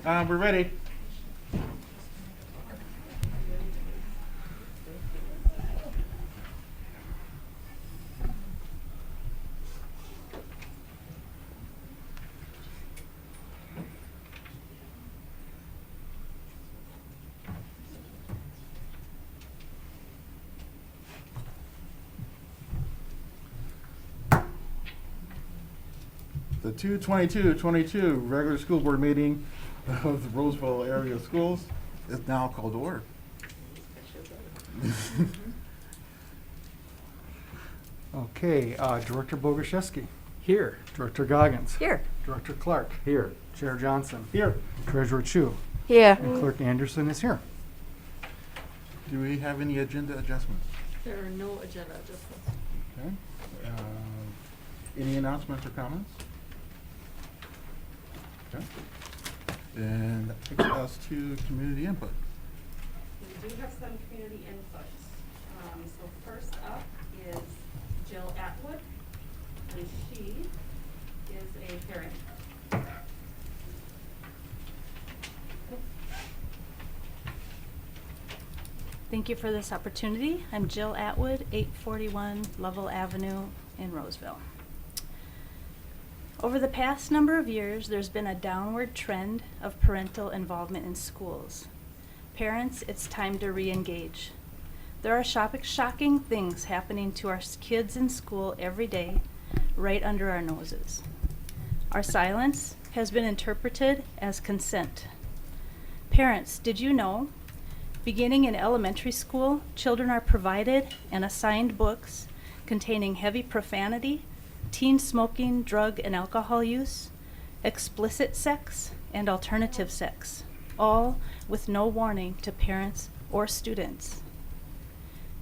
We're ready. The 2/22/22 regular school board meeting of the Roseville area schools is now called to order. Okay, Director Boguszewski. Here. Director Goggins. Here. Director Clark. Here. Chair Johnson. Here. Treasurer Chu. Here. And Clerk Anderson is here. Do we have any agenda adjustments? There are no agenda adjustments. Okay. Any announcements or comments? Okay. And that takes us to community input. We do have some community input. So first up is Jill Atwood, and she is a parent. Thank you for this opportunity. I'm Jill Atwood, 841 Lovell Avenue in Roseville. Over the past number of years, there's been a downward trend of parental involvement in schools. Parents, it's time to re-engage. There are shocking things happening to our kids in school every day, right under our noses. Our silence has been interpreted as consent. Parents, did you know? Beginning in elementary school, children are provided and assigned books containing heavy profanity, teen smoking, drug and alcohol use, explicit sex, and alternative sex, all with no warning to parents or students.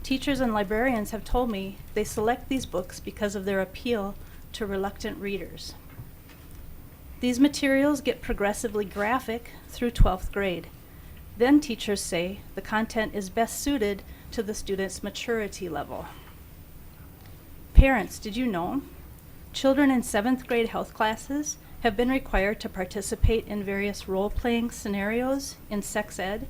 Teachers and librarians have told me they select these books because of their appeal to reluctant readers. These materials get progressively graphic through 12th grade. Then teachers say the content is best suited to the student's maturity level. Parents, did you know? Children in 7th grade health classes have been required to participate in various role-playing scenarios in sex ed,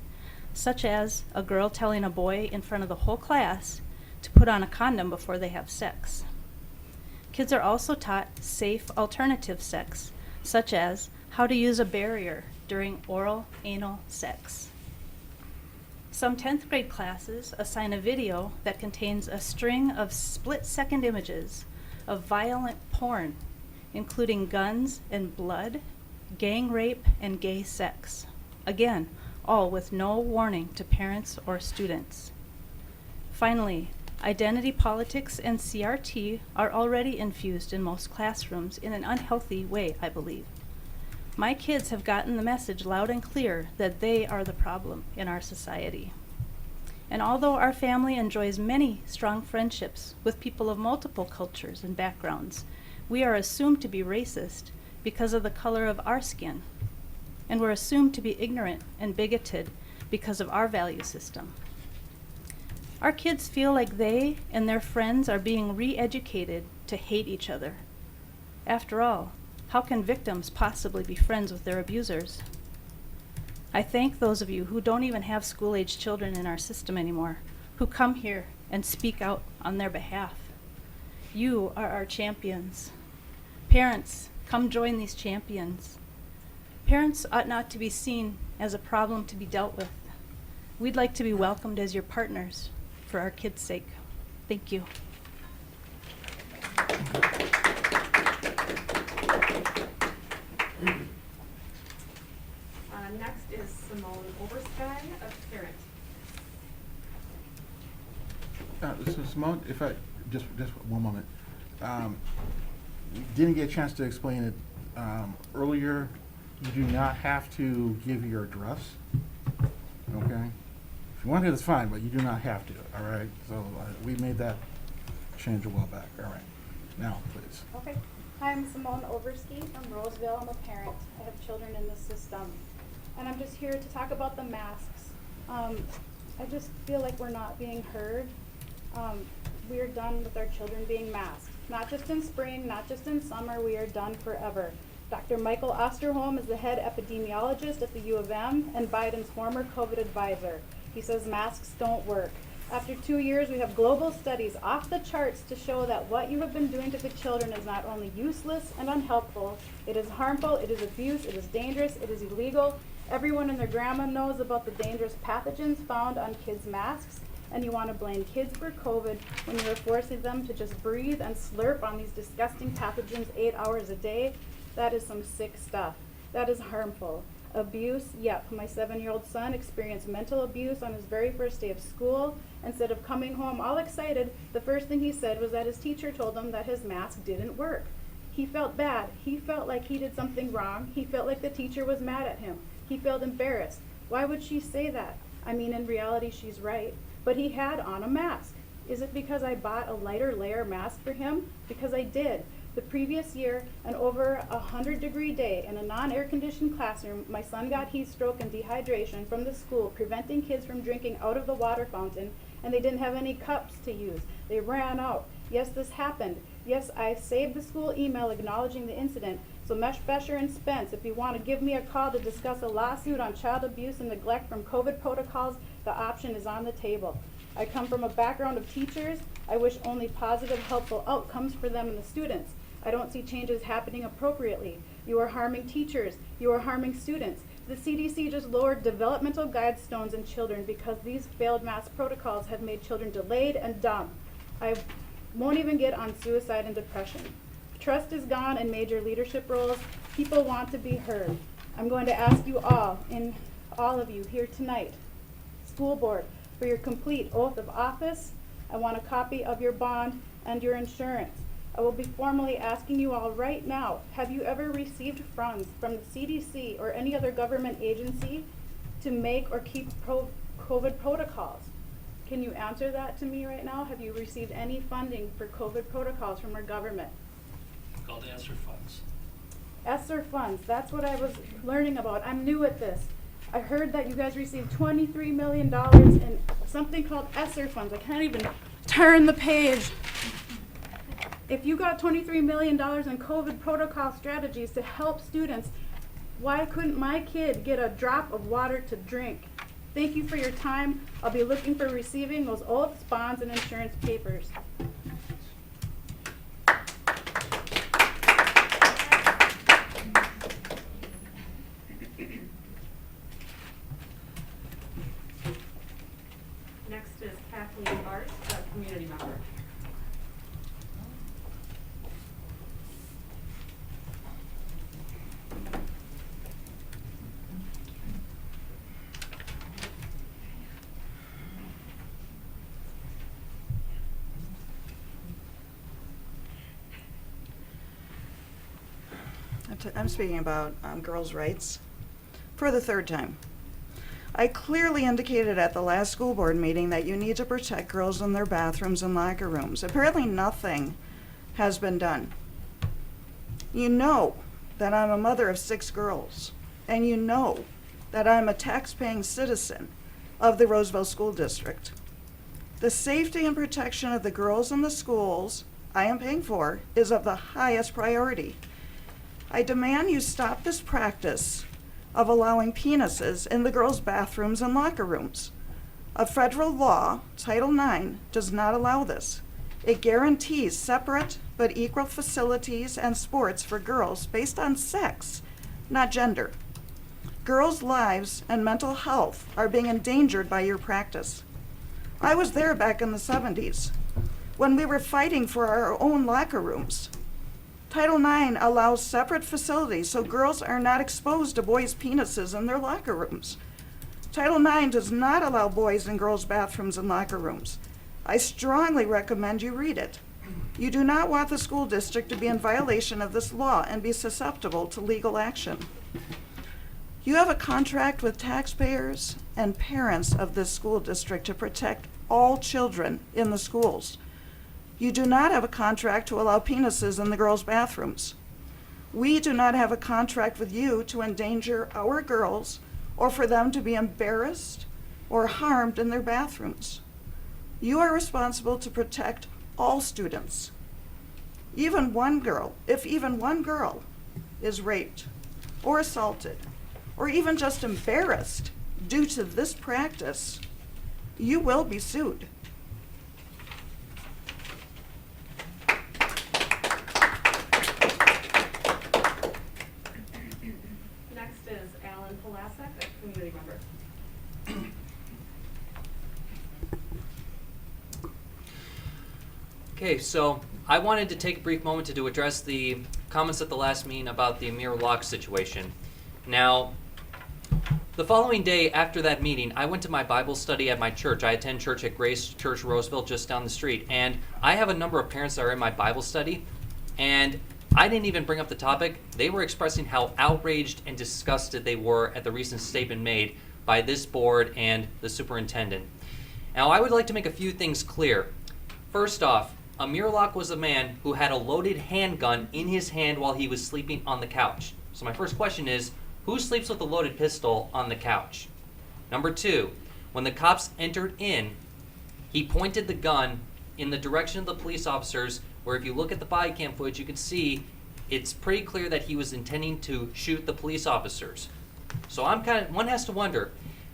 such as a girl telling a boy in front of the whole class to put on a condom before they have sex. Kids are also taught safe alternative sex, such as how to use a barrier during oral anal sex. Some 10th grade classes assign a video that contains a string of split-second images of violent porn, including guns and blood, gang rape, and gay sex. Again, all with no warning to parents or students. Finally, identity politics and CRT are already infused in most classrooms in an unhealthy way, I believe. My kids have gotten the message loud and clear that they are the problem in our society. And although our family enjoys many strong friendships with people of multiple cultures and backgrounds, we are assumed to be racist because of the color of our skin. And we're assumed to be ignorant and bigoted because of our value system. Our kids feel like they and their friends are being re-educated to hate each other. After all, how can victims possibly be friends with their abusers? I thank those of you who don't even have school-age children in our system anymore, who come here and speak out on their behalf. You are our champions. Parents, come join these champions. Parents ought not to be seen as a problem to be dealt with. We'd like to be welcomed as your partners for our kids' sake. Thank you. Next is Simone Obersky, a parent. So Simone, if I, just one moment. Didn't get a chance to explain it earlier. You do not have to give your address, okay? If you want to, that's fine, but you do not have to, all right? So we made that change a while back, all right. Now, please. Okay. Hi, I'm Simone Overski from Roseville. I'm a parent. I have children in the system. And I'm just here to talk about the masks. I just feel like we're not being heard. We're done with our children being masked. Not just in spring, not just in summer, we are done forever. Dr. Michael Osterholm is the head epidemiologist at the U of M and Biden's former COVID advisor. He says masks don't work. After 2 years, we have global studies off the charts to show that what you have been doing to the children is not only useless and unhelpful, it is harmful, it is abuse, it is dangerous, it is illegal. Everyone and their grandma knows about the dangerous pathogens found on kids' masks, and you want to blame kids for COVID when you are forcing them to just breathe and slurp on these disgusting pathogens 8 hours a day. That is some sick stuff. That is harmful. Abuse, yep, my 7-year-old son experienced mental abuse on his very first day of school. Instead of coming home all excited, the first thing he said was that his teacher told him that his mask didn't work. He felt bad. He felt like he did something wrong. He felt like the teacher was mad at him. He felt embarrassed. Why would she say that? I mean, in reality, she's right. But he had on a mask. Is it because I bought a lighter layer mask for him? Because I did. The previous year, an over 100-degree day in a non-air conditioned classroom, my son got heat stroke and dehydration from the school, preventing kids from drinking out of the water fountain, and they didn't have any cups to use. They ran out. Yes, this happened. Yes, I saved the school email acknowledging the incident. So Mesh, Besher, and Spence, if you want to give me a call to discuss a lawsuit on child abuse and neglect from COVID protocols, the option is on the table. I come from a background of teachers. I wish only positive, helpful outcomes for them and the students. I don't see changes happening appropriately. You are harming teachers. You are harming students. The CDC just lowered developmental guidestones in children because these failed mask protocols have made children delayed and dumb. I won't even get on suicide and depression. Trust is gone in major leadership roles. People want to be heard. I'm going to ask you all of you here tonight, school board, for your complete oath of office. I want a copy of your bond and your insurance. I will be formally asking you all right now, have you ever received funds from the CDC or any other government agency to make or keep COVID protocols? Can you answer that to me right now? Have you received any funding for COVID protocols from our government? Called ESSER funds. ESSER funds, that's what I was learning about. I'm new at this. I heard that you guys received $23 million in something called ESSER funds. I can't even turn the page. If you got $23 million in COVID protocol strategies to help students, why couldn't my kid get a drop of water to drink? Thank you for your time. I'll be looking for receiving those oaths, bonds, and insurance papers. Next is Kathleen Bart, a community member. I'm speaking about girls' rights for the third time. I clearly indicated at the last school board meeting that you need to protect girls in their bathrooms and locker rooms. Apparently nothing has been done. You know that I'm a mother of 6 girls, and you know that I'm a tax-paying citizen of the Roseville School District. The safety and protection of the girls in the schools I am paying for is of the highest priority. I demand you stop this practice of allowing penises in the girls' bathrooms and locker rooms. A federal law, Title IX, does not allow this. It guarantees separate but equal facilities and sports for girls based on sex, not gender. Girls' lives and mental health are being endangered by your practice. I was there back in the 70s when we were fighting for our own locker rooms. Title IX allows separate facilities so girls are not exposed to boys' penises in their locker rooms. Title IX does not allow boys in girls' bathrooms and locker rooms. I strongly recommend you read it. You do not want the school district to be in violation of this law and be susceptible to legal action. You have a contract with taxpayers and parents of this school district to protect all children in the schools. You do not have a contract to allow penises in the girls' bathrooms. We do not have a contract with you to endanger our girls or for them to be embarrassed or harmed in their bathrooms. You are responsible to protect all students. If even one girl is raped or assaulted or even just embarrassed due to this practice, you will be sued. Next is Alan Polasek, a community member. Okay, so I wanted to take a brief moment to address the comments at the last meeting about the Amir Locke situation. Now, the following day after that meeting, I went to my Bible study at my church. I attend church at Grace Church Roseville just down the street. And I have a number of parents that are in my Bible study, and I didn't even bring up the topic. They were expressing how outraged and disgusted they were at the recent statement made by this board and the superintendent. Now, I would like to make a few things clear. First off, Amir Locke was a man who had a loaded handgun in his hand while he was sleeping on the couch. So my first question is, who sleeps with a loaded pistol on the couch? Number two, when the cops entered in, he pointed the gun in the direction of the police officers, where if you look at the body cam footage, you can see it's pretty clear that he was intending to shoot the police officers. So one has to wonder,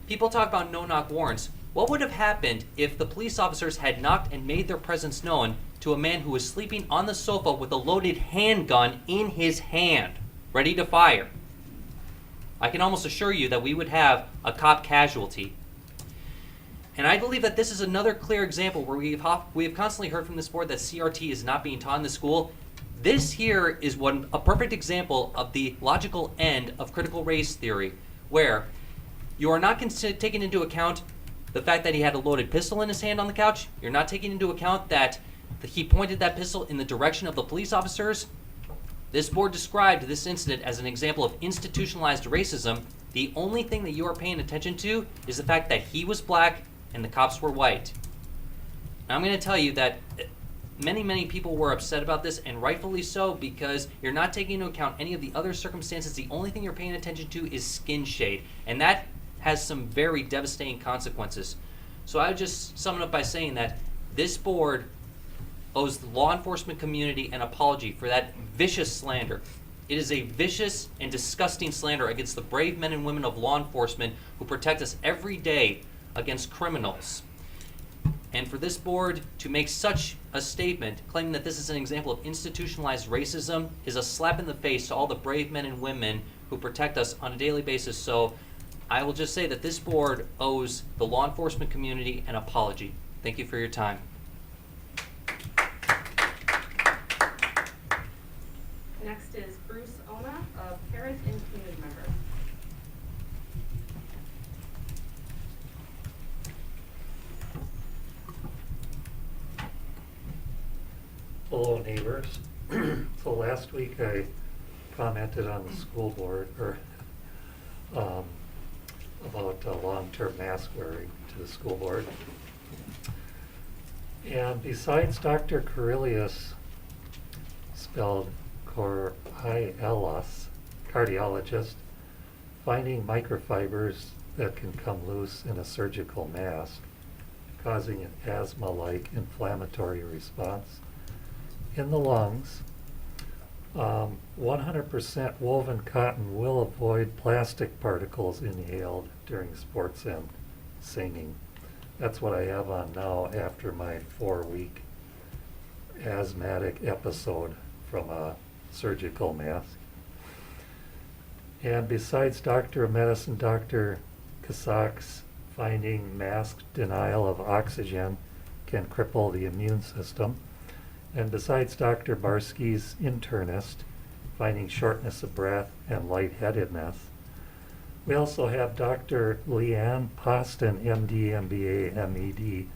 people talk about no-knock warrants. What would have happened if the police officers had knocked and made their presence known to a man who was sleeping on the sofa with a loaded handgun in his hand, ready to fire? I can almost assure you that we would have a cop casualty. And I believe that this is another clear example where we have constantly heard from this board that CRT is not being taught in the school. This here is a perfect example of the logical end of critical race theory, where you are not taking into account the fact that he had a loaded pistol in his hand on the couch. You're not taking into account that he pointed that pistol in the direction of the police officers. This board described this incident as an example of institutionalized racism. The only thing that you are paying attention to is the fact that he was black and the cops were white. Now, I'm going to tell you that many people were upset about this, and rightfully so, because you're not taking into account any of the other circumstances. The only thing you're paying attention to is skin shade, and that has some very devastating consequences. So I would just sum it up by saying that this board owes the law enforcement community an apology for that vicious slander. It is a vicious and disgusting slander against the brave men and women of law enforcement who protect us every day against criminals. And for this board to make such a statement, claiming that this is an example of institutionalized racism, is a slap in the face to all the brave men and women who protect us on a daily basis. So I will just say that this board owes the law enforcement community an apology. Thank you for your time. Next is Bruce Ona, a parent and community member. Hello, neighbors. So last week I commented on the school board about long-term mask wearing to the school board. And besides Dr. Cornelius, spelled Cornelius, cardiologist, finding microfibers that can come loose in a surgical mask, causing an asthma-like inflammatory response in the lungs. 100% woven cotton will avoid plastic particles inhaled during sports and singing. That's what I have on now after my 4-week asthmatic episode from a surgical mask. And besides Doctor of Medicine, Dr. Kasak's finding mask denial of oxygen can cripple the immune system. And besides Dr. Barsky's internist finding shortness of breath and lightheadedness, we also have Dr. Leanne Poston, MD, MBA, MED,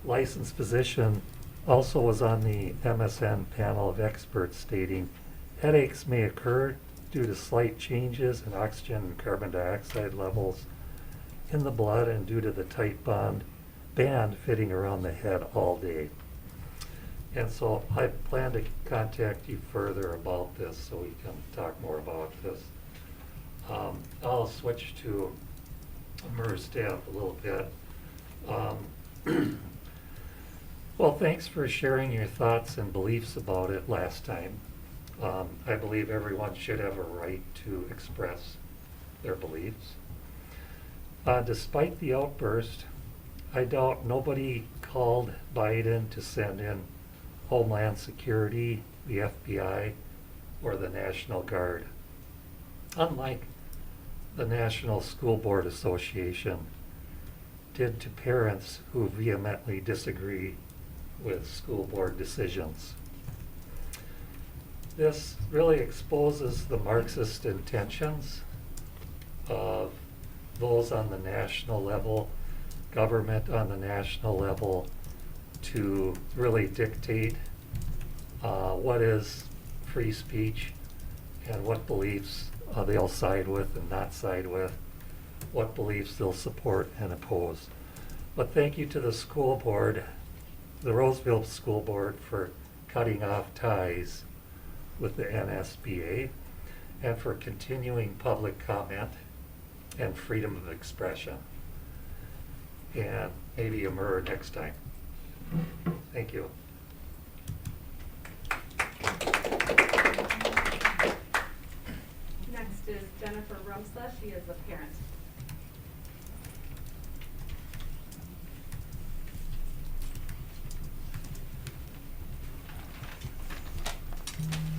licensed physician, also was on the MSN panel of experts, stating headaches may occur due to slight changes in oxygen and carbon dioxide levels in the blood and due to the tight band fitting around the head all day. And so I plan to contact you further about this so we can talk more about this. I'll switch to MERS staff a little bit. Well, thanks for sharing your thoughts and beliefs about it last time. I believe everyone should have a right to express their beliefs. Despite the outburst, I doubt nobody called Biden to send in Homeland Security, the FBI, or the National Guard. Unlike the National School Board Association did to parents who vehemently disagree with school board decisions. This really exposes the Marxist intentions of those on the national level, government on the national level, to really dictate what is free speech and what beliefs they'll side with and not side with, what beliefs they'll support and oppose. But thank you to the school board, the Roseville School Board, for cutting off ties with the NSBA and for continuing public comment and freedom of expression. And maybe a mirror next time. Thank you. Next is Jennifer Rumsa. She is a parent.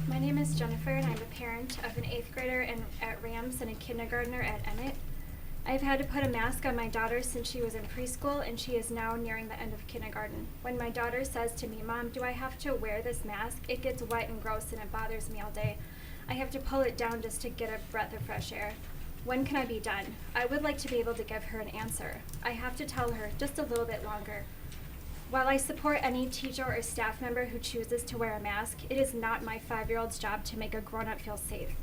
My name is Jennifer, and I'm a parent of an 8th grader at Rams and a kindergartner at Emmett. I've had to put a mask on my daughter since she was in preschool, and she is now nearing the end of kindergarten. When my daughter says to me, "Mom, do I have to wear this mask?" it gets wet and gross and it bothers me all day. I have to pull it down just to get a breath of fresh air. When can I be done? I would like to be able to give her an answer. I have to tell her just a little bit longer. While I support any teacher or staff member who chooses to wear a mask, it is not my 5-year-old's job to make a grown-up feel safe.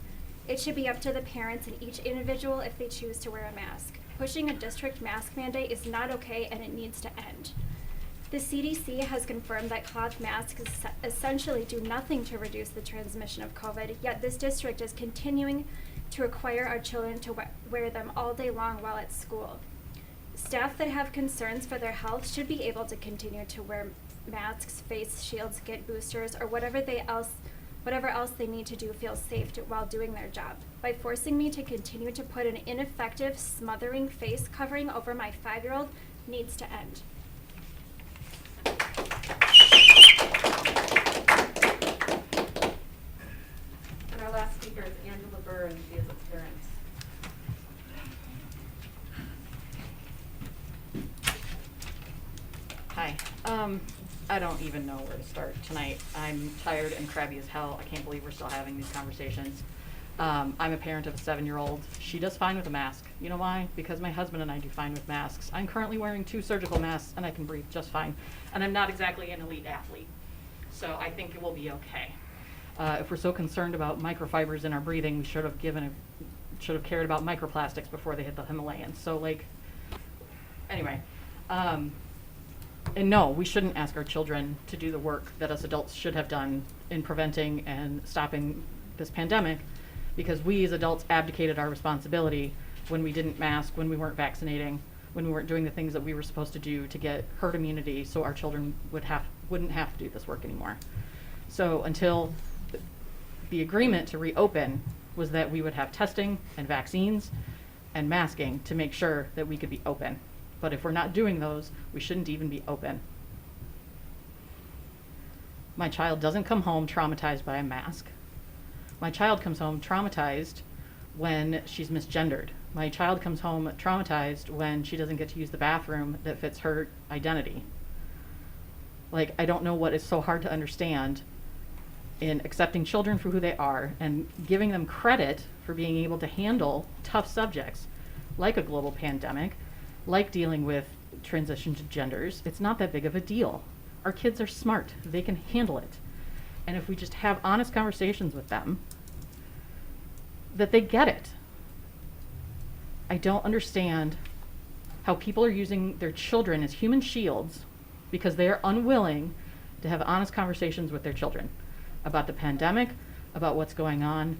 It should be up to the parents and each individual if they choose to wear a mask. Pushing a district mask mandate is not okay, and it needs to end. The CDC has confirmed that cloth masks essentially do nothing to reduce the transmission of COVID, yet this district is continuing to require our children to wear them all day long while at school. Staff that have concerns for their health should be able to continue to wear masks, face shields, get boosters, or whatever else they need to do feel safe while doing their job. By forcing me to continue to put an ineffective, smothering face covering over my 5-year-old needs to end. And our last speaker is Angela Burr, and she is a parent. Hi. I don't even know where to start tonight. I'm tired and crabby as hell. I can't believe we're still having these conversations. I'm a parent of a 7-year-old. She does fine with a mask. You know why? Because my husband and I do fine with masks. I'm currently wearing 2 surgical masks and I can breathe just fine. And I'm not exactly an elite athlete. So I think it will be okay. If we're so concerned about microfibers in our breathing, we should have cared about microplastics before they hit the Himalayas. So anyway. And no, we shouldn't ask our children to do the work that us adults should have done in preventing and stopping this pandemic, because we as adults abdicated our responsibility when we didn't mask, when we weren't vaccinating, when we weren't doing the things that we were supposed to do to get herd immunity so our children wouldn't have to do this work anymore. So until the agreement to reopen was that we would have testing and vaccines and masking to make sure that we could be open. But if we're not doing those, we shouldn't even be open. My child doesn't come home traumatized by a mask. My child comes home traumatized when she's misgendered. My child comes home traumatized when she doesn't get to use the bathroom that fits her identity. I don't know what is so hard to understand in accepting children for who they are and giving them credit for being able to handle tough subjects like a global pandemic, like dealing with transition to genders. It's not that big of a deal. Our kids are smart. They can handle it. And if we just have honest conversations with them, that they get it. I don't understand how people are using their children as human shields because they are unwilling to have honest conversations with their children about the pandemic, about what's going on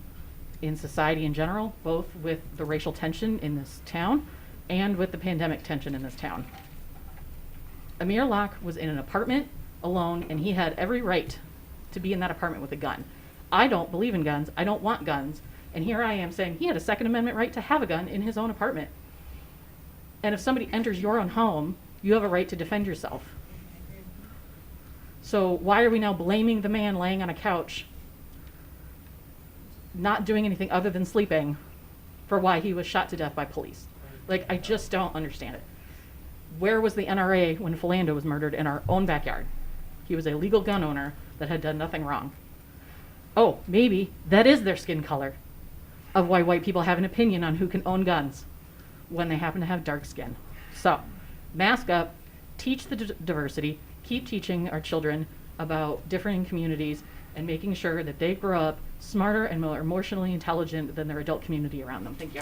in society in general, both with the racial tension in this town and with the pandemic tension in this town. Amir Locke was in an apartment alone, and he had every right to be in that apartment with a gun. I don't believe in guns. I don't want guns. And here I am saying he had a Second Amendment right to have a gun in his own apartment. And if somebody enters your own home, you have a right to defend yourself. So why are we now blaming the man laying on a couch, not doing anything other than sleeping, for why he was shot to death by police? Like, I just don't understand it. Where was the NRA when Philando was murdered in our own backyard? He was a legal gun owner that had done nothing wrong. Oh, maybe that is their skin color of why white people have an opinion on who can own guns when they happen to have dark skin. So, mask up, teach the diversity, keep teaching our children about differing communities and making sure that they grow up smarter and more emotionally intelligent than their adult community around them. Thank you.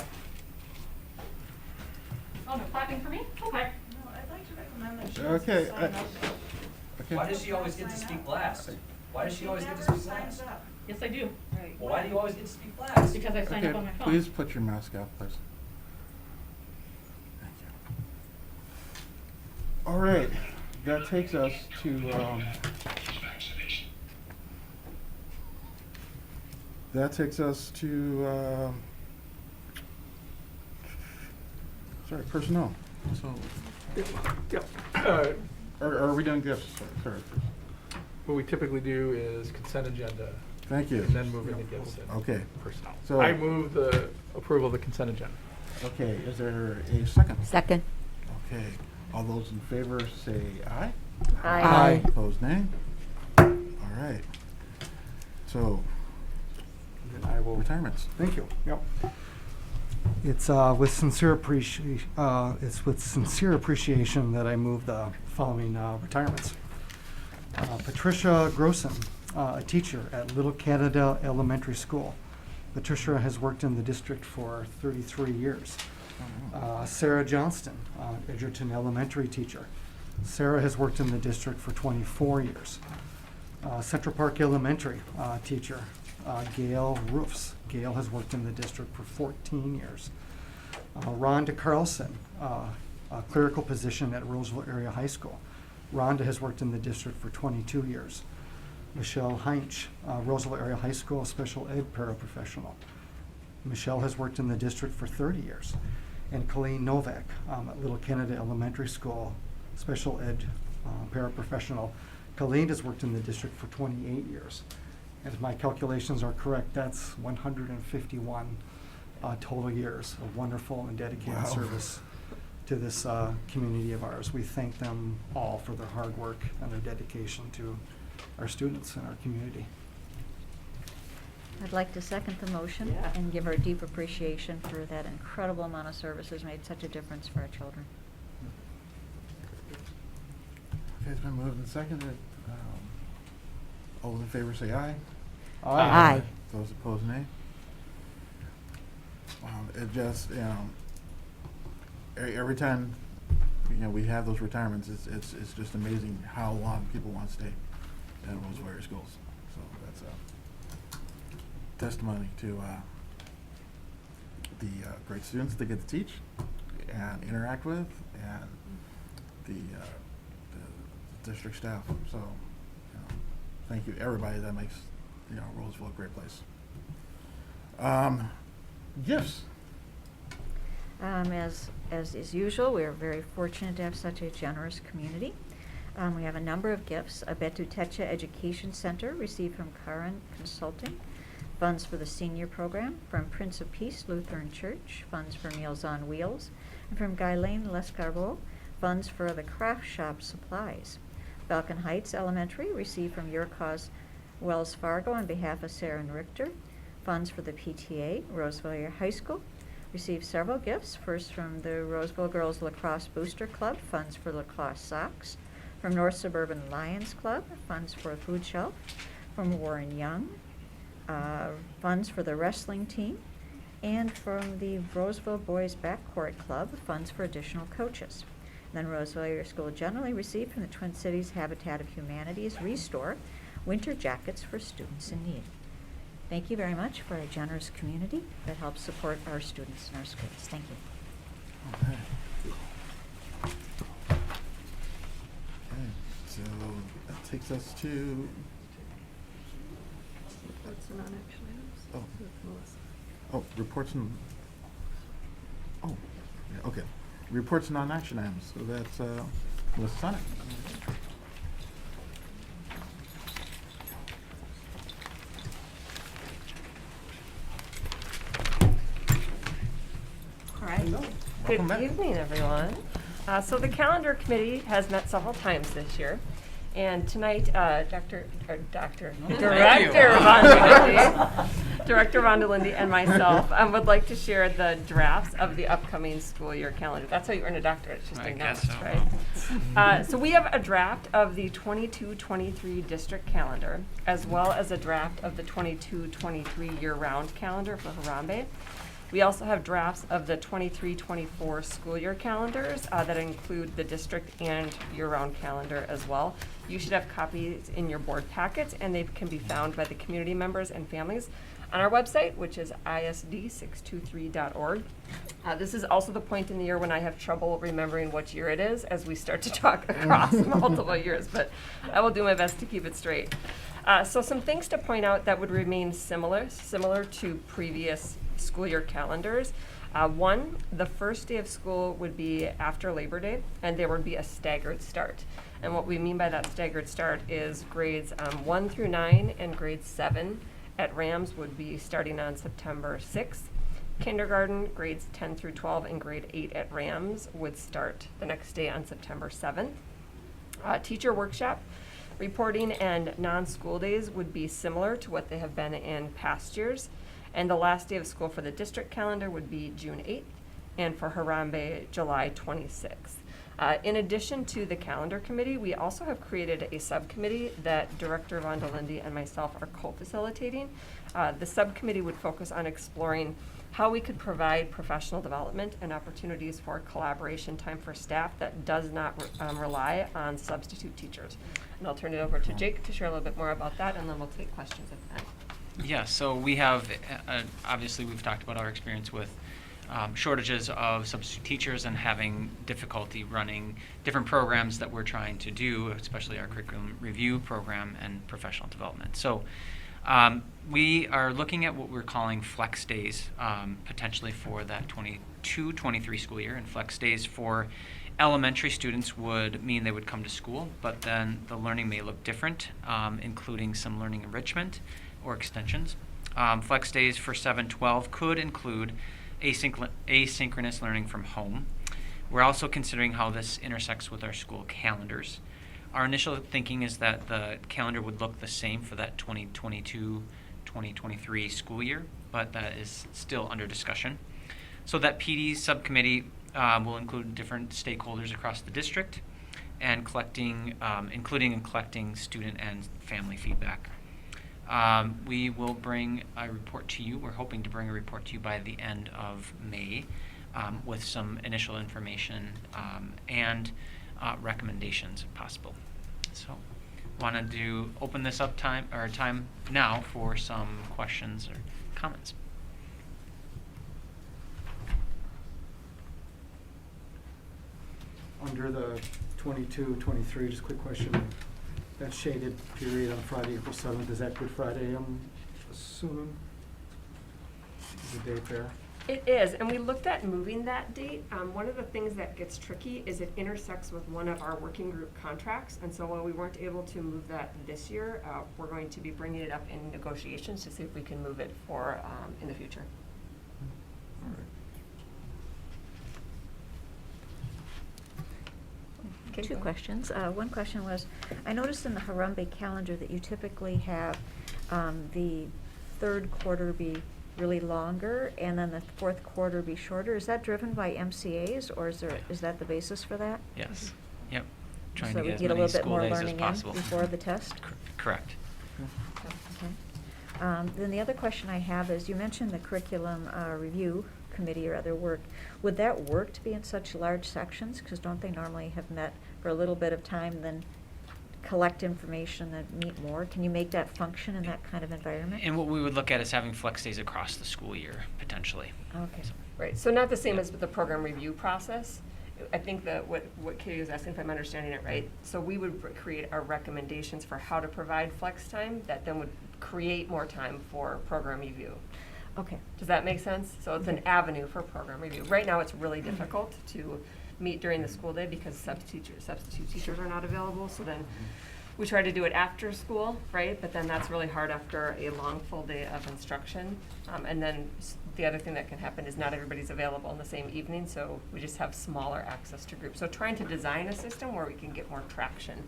Oh, no clapping for me? Okay. No, I'd like to recommend that she Okay, sign up. Okay. Why does she always get to speak last? Why does she always get to speak last? Yes, I do. Well, why do you always get to speak last? Because I signed up on my phone. Please put your mask out, please. Thank you. All right, that takes us to, sorry, personnel. So, are we done gifts? Sorry. What we typically do is consent agenda Thank you. and then move into gifts and Okay. personnel. So- I move the approval of the consent agenda. Okay, is there a second? Second. Okay, all those in favor say aye. Aye. Opposed, nay. All right. So, Then I will. retirements. Thank you. Yep. It's with sincere appreciation. It's with sincere appreciation that I move the following retirements. Patricia Grossen, a teacher at Little Canada Elementary School. Patricia has worked in the district for 33 years. Sarah Johnston, Edgerton Elementary teacher. Sarah has worked in the district for 24 years. Central Park Elementary teacher, Gail Roofs. Gail has worked in the district for 14 years. Rhonda Carlson, a clerical position at Roseville Area High School. Rhonda has worked in the district for 22 years. Michelle Heinch, Roseville Area High School special ed paraprofessional. Michelle has worked in the district for 30 years. And Colleen Novak, at Little Canada Elementary School special ed paraprofessional. Colleen has worked in the district for 28 years. And if my calculations are correct, that's 151 total years of wonderful and dedicated Wow. service to this community of ours. We thank them all for their hard work and their dedication to our students and our community. I'd like to second the motion Yeah. and give our deep appreciation for that incredible amount of service has made such a difference for our children. Okay, it's been moved and seconded. All those in favor say aye. Aye. Those opposed, nay. It just, every time, we have those retirements, it's just amazing how long people want to stay at Roseville Area Schools. So that's a testimony to the great students they get to teach and interact with, and the district staff. So, thank you, everybody that makes, Roseville a great place. Gifts. As is usual, we are very fortunate to have such a generous community. We have a number of gifts. A Betu Techa Education Center received from Current Consulting, funds for the senior program, from Prince of Peace Lutheran Church, funds for Meals on Wheels, and from Guylaine Lescarbot, funds for the craft shop supplies. Falcon Heights Elementary received from Your Cause Wells Fargo on behalf of Sarah and Richter, funds for the PTA. Roseville Area High School received several gifts. First from the Roseville Girls Lacrosse Booster Club, funds for lacrosse socks. From North Suburban Lions Club, funds for a food shelf. From Warren Young, funds for the wrestling team. And from the Roseville Boys Backcourt Club, funds for additional coaches. Then Roseville Area School generally received from the Twin Cities Habitat of Humanities Restore winter jackets for students in need. Thank you very much for a generous community that helps support our students in our schools. Thank you. Okay. Okay, so that takes us to, and non-action items. Oh. With Melissa. Oh, reports and, oh, yeah, okay. Reports and non-action items, so that's, Melissa Sonic. All right. Welcome Good back. evening, everyone. So the calendar committee has met several times this year. And tonight, Director Rondolindi and myself would like to share the drafts of the upcoming school year calendar. That's how you earn a doctorate, it's just I announced, guess so. right? So we have a draft of the 22-23 district calendar, as well as a draft of the 22-23 year-round calendar for Harambe. We also have drafts of the 23-24 school year calendars that include the district and year-round calendar as well. You should have copies in your board packets, and they can be found by the community members and families on our website, which is isd623.org. This is also the point in the year when I have trouble remembering which year it is as we start to talk across multiple years, but I will do my best to keep it straight. So some things to point out that would remain similar to previous school year calendars. One, the first day of school would be after Labor Day, and there would be a staggered start. And what we mean by that staggered start is grades 1 through 9 and grade 7 at Rams would be starting on September 6th. Kindergarten, grades 10 through 12, and grade 8 at Rams would start the next day on September 7th. Teacher workshop, reporting, and non-school days would be similar to what they have been in past years. And the last day of school for the district calendar would be June 8th, and for Harambe, July 26th. In addition to the calendar committee, we also have created a subcommittee that Director Rondolindi and myself are co-facilitating. The subcommittee would focus on exploring how we could provide professional development and opportunities for collaboration time for staff that does not rely on substitute teachers. And I'll turn it over to Jake to share a little bit more about that, and then we'll take questions at the end. Yeah, so we have, obviously we've talked about our experience with shortages of substitute teachers and having difficulty running different programs that we're trying to do, especially our curriculum review program and professional development. So we are looking at what we're calling flex days, potentially for that 22-23 school year. And flex days for elementary students would mean they would come to school, but then the learning may look different, including some learning enrichment or extensions. Flex days for 7-12 could include asynchronous learning from home. We're also considering how this intersects with our school calendars. Our initial thinking is that the calendar would look the same for that 2022-2023 school year, but that is still under discussion. So that PD subcommittee will include different stakeholders across the district and including collecting student and family feedback. We will bring a report to you. We're hoping to bring a report to you by the end of May with some initial information and recommendations if possible. So wanted to open this up time now for some questions or comments. Under the 22-23, just a quick question. That shaded period on Friday, April 7th, is that Good Friday, I'm assuming? Is the date there? It is, and we looked at moving that date. One of the things that gets tricky is it intersects with one of our working group contracts, and so while we weren't able to move that this year, we're going to be bringing it up in negotiations to see if we can move it for in the future. All right. Okay, Two go ahead. questions. One question was, I noticed in the Harambe calendar that you typically have the third quarter be really longer and then the fourth quarter be shorter. Is that driven by MCAs, or is that the basis for that? Yes. Yep. Trying So to we get as get a many little bit school more days as learning in possible. before the test? Correct. Okay. Then the other question I have is, you mentioned the curriculum review committee or other work. Would that work to be in such large sections? Because don't they normally have met for a little bit of time, then collect information, then meet more? Can you make that function in that kind of environment? And what we would look at is having flex days across the school year, potentially. Okay. Right, so not the same as with the program review process. I think that what Katie was asking, if I'm understanding it right, so we would create our recommendations for how to provide flex time that then would create more time for program review. Okay. Does that make sense? So it's an avenue for program review. Right now, it's really difficult to meet during the school day because substitute teachers are not available. So then we try to do it after school, right? But then that's really hard after a long full day of instruction. And then the other thing that can happen is not everybody's available in the same evening, so we just have smaller access to groups. So trying to design a system where we can get more traction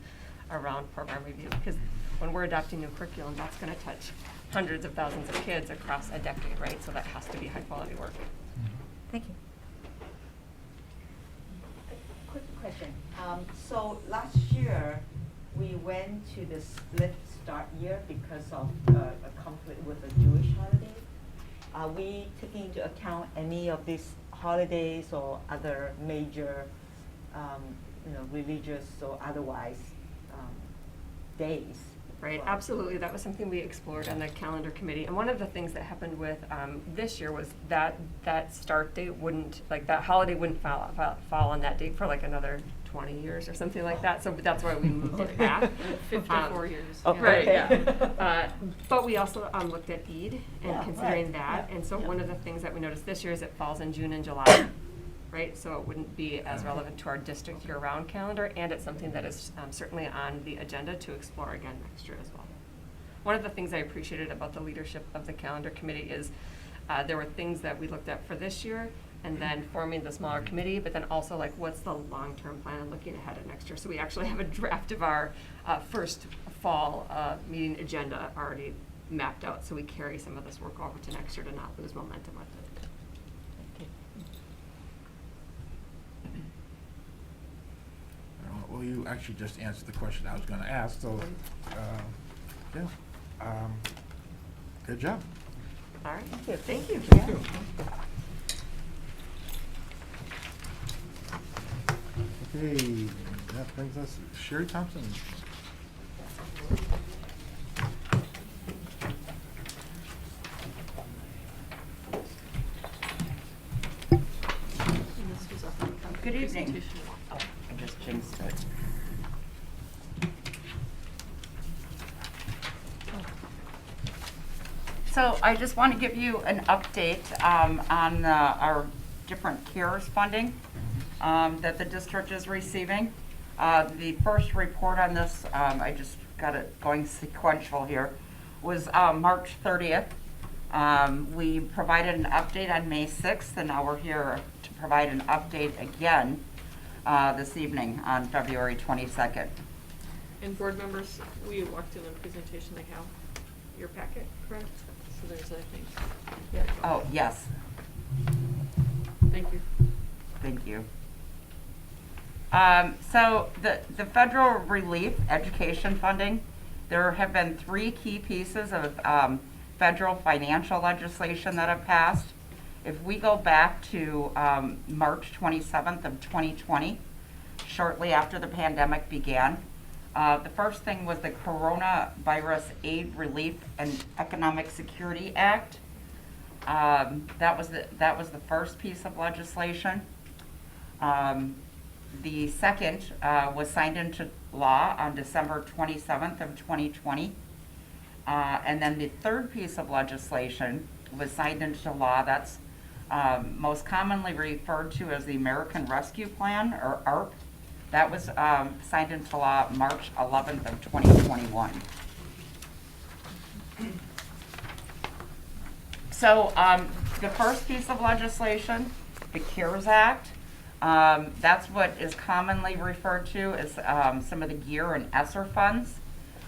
around program review, because when we're adopting new curriculum, that's going to touch hundreds of thousands of kids across a decade, right? So that has to be high quality work. Thank you. Quick question. So last year, we went to the split start year because of a conflict with the Jewish holiday. Are we taking into account any of these holidays or other major, religious or otherwise days? Right, absolutely. That was something we explored on the calendar committee. And one of the things that happened with this year was that start date wouldn't, like that holiday wouldn't fall on that date for like another 20 years or something like that. So that's why we moved it back. 54 years. Oh, Right, okay. yeah. But we also looked at Eid and considering that. And so one of the things that we noticed this year is it falls in June and July. Right, so it wouldn't be as relevant to our district year-round calendar, and it's something that is certainly on the agenda to explore again next year as well. One of the things I appreciated about the leadership of the calendar committee is there were things that we looked at for this year, and then forming the smaller committee, but then also like what's the long-term plan and looking ahead at next year. So we actually have a draft of our first fall meeting agenda already mapped out, so we carry some of this work over to next year to not lose momentum with it. Well, you actually just answered the question I was going to ask, so, yeah. Good job. All right, thank you. Okay, that brings us, Sherry Thompson. Good evening. Oh, I just jinxed it. So I just want to give you an update on our different CARES funding that the district is receiving. The first report on this, I just got it going sequential here, was March 30th. We provided an update on May 6th, and now we're here to provide an update again this evening on February 22nd. And board members, we walked in a presentation, they have your packet, correct? So there's, I think. Yeah. Oh, yes. Thank you. Thank you. So the federal relief education funding, there have been 3 key pieces of federal financial legislation that have passed. If we go back to March 27th of 2020, shortly after the pandemic began, the first thing was the Coronavirus Aid, Relief, and Economic Security Act. That was the first piece of legislation. The second was signed into law on December 27th of 2020. And then the third piece of legislation was signed into law. That's most commonly referred to as the American Rescue Plan, or ARP. That was signed into law March 11th of 2021. So the first piece of legislation, the CARES Act, that's what is commonly referred to as some of the GEAR and ESSER funds.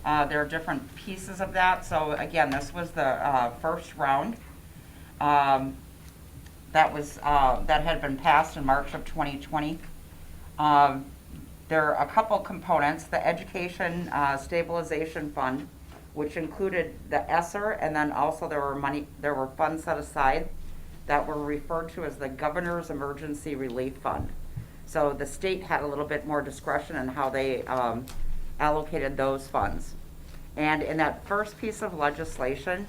There are different pieces of that. So again, this was the first round that had been passed in March of 2020. There are a couple components: the Education Stabilization Fund, which included the ESSER, and then also there were funds set aside that were referred to as the Governor's Emergency Relief Fund. So the state had a little bit more discretion in how they allocated those funds. And in that first piece of legislation,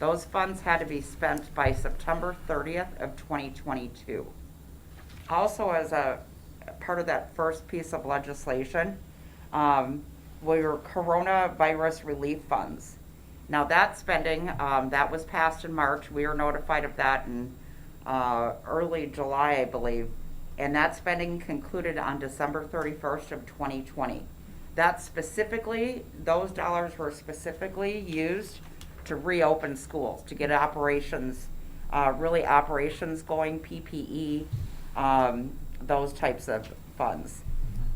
those funds had to be spent by September 30th of 2022. Also, as a part of that first piece of legislation, were coronavirus relief funds. Now that spending, that was passed in March. We were notified of that in early July, I believe. And that spending concluded on December 31st of 2020. That specifically, those dollars were specifically used to reopen schools, to get operations, really operations going, PPE, those types of funds.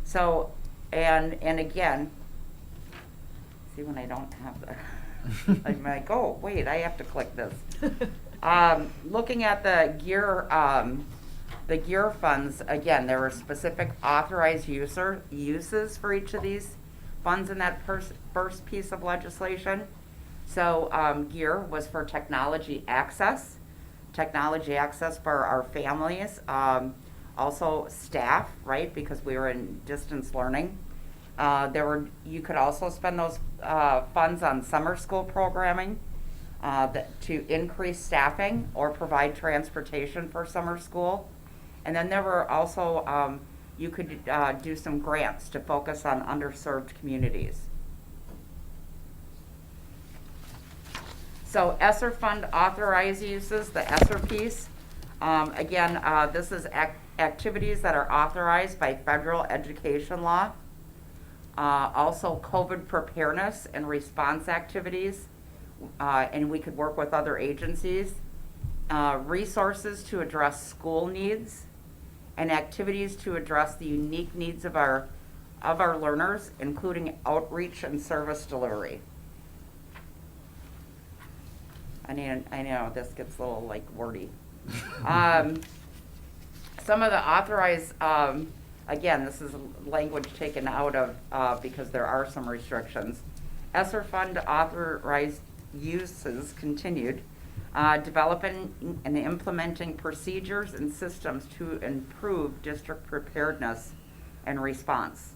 So, and again, see when I don't have the, I'm like, oh, wait, I have to click this. Looking at the gear funds, again, there were specific authorized uses for each of these funds in that first piece of legislation. So gear was for technology access for our families, also staff, right, because we were in distance learning. You could also spend those funds on summer school programming to increase staffing or provide transportation for summer school. And then there were also, you could do some grants to focus on underserved communities. So ESSER fund authorized uses, the ESSER piece. Again, this is activities that are authorized by federal education law. Also COVID preparedness and response activities, and we could work with other agencies. Resources to address school needs, and activities to address the unique needs of our learners, including outreach and service delivery. I know this gets a little like wordy. Some of the authorized, again, this is language taken out of because there are some restrictions. ESSER fund authorized uses continued. Developing and implementing procedures and systems to improve district preparedness and response.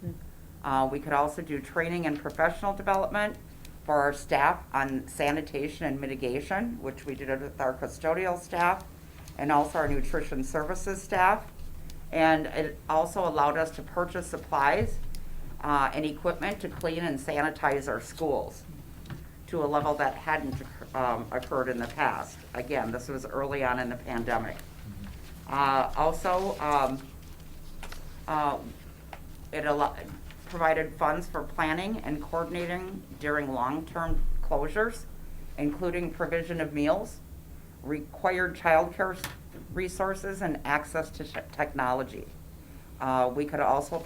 We could also do training and professional development for our staff on sanitation and mitigation, which we did with our custodial staff and also our nutrition services staff. And it also allowed us to purchase supplies and equipment to clean and sanitize our schools to a level that hadn't occurred in the past. Again, this was early on in the pandemic. It provided funds for planning and coordinating during long-term closures, including provision of meals, required childcare resources, and access to technology. We could also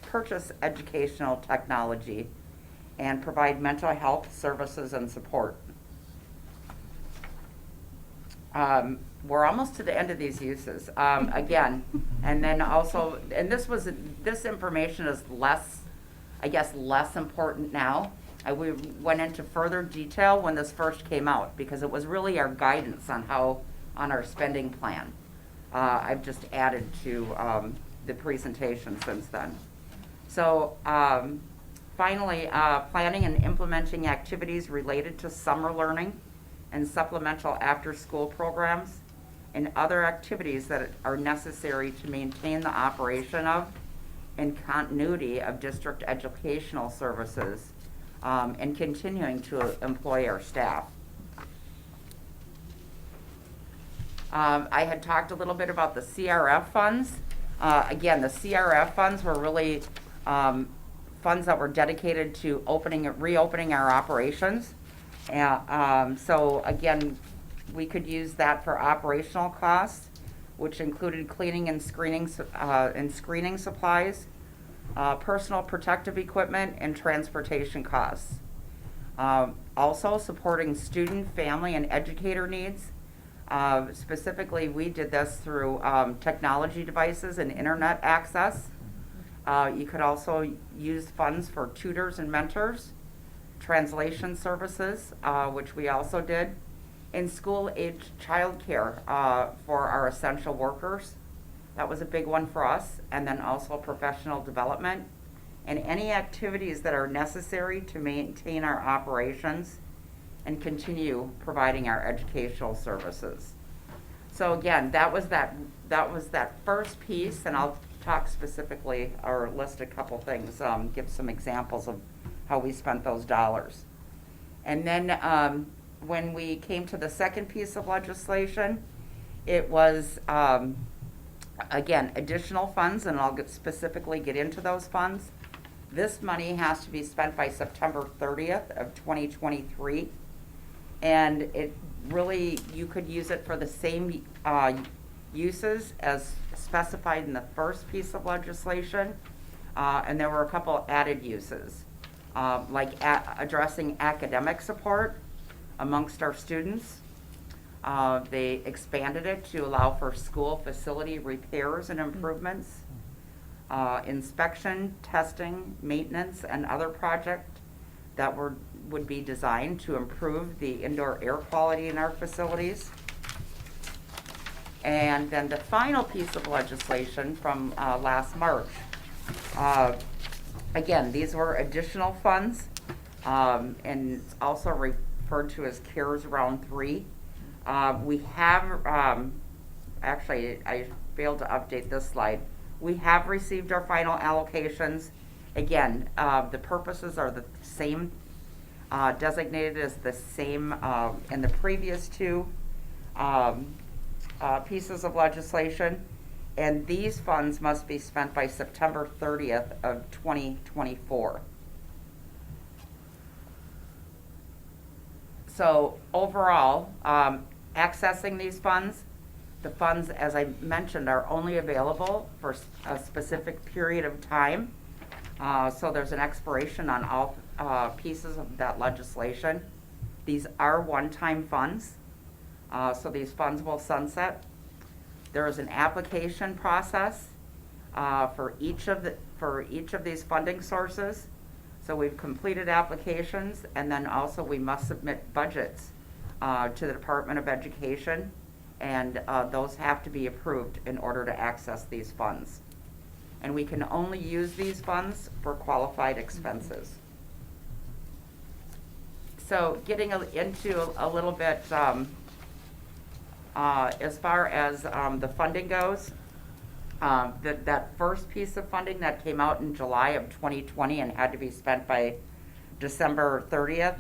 purchase educational technology and provide mental health services and support. We're almost to the end of these uses. Again, and then also, and this information is less important now. We went into further detail when this first came out because it was really our guidance on our spending plan. I've just added to the presentation since then. So finally, planning and implementing activities related to summer learning and supplemental after-school programs and other activities that are necessary to maintain the operation of and continuity of district educational services and continuing to employ our staff. I had talked a little bit about the CRF funds. Again, the CRF funds were really funds that were dedicated to reopening our operations. So again, we could use that for operational costs, which included cleaning and screening supplies, personal protective equipment, and transportation costs. Also supporting student, family, and educator needs. Specifically, we did this through technology devices and internet access. You could also use funds for tutors and mentors, translation services, which we also did, and school-age childcare for our essential workers. That was a big one for us, and then also professional development, and any activities that are necessary to maintain our operations and continue providing our educational services. So again, that was that first piece, and I'll talk specifically or list a couple things, give some examples of how we spent those dollars. And then when we came to the second piece of legislation, it was, again, additional funds, and I'll specifically get into those funds. This money has to be spent by September 30th of 2023. And it really, you could use it for the same uses as specified in the first piece of legislation. And there were a couple added uses, like addressing academic support amongst our students. They expanded it to allow for school facility repairs and improvements, inspection, testing, maintenance, and other projects that would be designed to improve the indoor air quality in our facilities. And then the final piece of legislation from last March. Again, these were additional funds, and it's also referred to as CARES Round 3. We have, actually, I failed to update this slide. We have received our final allocations. Again, the purposes are the same, designated as the same in the previous two pieces of legislation. And these funds must be spent by September 30th of 2024. So overall, accessing these funds, the funds, as I mentioned, are only available for a specific period of time. So there's an expiration on all pieces of that legislation. These are one-time funds, so these funds will sunset. There is an application process for each of these funding sources. So we've completed applications, and then also we must submit budgets to the Department of Education, and those have to be approved in order to access these funds. And we can only use these funds for qualified expenses. So getting into a little bit as far as the funding goes, that first piece of funding that came out in July of 2020 and had to be spent by December 30th,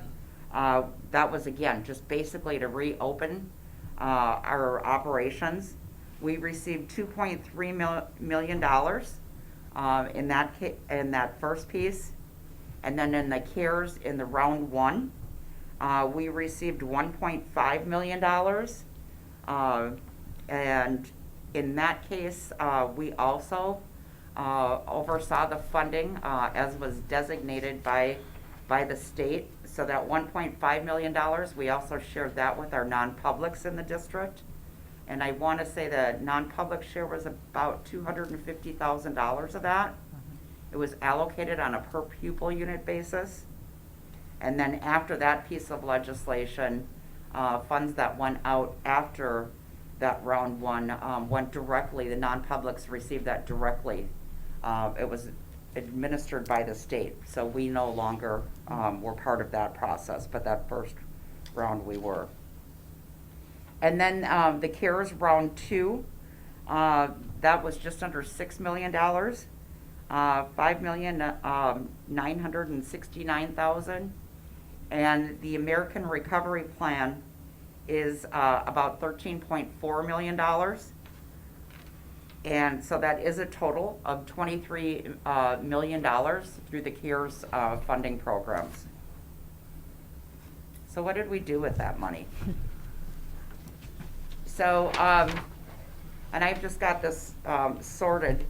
that was, again, just basically to reopen our operations. We received $2.3 million in that first piece. And then in the CARES, in the round one, we received $1.5 million. And in that case, we also oversaw the funding as was designated by the state. So that $1.5 million, we also shared that with our non-publics in the district. And I want to say the non-public share was about $250,000 of that. It was allocated on a per pupil unit basis. And then after that piece of legislation, funds that went out after that round one went directly, the non-publics received that directly. It was administered by the state, so we no longer were part of that process, but that first round we were. And then the CARES round two, that was just under $6 million, $5,969,000. And the American Recovery Plan is about $13.4 million. And so that is a total of $23 million through the CARES funding programs. So what did we do with that money? So, and I've just got this sorted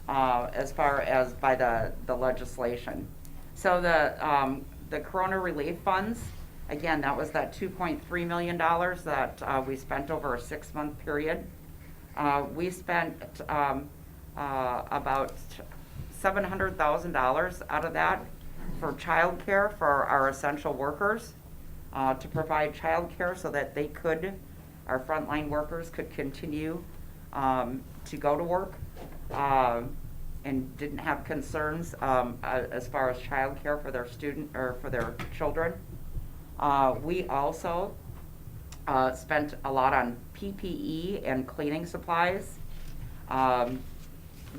as far as by the legislation. So the Corona Relief Funds, again, that was that $2.3 million that we spent over a 6-month period. We spent about $700,000 out of that for childcare for our essential workers, to provide childcare so that they could, our frontline workers could continue to go to work and didn't have concerns as far as childcare for their for their children. We also spent a lot on PPE and cleaning supplies.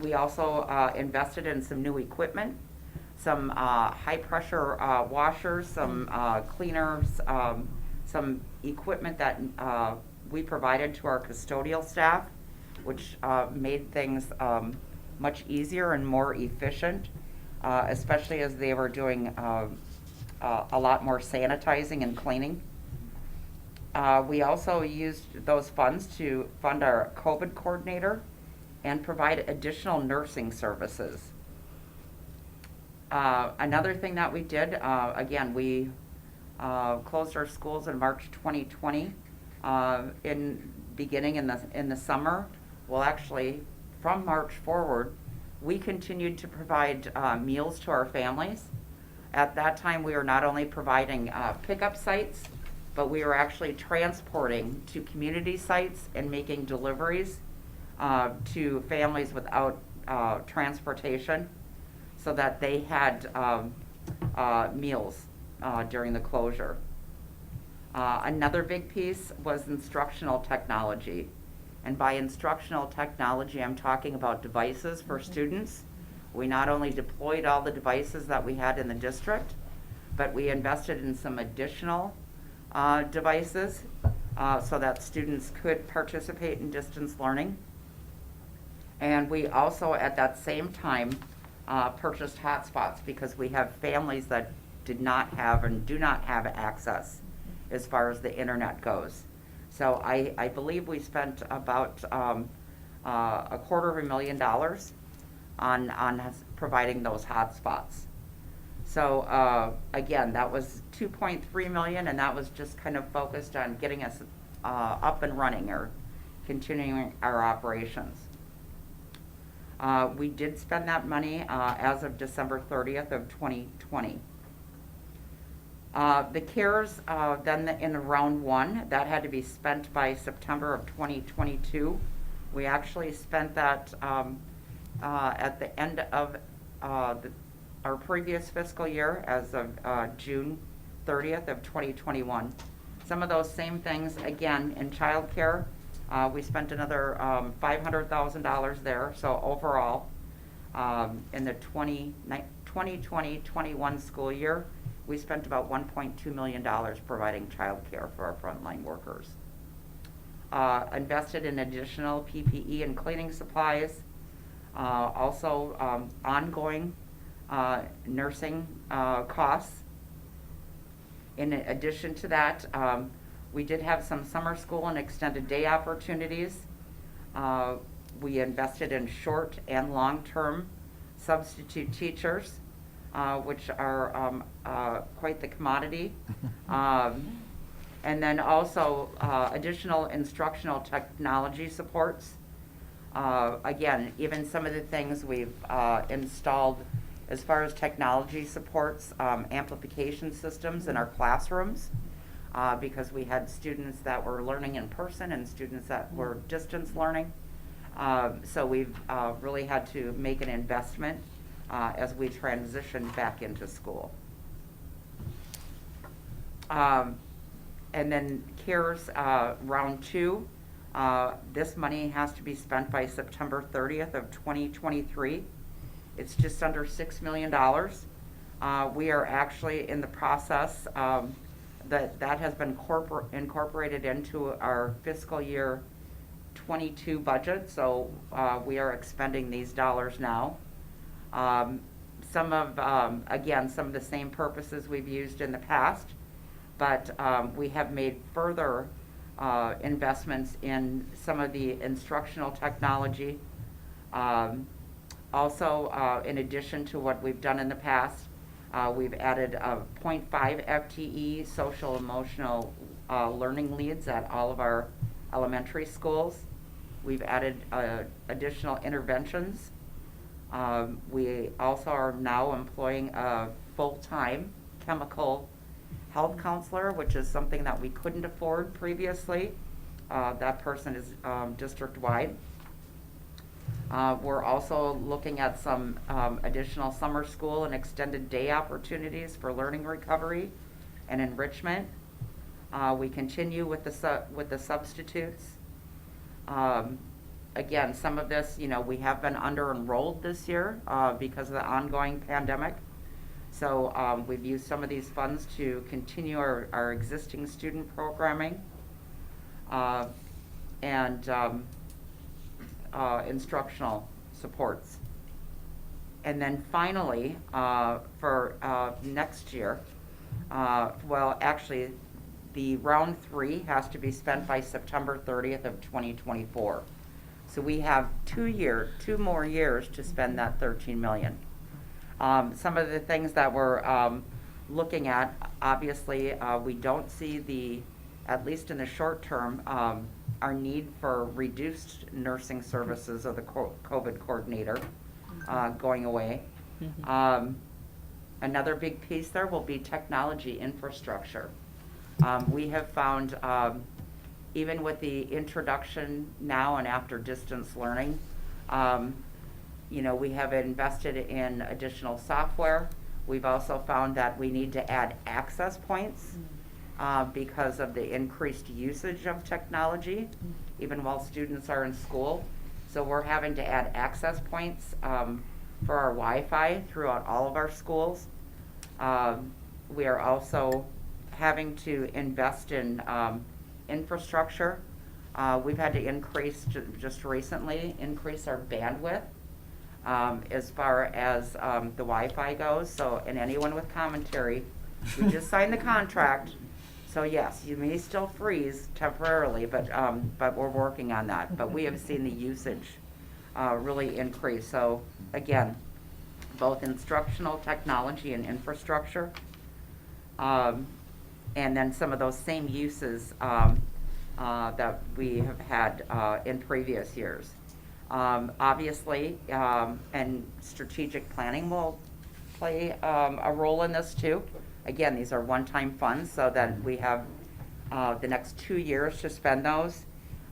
We also invested in some new equipment. some high-pressure washers, some cleaners, some equipment that we provided to our custodial staff, which made things much easier and more efficient, especially as they were doing a lot more sanitizing and cleaning. We also used those funds to fund our COVID coordinator and provide additional nursing services. Another thing that we did, again, we closed our schools in March 2020. Beginning in the summer, well, actually, from March forward, we continued to provide meals to our families. At that time, we were not only providing pickup sites, but we were actually transporting to community sites and making deliveries to families without transportation, so that they had meals during the closure. Another big piece was instructional technology. And by instructional technology, I'm talking about devices for students. We not only deployed all the devices that we had in the district, but we invested in some additional devices so that students could participate in distance learning. And we also, at that same time, purchased hotspots because we have families that did not have and do not have access as far as the internet goes. So I believe we spent about $250,000 on providing those hotspots. So again, that was $2.3 million, and that was just kind of focused on getting us up and running or continuing our operations. We did spend that money as of December 30th of 2020. The CARES, then in round one, that had to be spent by September of 2022. We actually spent that at the end of our previous fiscal year as of June 30th of 2021. Some of those same things, again, in childcare, we spent another $500,000 there. So overall, in the 2020-21 school year, we spent about $1.2 million providing childcare for our frontline workers. Invested in additional PPE and cleaning supplies. Also, ongoing nursing costs. In addition to that, we did have some summer school and extended day opportunities. We invested in short and long-term substitute teachers, which are quite the commodity. And then also additional instructional technology supports. Again, even some of the things we've installed as far as technology supports, amplification systems in our classrooms, because we had students that were learning in person and students that were distance learning. So we've really had to make an investment as we transition back into school. And then CARES round two, this money has to be spent by September 30th of 2023. It's just under $6 million. We are actually in the process that has been incorporated into our fiscal year 22 budget, so we are expending these dollars now. Some of the same purposes we've used in the past, but we have made further investments in some of the instructional technology. Also, in addition to what we've done in the past, we've added 0.5 FTE social emotional learning leads at all of our elementary schools. We've added additional interventions. We also are now employing a full-time chemical health counselor, which is something that we couldn't afford previously. That person is district-wide. We're also looking at some additional summer school and extended day opportunities for learning recovery and enrichment. We continue with the substitutes. Again, some of this, we have been under-enrolled this year because of the ongoing pandemic. So we've used some of these funds to continue our existing student programming and instructional supports. And then finally, for next year, well, actually, the round 3 has to be spent by September 30th of 2024. So we have 2 more years to spend that $13 million. Some of the things that we're looking at, obviously, we don't see at least in the short term, our need for reduced nursing services of the COVID coordinator going away. Another big piece there will be technology infrastructure. We have found, even with the introduction now and after distance learning, we have invested in additional software. We've also found that we need to add access points because of the increased usage of technology, even while students are in school. So we're having to add access points for our Wi-Fi throughout all of our schools. We are also having to invest in infrastructure. We've had to just recently increase our bandwidth as far as the Wi-Fi goes. So, and anyone with commentary, we just signed the contract. So yes, you may still freeze temporarily, but we're working on that. But we have seen the usage really increase. So again, both instructional technology and infrastructure, and then some of those same uses that we have had in previous years. Obviously, and strategic planning will play a role in this too. Again, these are one-time funds so that we have the next 2 years to spend those.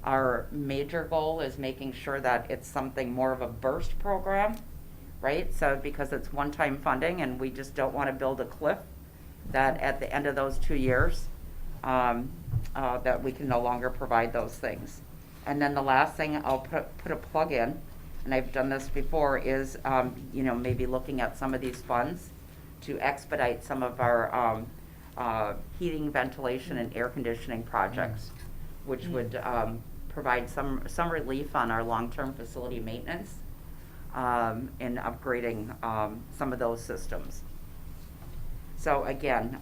Our major goal is making sure that it's something more of a burst program, right? So because it's one-time funding and we just don't want to build a cliff that at the end of those 2 years that we can no longer provide those things. And then the last thing I'll put a plug in, and I've done this before, is maybe looking at some of these funds to expedite some of our heating, ventilation, and air conditioning projects, which would provide some relief on our long-term facility maintenance and upgrading some of those systems. So again,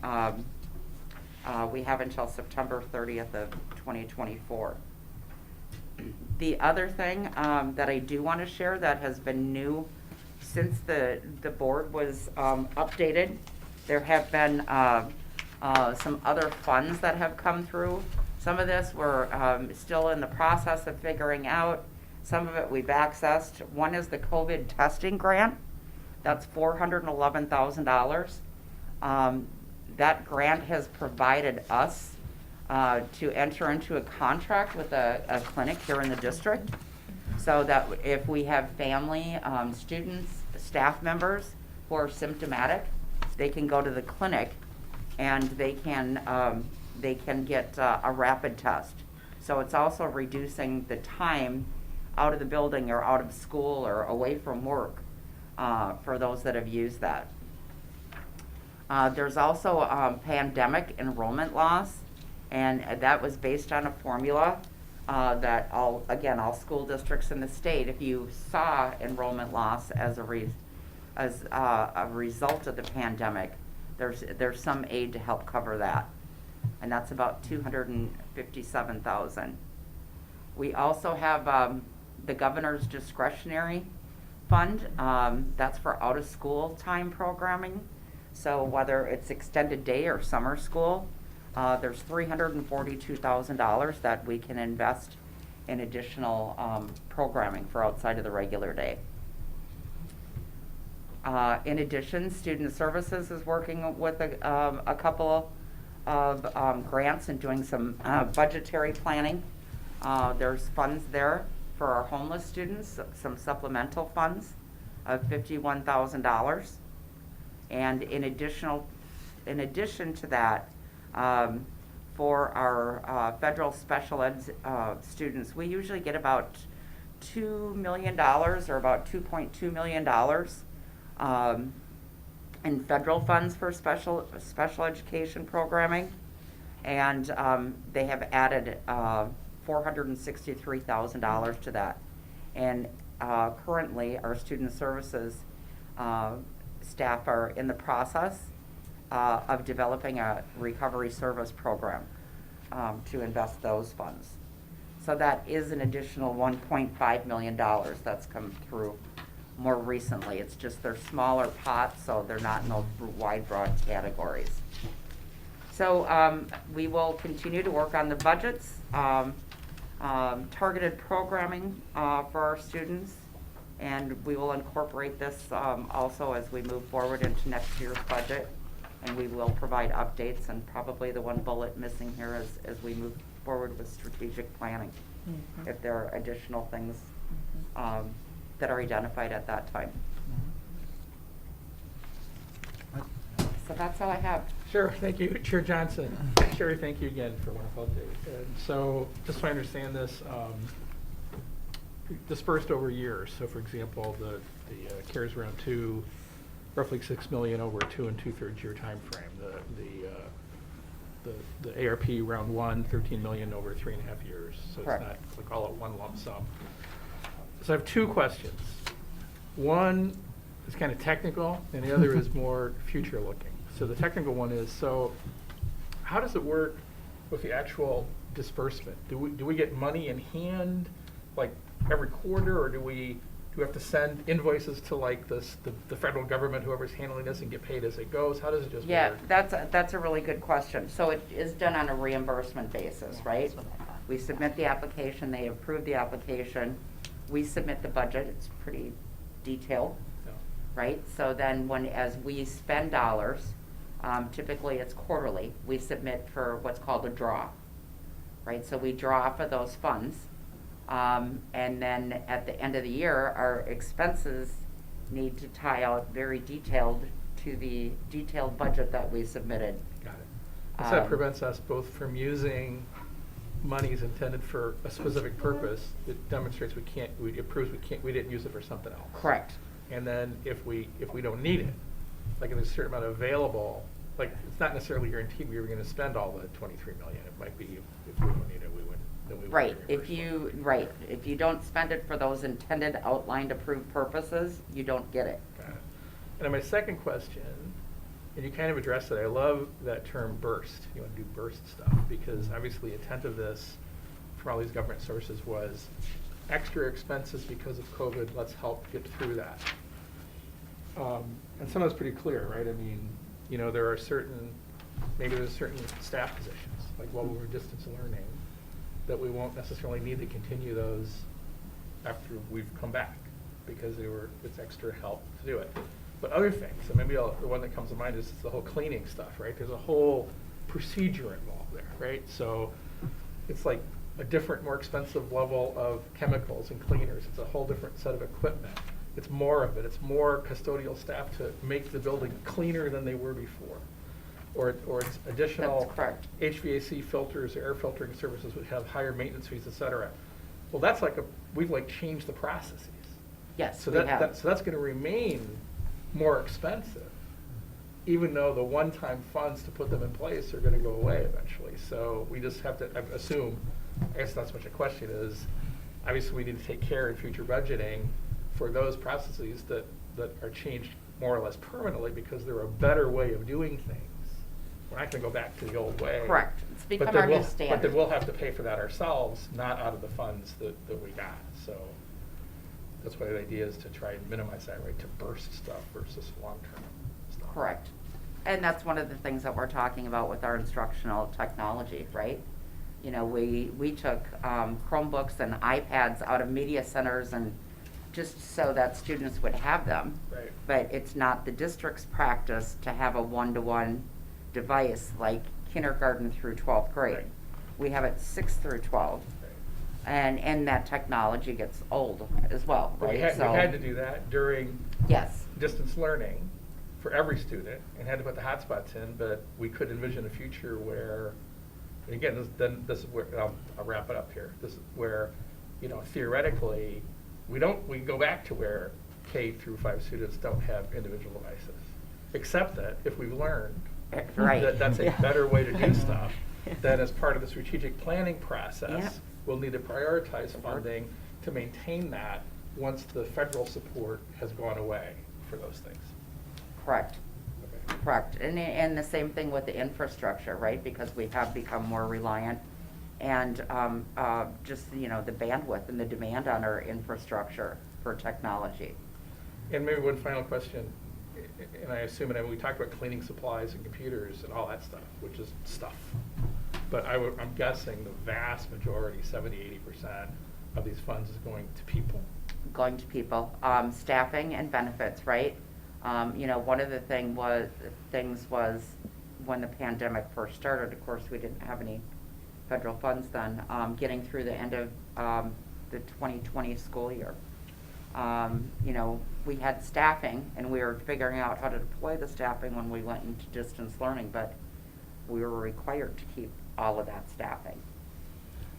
we have until September 30th of 2024. The other thing that I do want to share that has been new since the board was updated, there have been some other funds that have come through. Some of this we're still in the process of figuring out. Some of it we've accessed. One is the COVID testing grant. That's $411,000. That grant has provided us to enter into a contract with a clinic here in the district, so that if we have family, students, staff members who are symptomatic, they can go to the clinic and they can get a rapid test. So it's also reducing the time out of the building or out of school or away from work for those that have used that. There's also pandemic enrollment loss, and that was based on a formula that all school districts in the state, if you saw enrollment loss as a result of the pandemic, there's some aid to help cover that, and that's about $257,000. We also have the governor's discretionary fund. That's for out of school time programming. So whether it's extended day or summer school, there's $342,000 that we can invest in additional programming for outside of the regular day. In addition, Student Services is working with a couple of grants and doing some budgetary planning. There's funds there for our homeless students, some supplemental funds of $51,000. And in addition to that, for our federal special ed students, we usually get about $2 million or about $2.2 million in federal funds for special education programming. And they have added $463,000 to that. And currently, our student services staff are in the process of developing a recovery service program to invest those funds. So that is an additional $1.5 million that's come through more recently. It's just they're smaller pots, so they're not in those wide, broad categories. So we will continue to work on the budgets, targeted programming for our students, and we will incorporate this also as we move forward into next year's budget. And we will provide updates, and probably the one bullet missing here as we move forward with strategic planning, if there are additional things that are identified at that time. So that's all I have. Sure, thank you, Chair Johnson. Sherry, thank you again for a wonderful update. And so, just so I understand this, dispersed over years. So, for example, the CARES Round 2, roughly $6 million over a 2 2/3 year time frame. The ARP Round 1, $13 million over 3.5 years. So Correct. It's not like all at one lump sum. So I have two questions. One is kind of technical, and the other is more future looking. So the technical one is, so how does it work with the actual disbursement? Do we get money in hand like every quarter, or do we have to send invoices to like the federal government, whoever's handling this, and get paid as it goes? How does it just Yeah, work? that's a really good question. So it is done on a reimbursement basis, right? We submit the application, they approve the application, we submit the budget, it's pretty detailed, No. right? So then as we spend dollars, typically it's quarterly, we submit for what's called a draw, right? So we draw for those funds, and then at the end of the year, our expenses need to tie out very detailed to the detailed budget that we submitted. Got it. So that prevents us both from using monies intended for a specific purpose. It demonstrates it proves we didn't use it for something else. Correct. And then if we don't need it, like if there's a certain amount available, like it's not necessarily guaranteed we were going to spend all the 23 million. It might be if we don't need it, we wouldn't. Then we Right. wouldn't reimburse If you don't spend it for those intended outlined approved purposes, you don't get it. Got it. And then my second question, and you kind of addressed it, I love that term burst. You want to do burst stuff, because obviously intent of this from all these government sources was extra expenses because of COVID, let's help get through that. And some of that's pretty clear, right? I mean, there are maybe there's certain staff positions, like while we're distance learning, that we won't necessarily need to continue those after we've come back, because it's extra help to do it. But other things, so maybe the one that comes to mind is the whole cleaning stuff, right? There's a whole procedure involved there, right? So it's like a different, more expensive level of chemicals and cleaners. It's a whole different set of equipment. It's more of it. It's more custodial staff to make the building cleaner than they were before. Or it's additional That's correct. HVAC filters, air filtering services would have higher maintenance fees, et cetera. Well, that's we've changed the processes. Yes, So we have. so that's going to remain more expensive, even though the one-time funds to put them in place are going to go away eventually. So we just have to assume, I guess not so much a question is, obviously we need to take care in future budgeting for those processes that are changed more or less permanently because they're a better way of doing things. We're not going to go back to the old way. Correct. It's become But then our new But standard. then we'll have to pay for that ourselves, not out of the funds that we got. So that's why the idea is to try and minimize that, right, to burst stuff versus long-term stuff. Correct. And that's one of the things that we're talking about with our instructional technology, right? We took Chromebooks and iPads out of media centers and just so that students would have them. Right. But it's not the district's practice to have a one-to-one device like kindergarten through 12th grade. Right. We have it 6th through 12. Right. And that technology gets old as well, But right? we had to do that during Yes. distance learning for every student and had to put the hotspots in, but we could envision a future where, and again, this is where, I'll wrap it up here. This is where, theoretically, we go back to where K through 5 students don't have individual devices. accept that if we've learned Right. that that's a Yeah. better way to do stuff, then as part of the strategic planning process, Yep. we'll need to prioritize funding to maintain that once the federal support has gone away for those things. Correct. Okay. Correct. And the same thing with the infrastructure, right? Because we have become more reliant and just, you know, the bandwidth and the demand on our infrastructure for technology. And maybe one final question, and I assume, and we talked about cleaning supplies and computers and all that stuff, which is stuff. But I'm guessing the vast majority, 70–80% of these funds is going to people. Going to people, staffing and benefits, right? You know, one of the things was when the pandemic first started, of course, we didn't have any federal funds then, getting through the end of the 2020 school year. You know, we had staffing and we were figuring out how to deploy the staffing when we went into distance learning, but we were required to keep all of that staffing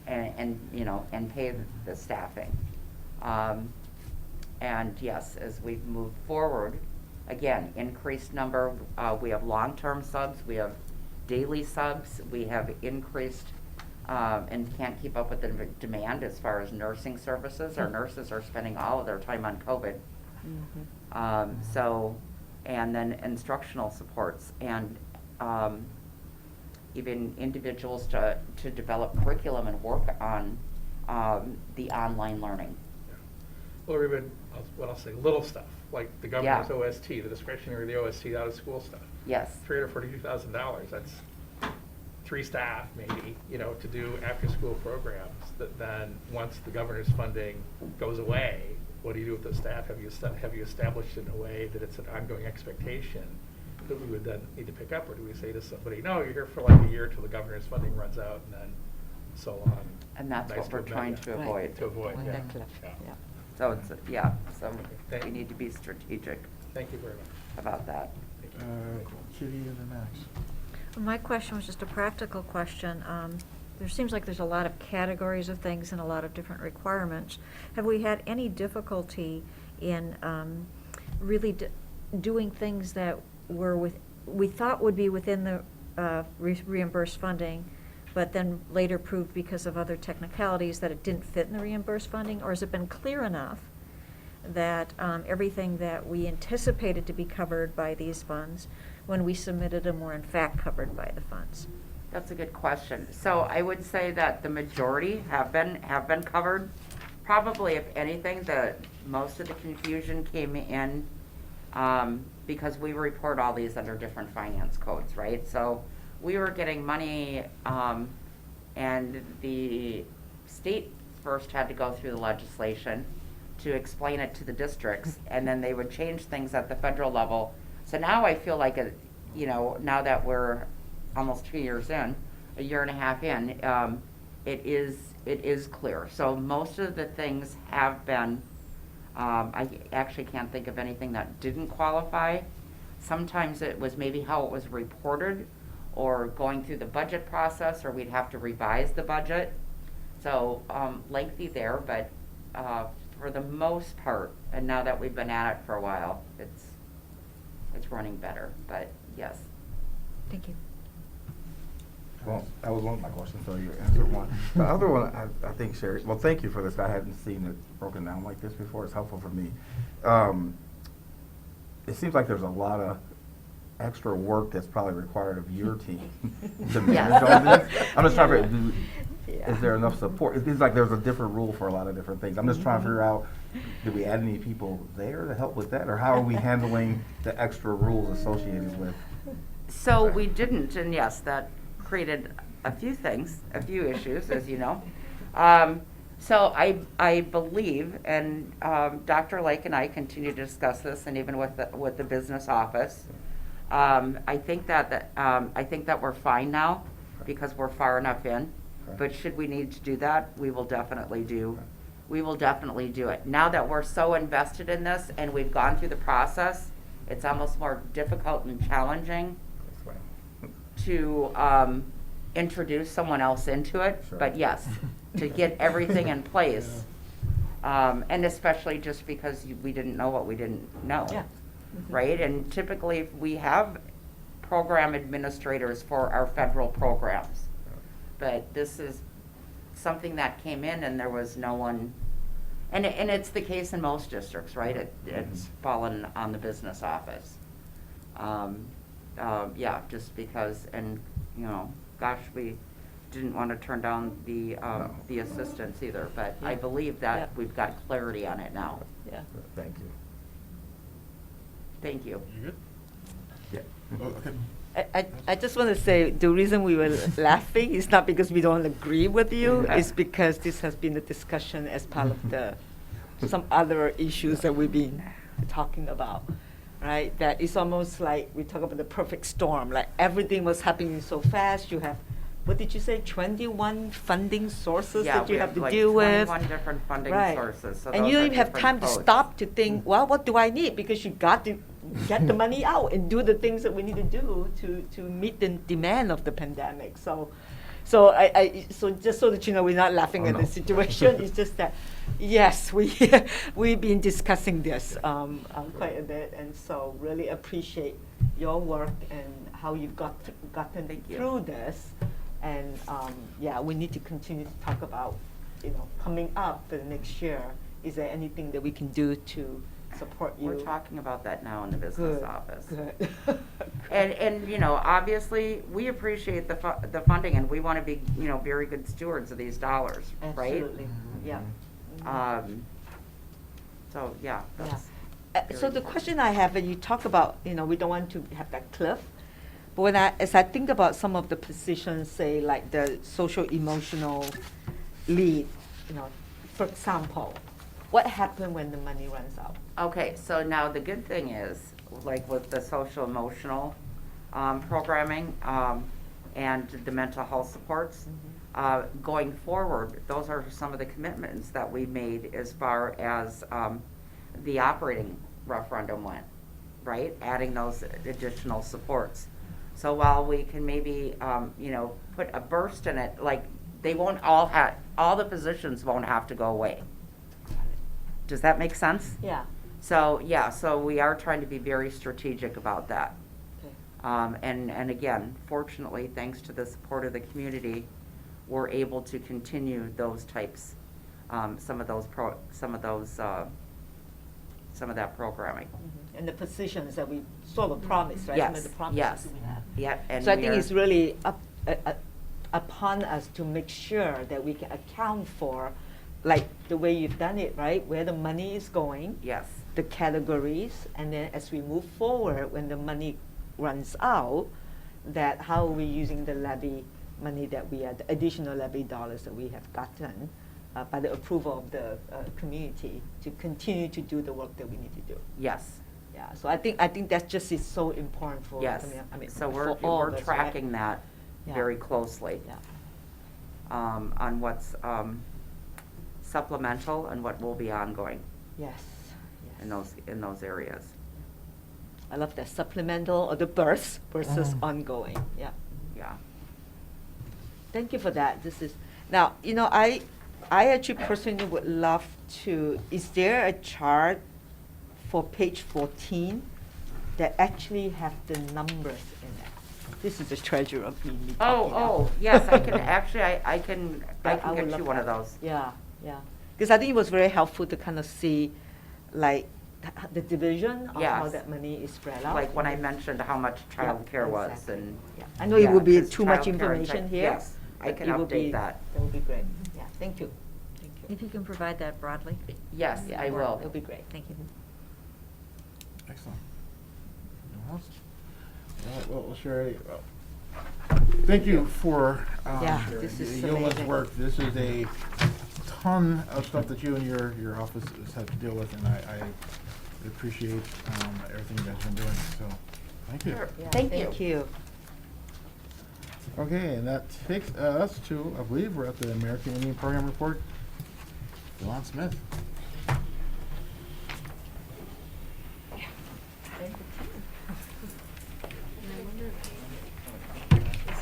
and you know, and pay the staffing. And yes, as we've moved forward, again, increased number, we have long-term subs, we have daily subs, we have increased and can't keep up with the demand as far as nursing services. Our nurses are spending all of their time on COVID. So, and then instructional supports and even individuals to develop curriculum and work on the online learning. Or even, what I'll say, little stuff, like the governor's Yeah. OST, the discretionary, the OST out of school stuff. Yes. $342,000, that's 3 staff maybe, you know, to do after-school programs that then, once the governor's funding goes away, what do you do with those staff? Have you established in a way that it's an ongoing expectation that we would then need to pick up? Or do we say to somebody, no, you're here for like a year till the governor's funding runs out and then so on? And that's Nice what we're to have trying met to you. avoid. To avoid, Avoid yeah. that cliff, Yeah. yeah. So it's, yeah, so Thank we you. need to be strategic Thank you very much. about that. Kitty and then Max. My question was just a practical question. There seems like there's a lot of categories of things and a lot of different requirements. Have we had any difficulty in really doing things that we thought would be within the reimbursed funding, but then later proved because of other technicalities that it didn't fit in the reimbursed funding? Or has it been clear enough that everything that we anticipated to be covered by these funds, when we submitted them, were in fact covered by the funds? That's a good question. So I would say that the majority have been covered. Probably, if anything, most of the confusion came in because we report all these under different finance codes, right? So we were getting money, and the state first had to go through the legislation to explain it to the districts, and then they would change things at the federal level. So now I feel like, you know, now that we're almost 2 years in, a year and a half in, it is clear. So most of the things have been, I actually can't think of anything that didn't qualify. Sometimes it was maybe how it was reported or going through the budget process, or we'd have to revise the budget. So lengthy there, but for the most part, and now that we've been at it for a while, it's running better, but yes. Thank you. Well, that was one of my questions, so you answered one. The other one, I think, Sherry, well, thank you for this. I hadn't seen it broken down like this before. It's helpful for me. It seems like there's a lot of extra work that's probably required of your team to manage all this. I'm just trying to figure out, is there enough support? It seems like there's a different rule for a lot of different things. I'm just trying to figure out, did we add any people there to help with that? Or how are we handling the extra rules associated with? So we didn't, and yes, that created a few things, a few issues, as you know. So I believe, and Dr. Lake and I continue to discuss this, and even with the business office, I think that we're fine now because we're far enough in. But should we need to do that, we will definitely do. We will definitely do it. Now that we're so invested in this and we've gone through the process, it's almost more difficult and challenging to introduce someone else into it. Sure. But yes, to get everything in place, and especially just because we didn't know what we didn't know. Yeah. right? And typically, we have program administrators for our federal programs. But this is something that came in and there was no one, and it's the case in most districts, right? It's fallen on the business office. Yeah, just because, and, you know, gosh, we didn't want to turn down the assistance either, but I believe that we've got clarity on it now. Yeah. Thank you. Thank you. You good? Yeah. Oh, okay. I just want to say the reason we were laughing is not because we don't agree with you, Yeah. it's because this has been a discussion as part of the some other issues that we've been talking about, right? That it's almost like we talk about the perfect storm, like everything was happening so fast. You have, what did you say, 21 funding sources Yeah, that you we have to like deal with? 21 different funding Right. sources. So And those you don't are even have different time codes. to stop to think, well, what do I need? Because you got to get the money out and do the things that we need to do to meet the demand of the pandemic. So just so that you know, we're not laughing at the situation. It's just that, yes, we've been discussing this quite a bit, and so really appreciate your work and how you've gotten through this. And yeah, we need to continue to talk about, you know, coming up for the next year. Is there anything that we can do to support you? We're talking about that now in the business Good, office. good. And you know, obviously, we appreciate the funding, and we want to be, you know, very good stewards of these dollars, right? Absolutely, yeah. So, yeah. that's So very the question I have, and you talk about, you know, we don't want to have that cliff, but as I think about some of the positions, say like the social emotional lead, you know, for example, what happened when the money runs out? Okay, so now the good thing is, like with the social emotional programming and the mental health supports, going forward, those are some of the commitments that we made as far as the operating referendum went, right? Adding those additional supports. So while we can maybe, you know, put a burst in it, like they won't all the positions won't have to go away. Does that make sense? Yeah. So, yeah, so we are trying to be very strategic about that. Okay. And again, fortunately, thanks to the support of the community, we're able to continue those types, some of that programming. Mm-hmm. And the positions that we sort of promised, right? Some of the promises Yes. we have. Yep. And So I we think are- it's really upon us to make sure that we can account for, like the way you've done it, right? Where the money is going. Yes. The categories, and then as we move forward, when the money runs out, that how are we using the levy money that the additional levy dollars that we have gotten by the approval of the community to continue to do the work that we need to do. Yes. Yeah, so I think that just is so important for, Yes. I mean, So for all we're of us, tracking right? that Yeah. very closely. Yeah. On what's supplemental and what will be ongoing Yes. in those areas. I love that supplemental or the burst versus Mm. ongoing. Yeah. Yeah. Thank you for that. This is now, you know, I actually personally would love to. Is there a chart for page 14 that actually have the numbers in it? This is the treasure of me talking now. Oh, yes, I can actually, I can That I would get love you one of that. those. Yeah, yeah. Because I think it was very helpful to kind of see, like, the division of how Yes. that money is spread out. Like when I mentioned how much childcare was exactly. and. Yeah. I know it would be 'cause too much childcare and information here. Yes, I but can it would update be- that. That would be great. Yeah, thank you. Thank you. If you can provide that broadly. Yes, I will. It'll be great. Thank you. Excellent. Anyone else? All right, well, Sherry, thank you for Yeah, this is Yola's amazing. work. This is a ton of stuff that you and your office has had to deal with, and I appreciate everything you guys have been doing, so thank you. Sure. Yeah, Thank you. Okay, and that takes us to, I believe, we're at the American Indian Program Report. Delon Smith.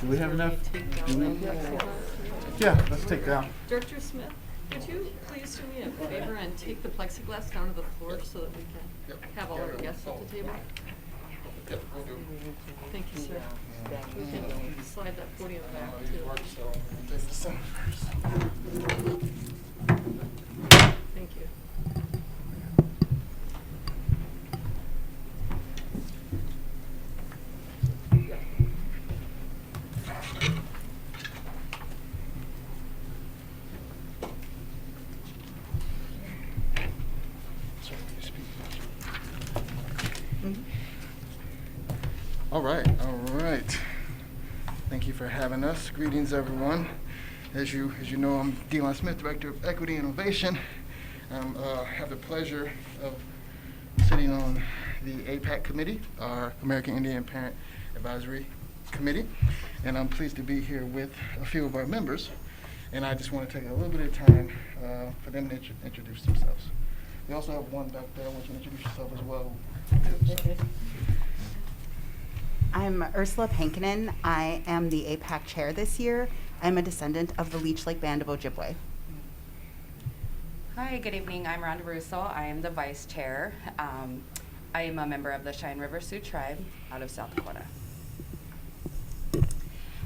Do we have enough? Do we- Yeah, let's take down. Director Smith? Could you please do me a favor and take the plexiglass down to the floor so that we can have all our guests at the table? Thank you, sir. We can slide that podium back too. Thank you. All right. Thank you for having us. Greetings, everyone. As you know, I'm Delon Smith, Director of Equity and Innovation. I have the pleasure of sitting on the APAC committee, our American Indian Parent Advisory Committee, and I'm pleased to be here with a few of our members. And I just want to take a little bit of time for them to introduce themselves. We also have one back there. I want you to introduce yourself as well. I'm Ursula Pankinen. I am the APAC chair this year. I'm a descendant of the Leech Lake Band of Ojibwe. Hi, good evening. I'm Rhonda Russo. I am the vice chair. I am a member of the Cheyenne River Sioux Tribe out of South Dakota.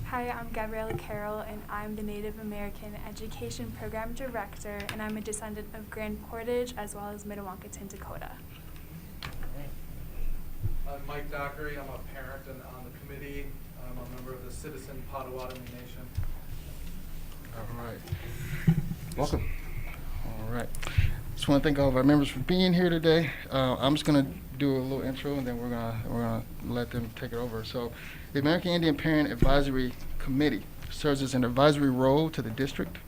Hi, I'm Gabriella Carroll, and I'm the Native American Education Program Director, and I'm a descendant of Grand Portage as well as Mdewakanton, Dakota. I'm Mike Dockery. I'm a parent and on the committee. I'm a member of the Citizen Potawatomi Nation. All right. Welcome. All right. Just want to thank all of our members for being here today. I'm just going to do a little intro, and then we're gonna let them take it over. So, the American Indian Parent Advisory Committee serves as an advisory role to the district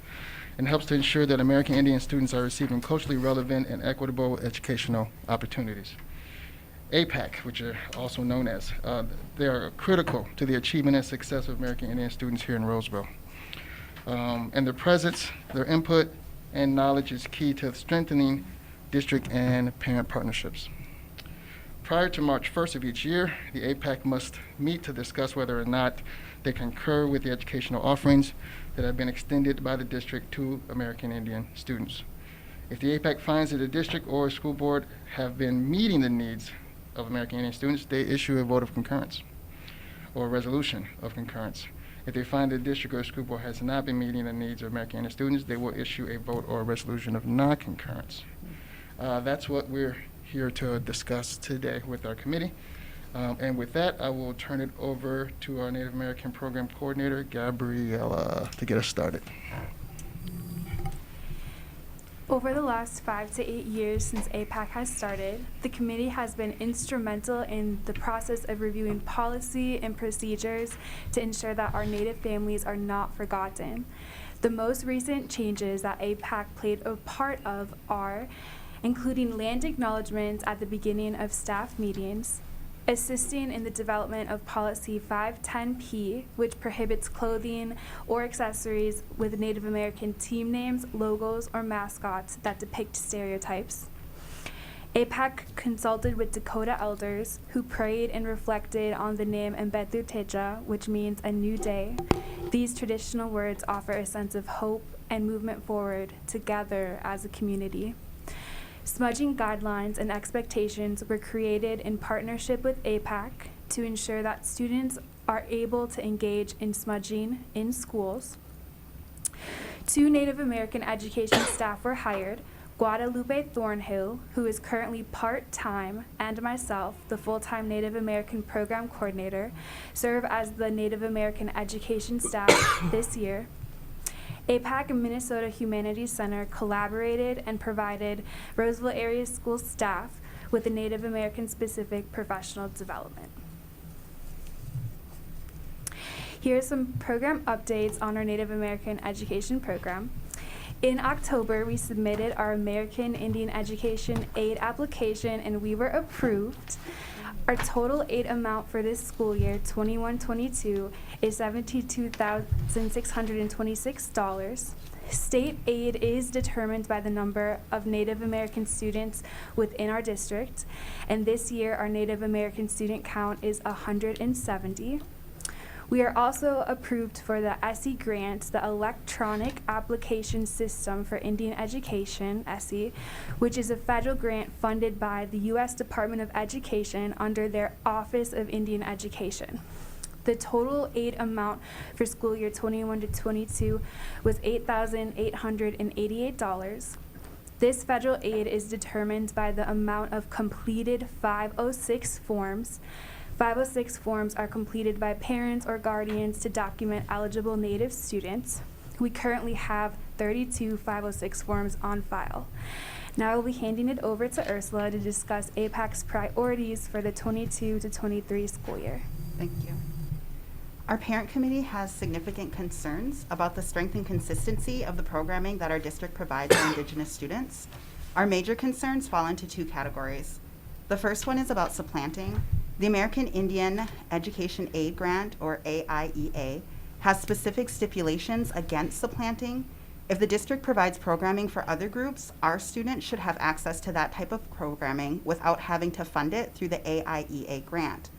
and helps to ensure that American Indian students are receiving culturally relevant and equitable educational opportunities. APAC, which are also known as, they are critical to the achievement and success of American Indian students here in Roseville. And their presence, their input, and knowledge is key to strengthening district and parent partnerships. Prior to March 1st of each year, the APAC must meet to discuss whether or not they concur with the educational offerings that have been extended by the district to American Indian students. If the APAC finds that the district or school board have been meeting the needs of American Indian students, they issue a vote of concurrence or a resolution of concurrence. If they find the district or school board has not been meeting the needs of American Indian students, they will issue a vote or a resolution of non-concurrence. That's what we're here to discuss today with our committee. And with that, I will turn it over to our Native American Program Coordinator, Gabriella, to get us started. Over the last 5 to 8 years since APAC has started, the committee has been instrumental in the process of reviewing policy and procedures to ensure that our Native families are not forgotten. The most recent changes that APAC played a part of are including land acknowledgements at the beginning of staff meetings, assisting in the development of Policy 510P, which prohibits clothing or accessories with Native American team names, logos, or mascots that depict stereotypes. APAC consulted with Dakota elders who prayed and reflected on the name Mbetu Teja, which means a new day. These traditional words offer a sense of hope and movement forward together as a community. Smudging guidelines and expectations were created in partnership with APAC to ensure that students are able to engage in smudging in schools. 2 Native American education staff were hired, Guadalupe Thornhill, who is currently part-time, and myself, the full-time Native American Program Coordinator, serve as the Native American education staff this year. APAC and Minnesota Humanities Center collaborated and provided Roseville area school staff with the Native American specific professional development. Here are some program updates on our Native American education program. In October, we submitted our American Indian Education Aid application and we were approved. Our total aid amount for this school year, 21-22, is $72,626. State aid is determined by the number of Native American students within our district, and this year our Native American student count is 170. We are also approved for the ESSE grant, the Electronic Application System for Indian Education, ESSE, which is a federal grant funded by the U.S. Department of Education under their Office of Indian Education. The total aid amount for school year 21 to 22 was $8,888. This federal aid is determined by the amount of completed 506 forms. 506 forms are completed by parents or guardians to document eligible Native students. We currently have 32 506 forms on file. Now I will be handing it over to Ursula to discuss APAC's priorities for the 22 to 23 school year. Thank you. Our parent committee has significant concerns about the strength and consistency of the programming that our district provides our Indigenous students. Our major concerns fall into two categories. The first one is about supplanting. The American Indian Education Aid Grant, or AIEA, has specific stipulations against supplanting. If the district provides programming for other groups, our students should have access to that type of programming without having to fund it through the AIEA grant.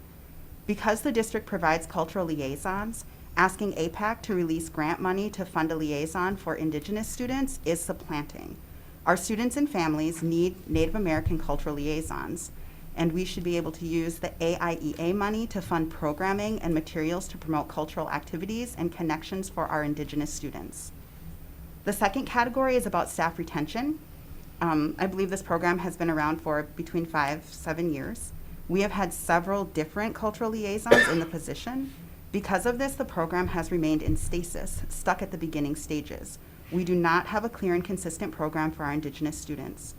Because the district provides cultural liaisons, asking APAC to release grant money to fund a liaison for Indigenous students is supplanting. Our students and families need Native American cultural liaisons, and we should be able to use the AIEA money to fund programming and materials to promote cultural activities and connections for our Indigenous students. The second category is about staff retention. I believe this program has been around for between 5-7 years. We have had several different cultural liaisons in the position. Because of this, the program has remained in stasis, stuck at the beginning stages. We do not have a clear and consistent program for our Indigenous students.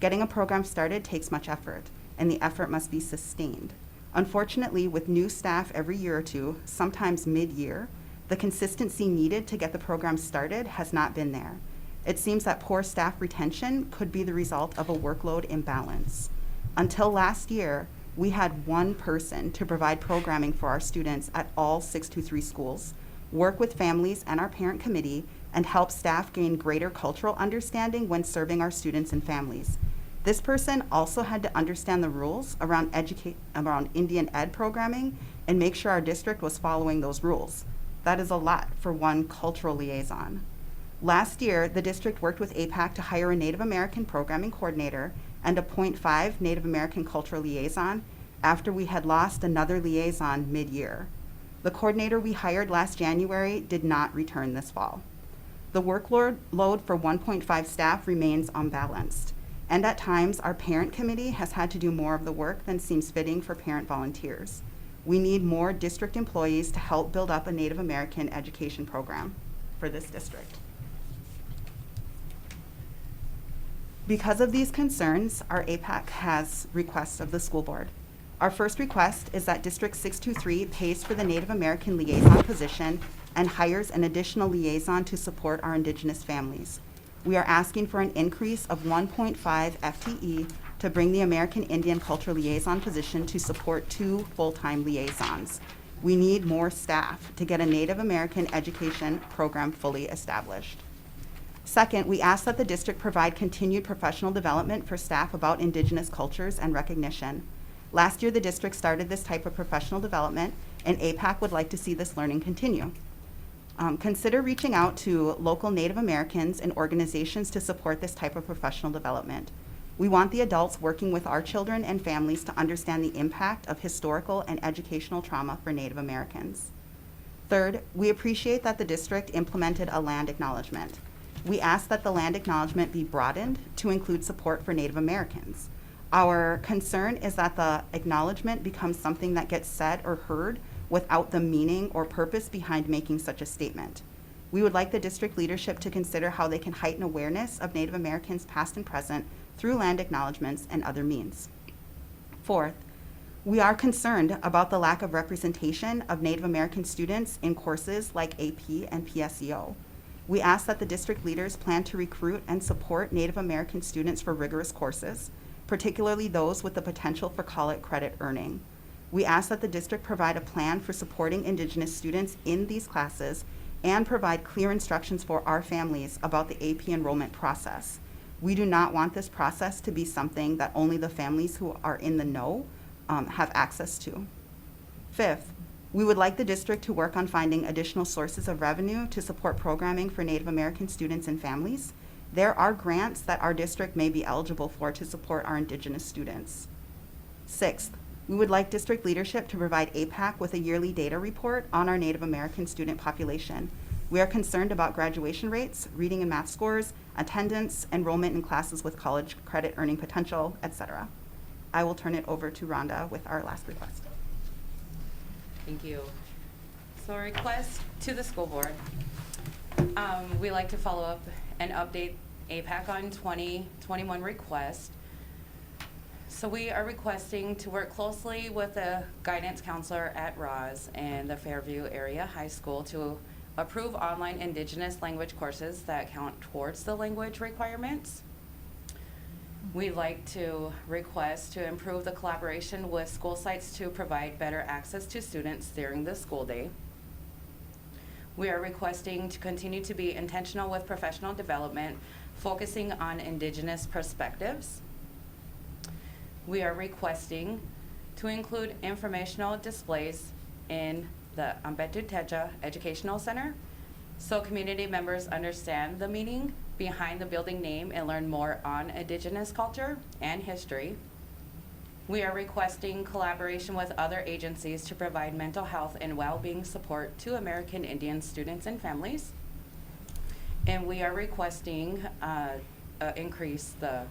Getting a program started takes much effort, and the effort must be sustained. Unfortunately, with new staff every year or two, sometimes mid-year, the consistency needed to get the program started has not been there. It seems that poor staff retention could be the result of a workload imbalance. Until last year, we had one person to provide programming for our students at all 623 schools, work with families and our parent committee, and help staff gain greater cultural understanding when serving our students and families. This person also had to understand the rules around Indian Ed programming and make sure our district was following those rules. That is a lot for one cultural liaison. Last year, the district worked with APAC to hire a Native American programming coordinator and a .5 Native American cultural liaison after we had lost another liaison mid-year. The coordinator we hired last January did not return this fall. The workload for 1.5 staff remains unbalanced, and at times our parent committee has had to do more of the work than seems fitting for parent volunteers. We need more district employees to help build up a Native American education program for this district. Because of these concerns, our APAC has requests of the school board. Our first request is that District 623 pays for the Native American liaison position and hires an additional liaison to support our Indigenous families. We are asking for an increase of 1.5 FTE to bring the American Indian Cultural Liaison position to support 2 full-time liaisons. We need more staff to get a Native American education program fully established. Second, we ask that the district provide continued professional development for staff about Indigenous cultures and recognition. Last year, the district started this type of professional development, and APAC would like to see this learning continue. Consider reaching out to local Native Americans and organizations to support this type of professional development. We want the adults working with our children and families to understand the impact of historical and educational trauma for Native Americans. Third, we appreciate that the district implemented a land acknowledgement. We ask that the land acknowledgement be broadened to include support for Native Americans. Our concern is that the acknowledgement becomes something that gets said or heard without the meaning or purpose behind making such a statement. We would like the district leadership to consider how they can heighten awareness of Native Americans past and present through land acknowledgements and other means. Fourth, we are concerned about the lack of representation of Native American students in courses like AP and PSEO. We ask that the district leaders plan to recruit and support Native American students for rigorous courses, particularly those with the potential for college credit earning. We ask that the district provide a plan for supporting Indigenous students in these classes and provide clear instructions for our families about the AP enrollment process. We do not want this process to be something that only the families who are in the know have access to. Fifth, We would like the district to work on finding additional sources of revenue to support programming for Native American students and families. There are grants that our district may be eligible for to support our Indigenous students. Sixth, we would like district leadership to provide APAC with a yearly data report on our Native American student population. We are concerned about graduation rates, reading and math scores, attendance, enrollment in classes with college credit earning potential, etc. I will turn it over to Rhonda with our last request. Thank you. So a request to the school board. We like to follow up and update APAC on 2021 request. So we are requesting to work closely with the guidance counselor at Ross and the Fairview Area High School to approve online Indigenous language courses that count towards the language requirements. We'd like to request to improve the collaboration with school sites to provide better access to students during the school day. We are requesting to continue to be intentional with professional development, focusing on Indigenous perspectives. We are requesting to include informational displays in the Ambetu Teja Educational Center so community members understand the meaning behind the building name and learn more on Indigenous culture and history. We are requesting collaboration with other agencies to provide mental health and well-being support to American Indian students and families. And we are requesting increase the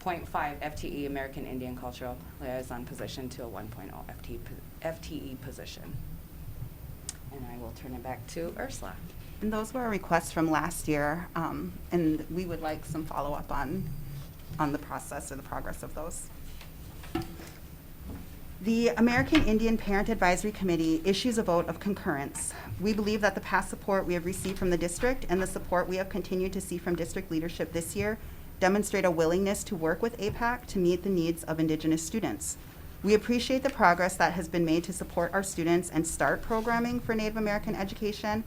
0.5 FTE American Indian Cultural Liaison position to a 1.0 FTE position. And I will turn it back to Ursula. And those were our requests from last year, and we would like some follow-up on the process or the progress of those. The American Indian Parent Advisory Committee issues a vote of concurrence. We believe that the past support we have received from the district and the support we have continued to see from district leadership this year demonstrate a willingness to work with APAC to meet the needs of Indigenous students. We appreciate the progress that has been made to support our students and start programming for Native American education.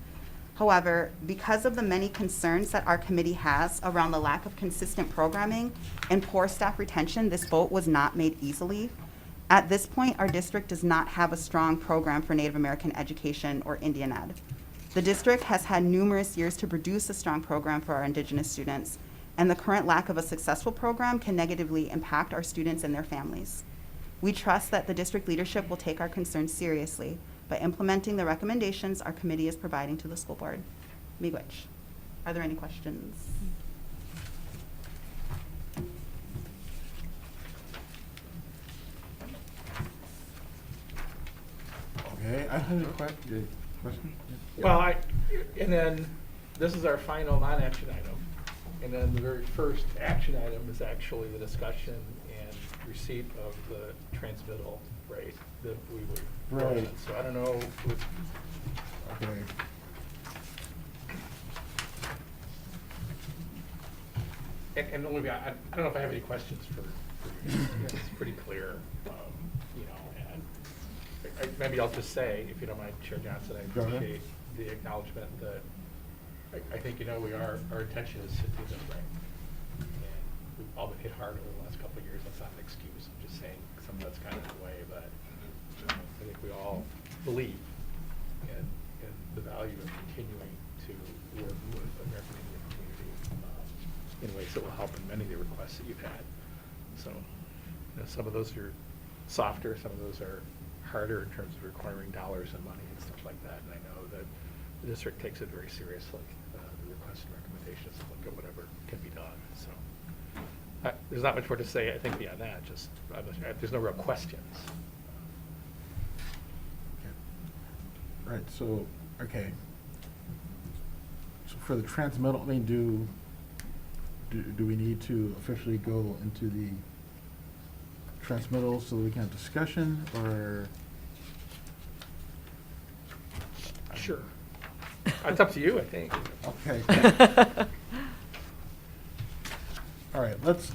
However, because of the many concerns that our committee has around the lack of consistent programming and poor staff retention, this vote was not made easily. At this point, our district does not have a strong program for Native American education or Indian Ed. The district has had numerous years to produce a strong program for our Indigenous students, and the current lack of a successful program can negatively impact our students and their families. We trust that the district leadership will take our concerns seriously by implementing the recommendations our committee is providing to the school board. Miigwech. Are there any questions? Okay, I have a question. Well, and then this is our final non-action item. And then the very first action item is actually the discussion and receipt of the transmittal rate that we would. Right. So I don't know. Okay. And Olivia, I don't know if I have any questions for you. It's pretty clear, you know, and maybe I'll just say, if you don't mind, Chair Johnson, I Go ahead. appreciate the acknowledgement that I think, you know, our intention is to do this right. And we've all been hit hard over the last couple of years. That's not an excuse. I'm just saying some of that's kind of the way, but I think we all believe in the value of continuing to work with the American Indian community in ways that will help in many of the requests that you've had. So, you know, some of those are softer, some of those are harder in terms of requiring dollars and money and stuff like that. And I know that the district takes it very seriously, the requests and recommendations to look at whatever can be done. So there's not much more to say, I think, beyond that. Just there's no real questions. Right, so, okay. So for the transmittal, I mean, do we need to officially go into the transmittal so we can have discussion, or? Sure. It's up to you, I think. Okay. All right, let's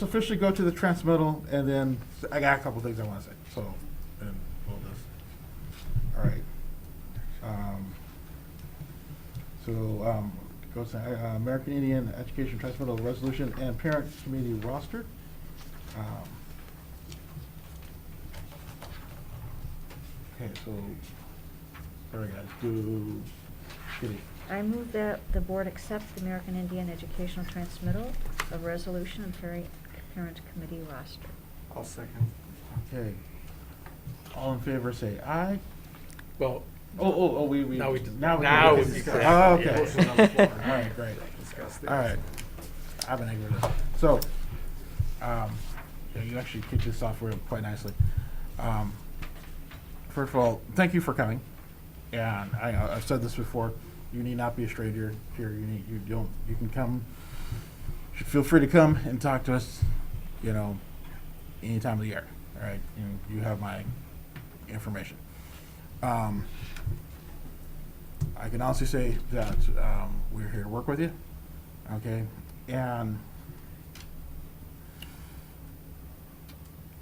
officially go to the transmittal, and then I got a couple things I want to say. So, and we'll just. All right. Goes to American Indian Education Transmittal Resolution and Parent Committee roster. Okay, so, all right, guys, do, Kitty. I move that the board accept the American Indian Educational Transmittal of Resolution and Parent Committee roster. I'll second. Okay. All in favor, say aye. Well. We. Now we Now we. discuss. Oh, okay. Yeah. Motion on the floor. All right, great. Discuss All right. I've been angry with this. So, yeah, you actually kicked this off quite nicely. First of all, thank you for coming. And I've said this before. You need not be a stranger here. You can come. You should feel free to come and talk to us. Any time of the year. All right. You have my information. I can honestly say that we're here to work with you. Okay, and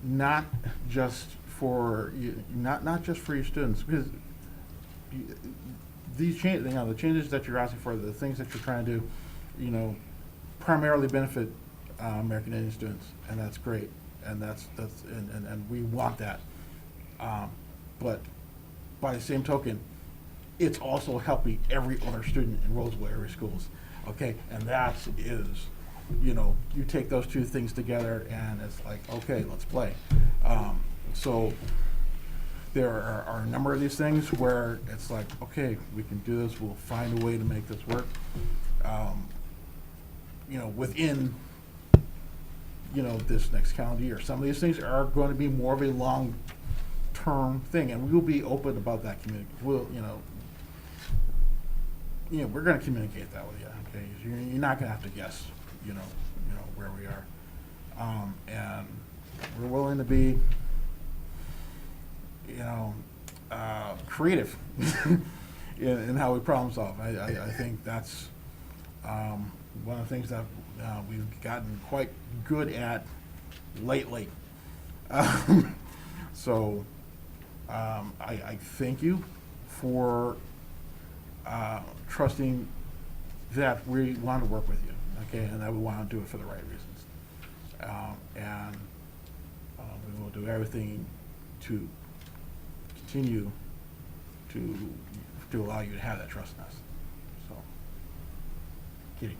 not just for you, not just for your students, because these changes, the changes that you're asking for, the things that you're trying to do, primarily benefit American Indian students, and that's great, and and we want that. But by the same token, it's also helping every other student in Roseville area schools. Okay, and that is, you take those two things together and it's like, okay, let's play. So there are a number of these things where it's like, okay, we can do this, we'll find a way to make this work. Within, this next calendar year. Some of these things are going to be more of a long-term thing, and we will be open about that community. We're going to communicate that with you. Okay, you're not going to have to guess, where we are, and we're willing to be, creative in how we problem solve. I think that's one of the things that we've gotten quite good at lately. So I thank you for trusting that we want to work with you, okay, and that we want to do it for the right reasons. And we will do everything to continue to allow you to have that trust in us. So, Kitty.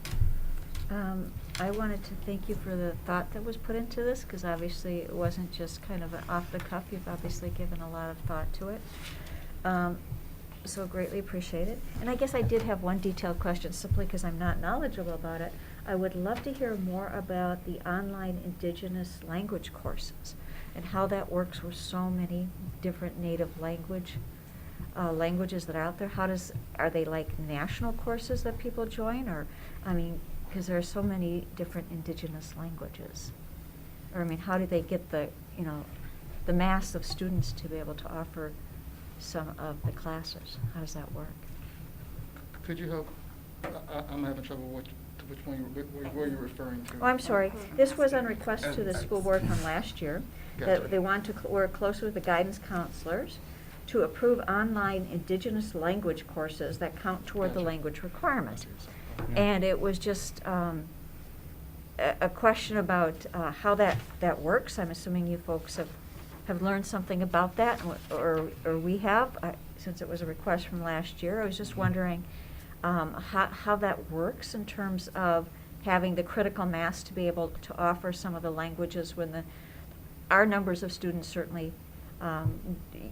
I wanted to thank you for the thought that was put into this, because obviously it wasn't just kind of an off the cuff. You've obviously given a lot of thought to it. So greatly appreciate it. And I guess I did have one detailed question, simply because I'm not knowledgeable about it. I would love to hear more about the online Indigenous language courses and how that works with so many different native languages that are out there. Are they like national courses that people join, or, because there are so many different Indigenous languages. Or, how do they get the mass of students to be able to offer some of the classes? How does that work? Could you help? I'm having trouble with which one where you're referring to. Oh, I'm sorry. This was on request to the school board from last year. Gotcha. That they want to work closely with the guidance counselors to approve online Indigenous language courses that count toward the Gotcha. language requirement. Yeah. And it was just a question about how that works. I'm assuming you folks have learned something about that, or we have, since it was a request from last year. I was just wondering how that works in terms of having the critical mass to be able to offer some of the languages when our numbers of students certainly,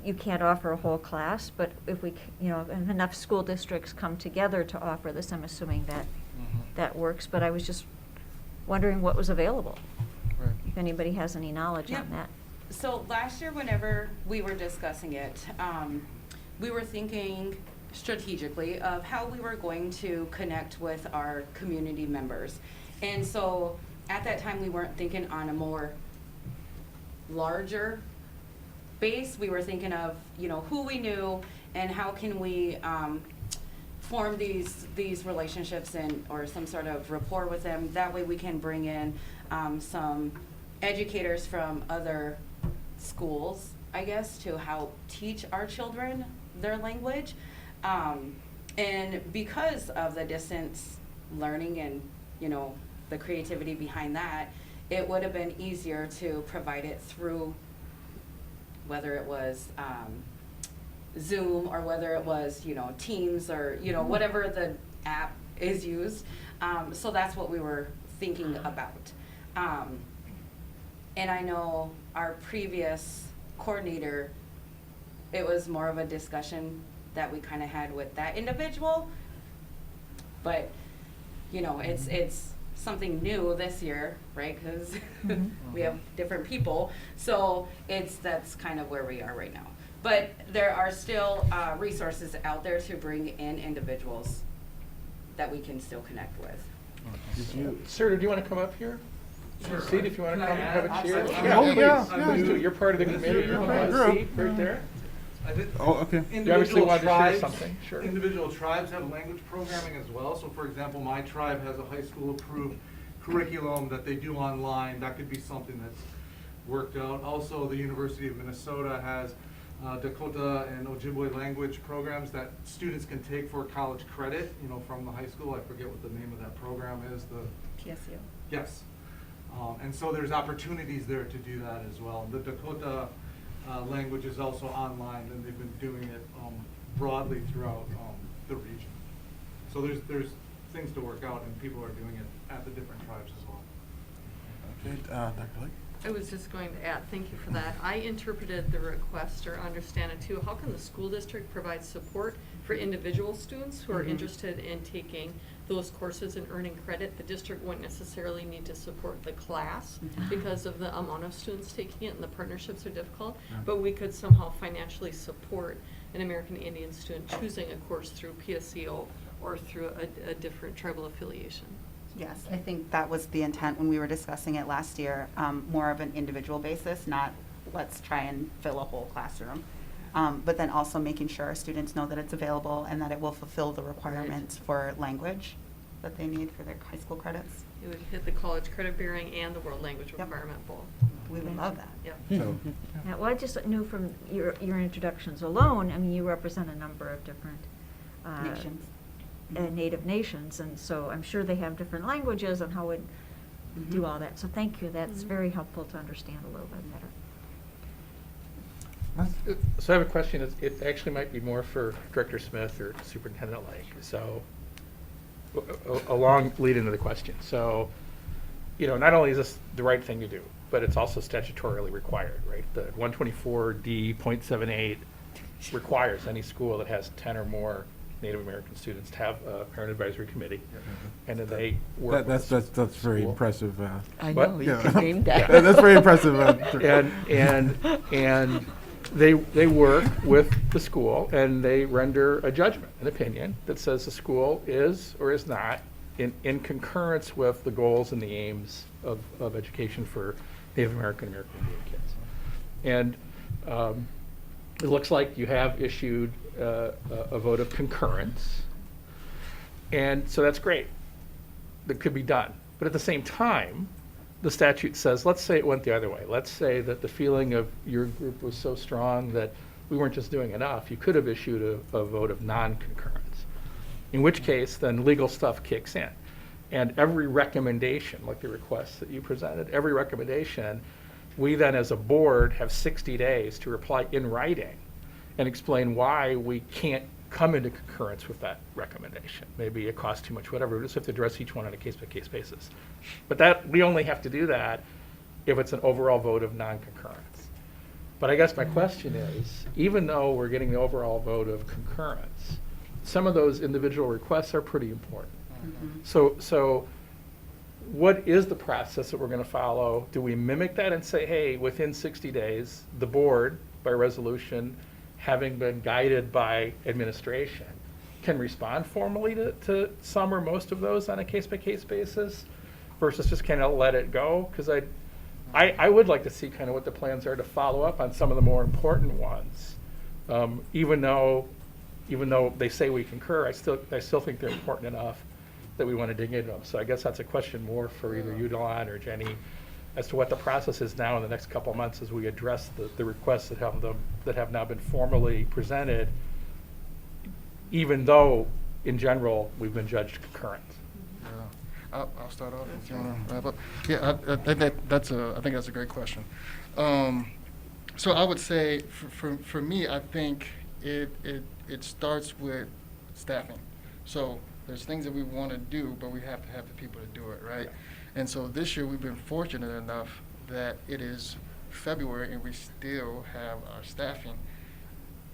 you can't offer a whole class, but if we, if enough school districts come together to offer this, I'm assuming that works. But I was just wondering what was available. Right. If anybody has any knowledge on that. So last year, whenever we were discussing it, we were thinking strategically of how we were going to connect with our community members. And so at that time, we weren't thinking on a more larger base. We were thinking of, who we knew and how can we form these relationships or some sort of rapport with them. That way we can bring in some educators from other schools, I guess, to help teach our children their language. And because of the distance learning and, the creativity behind that, it would have been easier to provide it through whether it was Zoom or whether it was, Teams or, whatever the app is used. So that's what we were thinking about. And I know our previous coordinator, it was more of a discussion that we kind of had with that individual. But, it's something new this year, right? Because we have different people. So that's kind of where we are right now. But there are still resources out there to bring in individuals that we can still connect with. Sir, do you want to come up here? Sure. Seat if you want to come and have a chair. Yeah, Please. You're part of the committee. You want a seat right there? Oh, okay. You obviously wanted to share something. Sure. Individual tribes have language programming as well. So for example, my tribe has a high school approved curriculum that they do online. That could be something that's worked out. Also, the University of Minnesota has Dakota and Ojibwe language programs that students can take for college credit, from the high school. I forget what the name of that program is. The PSU. Yes. And so there's opportunities there to do that as well. The Dakota language is also online, and they've been doing it broadly throughout the region. So there's things to work out, and people are doing it at the different tribes as well. Okay, Dr. Blake? I was just going to add, thank you for that. I interpreted the request or understand it too. How can the school district provide support for individual students who are interested in taking those courses and earning credit? The district wouldn't necessarily need to support the class because of the amount of students taking it, and the partnerships are difficult, but we could somehow financially support an American Indian student choosing a course through PSEO or through a different tribal affiliation. Yes, I think that was the intent when we were discussing it last year, more of an individual basis, not let's try and fill a whole classroom. But then also making sure our students know that it's available and that it will fulfill the requirements for language that they need for their high school credits. It would hit the college credit bearing and the world language requirement both. We would love that. Yep. So, Yeah, well, I just knew from your introductions alone, I mean, you represent a number of different Nations. Native nations, and so I'm sure they have different languages and how it do all that. So thank you. That's very helpful to understand a little bit better. So I have a question. It actually might be more for Director Smith or Superintendent Lake. So a long lead into the question. So, not only is this the right thing to do, but it's also statutorily required, right? The 124D.78 requires any school that has 10 or more Native American students to have a parent advisory committee, and then they work. that's very impressive. I know, you can name that. That's very impressive. And they work with the school, and they render a judgment, an opinion that says the school is or is not in concurrence with the goals and the aims of education for Native American Indian kids. And it looks like you have issued a vote of concurrence, and so that's great. That could be done. But at the same time, the statute says, let's say it went the other way. Let's say that the feeling of your group was so strong that we weren't just doing enough. You could have issued a vote of non-concurrence, in which case then legal stuff kicks in. And every recommendation, like the request that you presented, every recommendation, we then as a board have 60 days to reply in writing and explain why we can't come into concurrence with that recommendation. Maybe it costs too much, whatever. We just have to address each one on a case-by-case basis. But that we only have to do that if it's an overall vote of non-concurrence. But I guess my question is, even though we're getting the overall vote of concurrence, some of those individual requests are pretty important. So what is the process that we're going to follow? Do we mimic that and say, hey, within 60 days, the board, by resolution, having been guided by administration, can respond formally to some or most of those on a case-by-case basis versus just kind of let it go? Because I would like to see kind of what the plans are to follow up on some of the more important ones. Even though they say we concur, I still think they're important enough that we want to dig into them. So I guess that's a question more for either you, Delon, or Jenny, as to what the process is now in the next couple of months as we address the requests that have now been formally presented, even though in general we've been judged concurrent. I'll start off if you want to wrap up. Yeah, I think that's a great question. So I would say for me, I think it starts with staffing. So there's things that we want to do, but we have to have the people to do it, right? And so this year we've been fortunate enough that it is February and we still have our staffing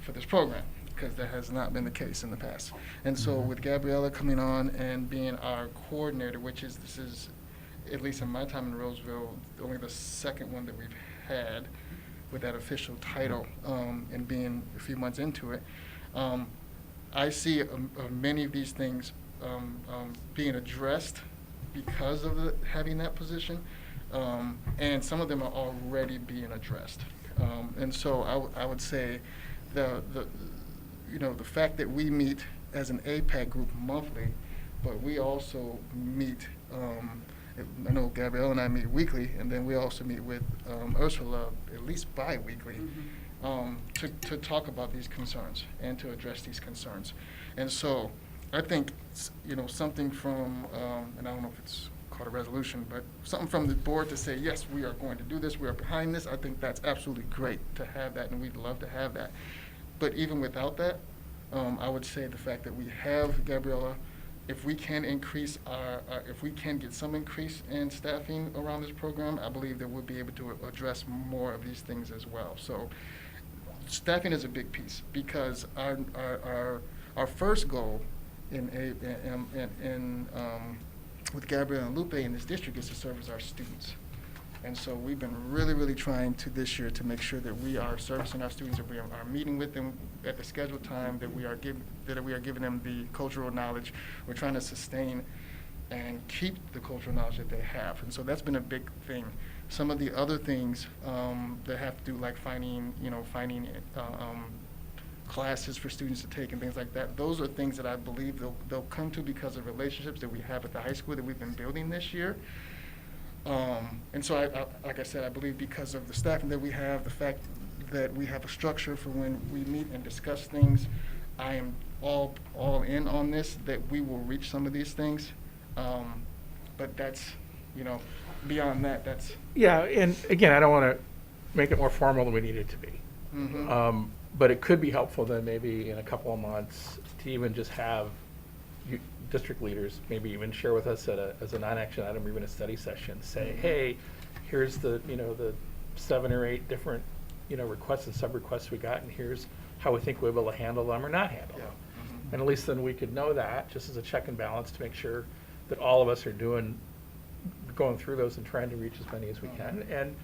for this program, because that has not been the case in the past. And so with Gabriella coming on and being our coordinator, this is, at least in my time in Roseville, only the second one that we've had with that official title, and being a few months into it, I see many of these things being addressed because of having that position, and some of them are already being addressed. And so I would say the fact that we meet as an APAC group monthly, but we also meet, I know Gabrielle and I meet weekly, and then we also meet with Ursula at least bi-weekly, to talk about these concerns and to address these concerns. And so I think, something from, and I don't know if it's called a resolution, but something from the board to say, yes, we are going to do this, we are behind this, I think that's absolutely great to have that, and we'd love to have that. But even without that, I would say the fact that we have Gabriella, if we can increase if we can get some increase in staffing around this program, I believe that we'll be able to address more of these things as well. So staffing is a big piece, because our first goal with Gabrielle and Lupe in this district is to service our students. And so we've been really, really trying to this year to make sure that we are servicing our students, that we are meeting with them at the scheduled time, that we are giving them the cultural knowledge. We're trying to sustain and keep the cultural knowledge that they have. And so that's been a big thing. Some of the other things that have to do, like finding classes for students to take and things like that, those are things that I believe they'll come to because of relationships that we have at the high school that we've been building this year. And so, like I said, I believe because of the staffing that we have, the fact that we have a structure for when we meet and discuss things, I am all in on this, that we will reach some of these things. But that's, beyond that, that's... Yeah, and again, I don't want to make it more formal than we need it to be. But it could be helpful then maybe in a couple of months to even just have district leaders maybe even share with us as a non-action item or even a study session, say, hey, here's the 7 or 8 different requests and sub-requests we got, and here's how we think we'll be able to handle them or not handle them. And at least then we could know that, just as a check and balance, to make sure that all of us are going through those and trying to reach as many as we can. And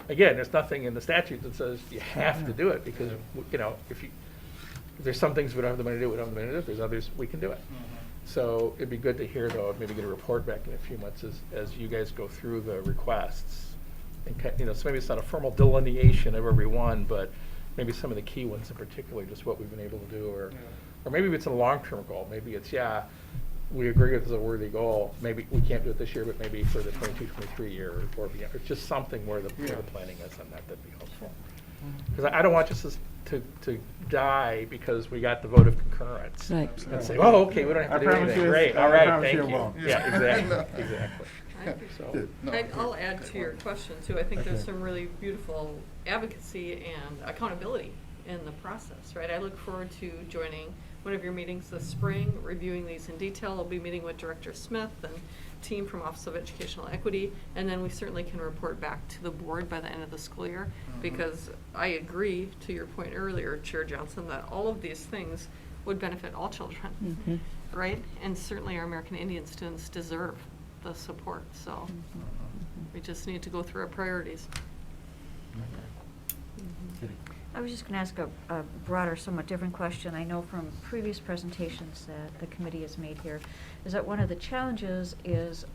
again, there's nothing in the statute that says you have to do it, because if there's some things we don't have the money to do, we don't have the money to do it. There's others we can do it. So it'd be good to hear, though, maybe get a report back in a few months as you guys go through the requests. And so maybe it's not a formal delineation of every one, but maybe some of the key ones in particular, just what we've been able to do, or maybe it's a long-term goal. Maybe it's, we agree with it as a worthy goal. Maybe we can't do it this year, but maybe for the 22-23 year or beyond. It's just something where the planning is on that'd be helpful. Because I don't want just to die because we got the vote of concurrence. Right. And say, oh, okay, we don't have to do anything. Great, all right, thank you. won't. Yeah, exactly. So. I'll add to your question too. I think there's some really beautiful advocacy and accountability in the process, right? I look forward to joining one of your meetings this spring, reviewing these in detail. I'll be meeting with Director Smith and team from Office of Educational Equity, and then we certainly can report back to the board by the end of the school year, because I agree to your point earlier, Chair Johnson, that all of these things would benefit all children, right? And certainly our American Indian students deserve the support, so we just need to go through our priorities. I was just going to ask a broader, somewhat different question. I know from previous presentations that the committee has made here, is that one of the challenges is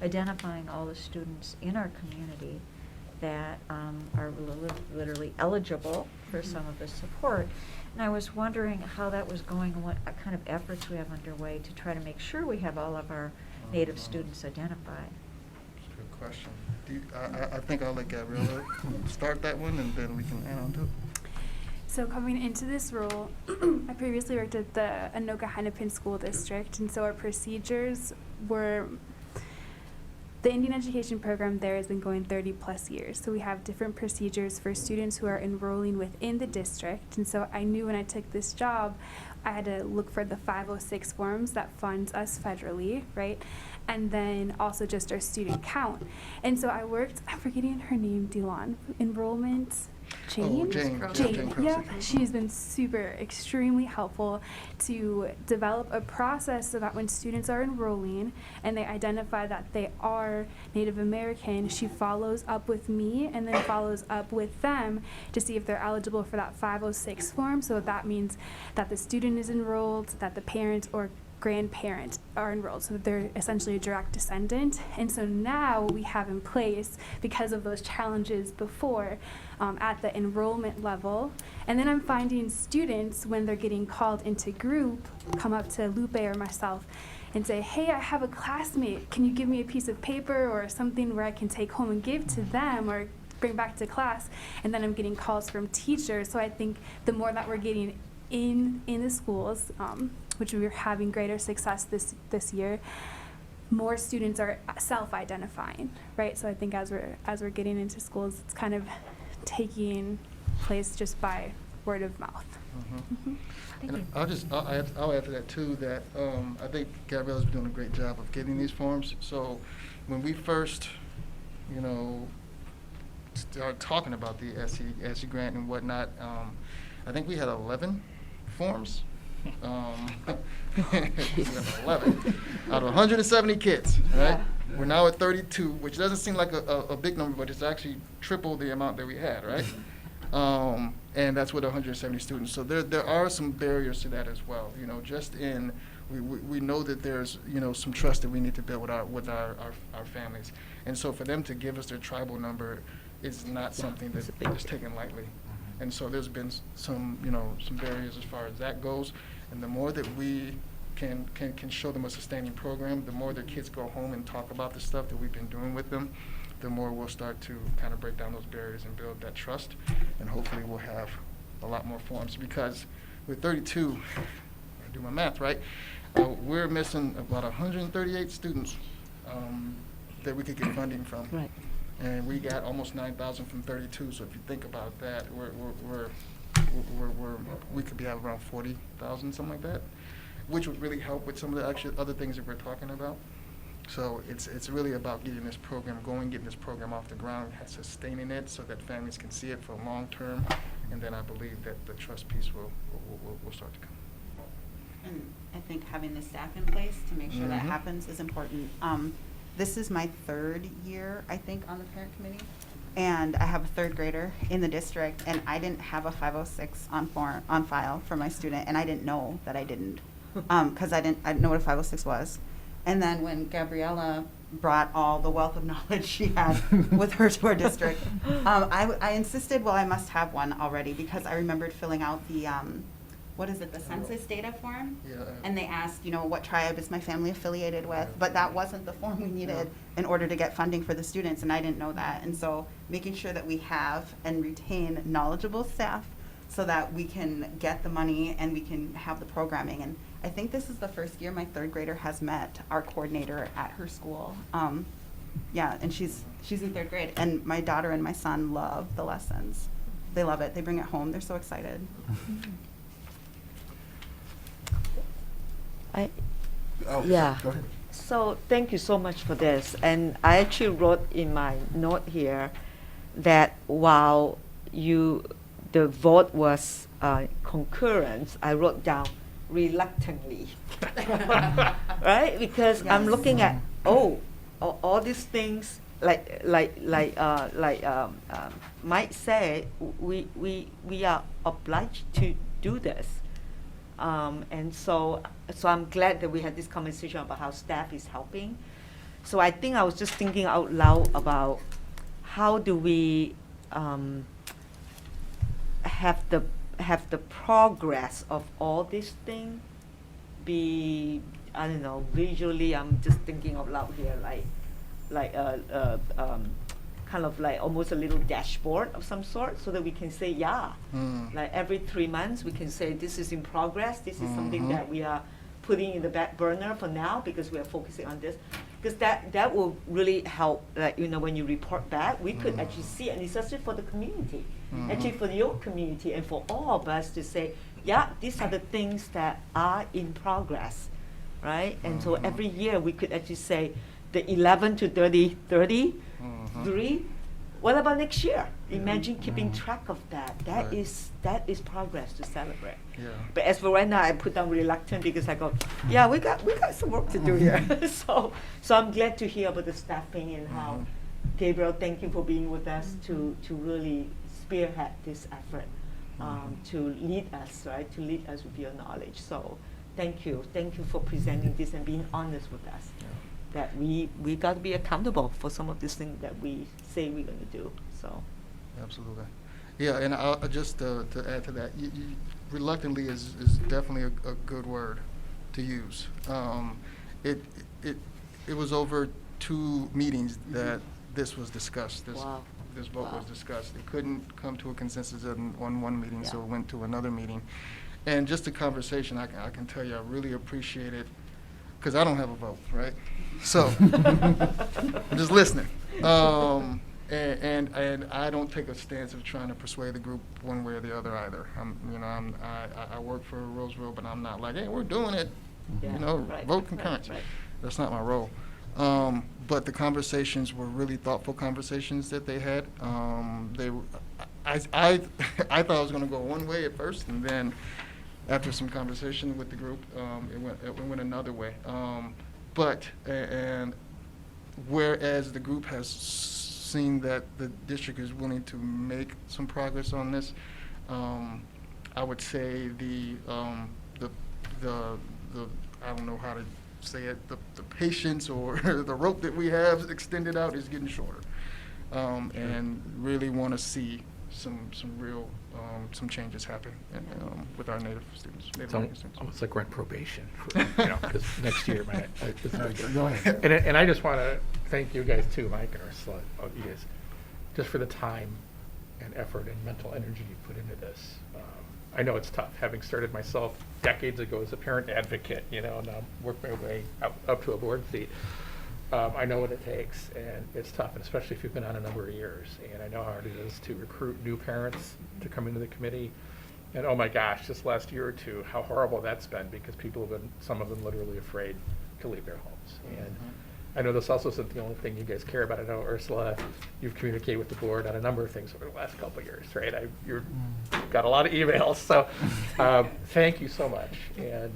identifying all the students in our community that are literally eligible for some of the support. And I was wondering how that was going and what kind of efforts we have underway to try to make sure we have all of our Native students identified. Good question. I think I'll let Gabriella start that one, and then we can add on to it. So coming into this role, I previously worked at the Anoka Hennepin School District, and so our procedures were, The Indian education program there has been going 30 plus years. So we have different procedures for students who are enrolling within the district. And so I knew when I took this job, I had to look for the 506 forms that funds us federally, right? And then also just our student count. And so I worked, I'm forgetting her name, Delon, enrollment. Jane? Jane. Jane. Crossy. Yep. She's been extremely helpful to develop a process so that when students are enrolling and they identify that they are Native American, she follows up with me and then follows up with them to see if they're eligible for that 506 form. So that means that the student is enrolled, that the parent or grandparent are enrolled, so they're essentially a direct descendant. And so now we have in place, because of those challenges before, at the enrollment level. And then I'm finding students, when they're getting called into group, come up to Lupe or myself and say, hey, I have a classmate, can you give me a piece of paper or something where I can take home and give to them or bring back to class? And then I'm getting calls from teachers. So I think the more that we're getting in the schools, which we're having greater success this year, more students are self-identifying, right? So I think as we're getting into schools, it's kind of taking place just by word of mouth. Mm-hmm. Thank And you. I'll add to that too, that I think Gabriella's been doing a great job of getting these forms. So when we first, started talking about the SE grant and whatnot, I think we had 11 forms. 11 out of 170 kids, right? Yeah. We're now at 32, which doesn't seem like a big number, but it's actually triple the amount that we had, right? And that's with 170 students. So there are some barriers to that as well. We know that there's some trust that we need to build with our families, and so for them to give us their tribal number is not something that is taken lightly. And so there's been some barriers as far as that goes. And the more that we can show them a sustaining program, the more their kids go home and talk about the stuff that we've been doing with them, the more we'll start to kind of break down those barriers and build that trust. And hopefully we'll have a lot more forms, because with 32, I do my math right, we're missing about 138 students that we could get funding from. Right. And we got almost 9,000 from 32. So if you think about that, we could be at around 40,000, something like that, which would really help with some of the actual other things that we're talking about. So it's really about getting this program going, getting this program off the ground, sustaining it so that families can see it for long term, and then I believe that the trust piece will start to come. And I think having the staff in place to make sure that Mhm. happens is important. This is my third year, I think, on the parent committee. And I have a third grader in the district, and I didn't have a 506 on file for my student, and I didn't know that I didn't, because I didn't know what a 506 was. And then when Gabriella brought all the wealth of knowledge she had with her to our district, I insisted, well, I must have one already, because I remembered filling out the, the census data form? Yeah. And they asked, what tribe is my family affiliated with? But that wasn't the form we needed in order to get funding for the students, and I didn't know that. And so making sure that we have and retain knowledgeable staff so that we can get the money and we can have the programming. And I think this is the first year my third grader has met our coordinator at her school. And she's in third grade. And my daughter and my son love the lessons. They love it. They bring it home. They're so excited. Yeah. Go ahead. So thank you so much for this. And I actually wrote in my note here that while the vote was concurrent, I wrote down reluctantly, right? Because I'm looking at all these things like Mike said, we are obliged to do this. And so I'm glad that we had this conversation about how staff is helping. So I think I was just thinking out loud about how do we have the progress of all these things be, I don't know, visually, I'm just thinking out loud here, kind of like almost a little dashboard of some sort, so that we can say, like every 3 months we can say this is in progress, this is something that we are putting in the back burner for now because we are focusing on this. because that will really help, like, you know, when you report back, we could actually see, and especially for the community, actually for your community and for all of us to say, yeah, these are the things that are in progress, right? And so every year we could actually say the 11 to 33, what about next year? Imagine keeping track of that. That is progress to celebrate. Yeah. But as for right now, I put down reluctant because I go, yeah, we got some work to do here. so I'm glad to hear about the staffing and how Gabriel, thank you for being with us to really spearhead this effort, to lead us, right? To lead us with your knowledge. So thank you for presenting this and being honest with us. Yeah. That we got to be accountable for some of these things that we say we're going to do. So. Absolutely. Yeah, and I'll, just to add to that, reluctantly is definitely a good word to use. It was over 2 meetings that this was discussed. This vote was discussed. It couldn't come to a consensus on one meeting, so it went to another meeting. And just the conversation, I can tell you, I really appreciate it, because I don't have a vote, right? So I'm just listening. And I don't take a stance of trying to persuade the group one way or the other either. I work for Roseville, but I'm not like, hey, we're doing it. Vote concurrence. Right. That's not my role. But the conversations were really thoughtful conversations that they had. I thought I was going to go one way at first, and then after some conversation with the group, it went another way. And whereas the group has seen that the district is willing to make some progress on this, I would say the I don't know how to say it, the patience or the rope that we have extended out is getting shorter, and really want to see some real some changes happen with our Native students. It's almost like we're on probation, because next year, man. Go ahead. And I just want to thank you guys too, Mike and Ursula, you guys, just for the time and effort and mental energy you put into this. I know it's tough, having started myself decades ago as a parent advocate, and now work my way up to a board seat. I know what it takes, and it's tough, and especially if you've been on a number of years. And I know how hard it is to recruit new parents to come into the committee. And oh my gosh, this last year or two, how horrible that's been, because people have been, some of them literally afraid to leave their homes. And I know this also isn't the only thing you guys care about. I know, Ursula, you've communicated with the board on a number of things over the last couple of years, right? You've got a lot of emails, so thank you so much. And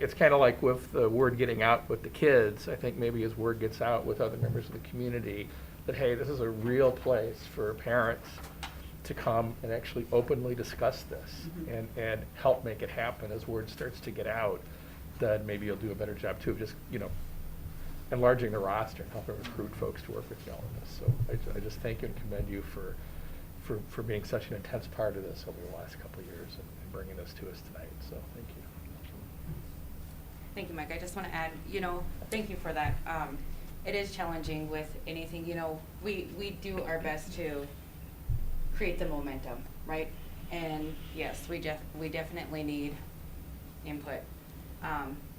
it's kind of like with the word getting out with the kids, I think maybe as word gets out with other members of the community, that hey, this is a real place for parents to come and actually openly discuss this and help make it happen. As word starts to get out, then maybe you'll do a better job too of just, enlarging the roster and helping recruit folks to work with you all on this. So I just thank you and commend you for being such an intense part of this over the last couple of years and bringing this to us tonight. So thank you. Thank you, Mike. I just want to add, thank you for that. It is challenging with anything, we do our best to create the momentum, right? And yes, we definitely need input,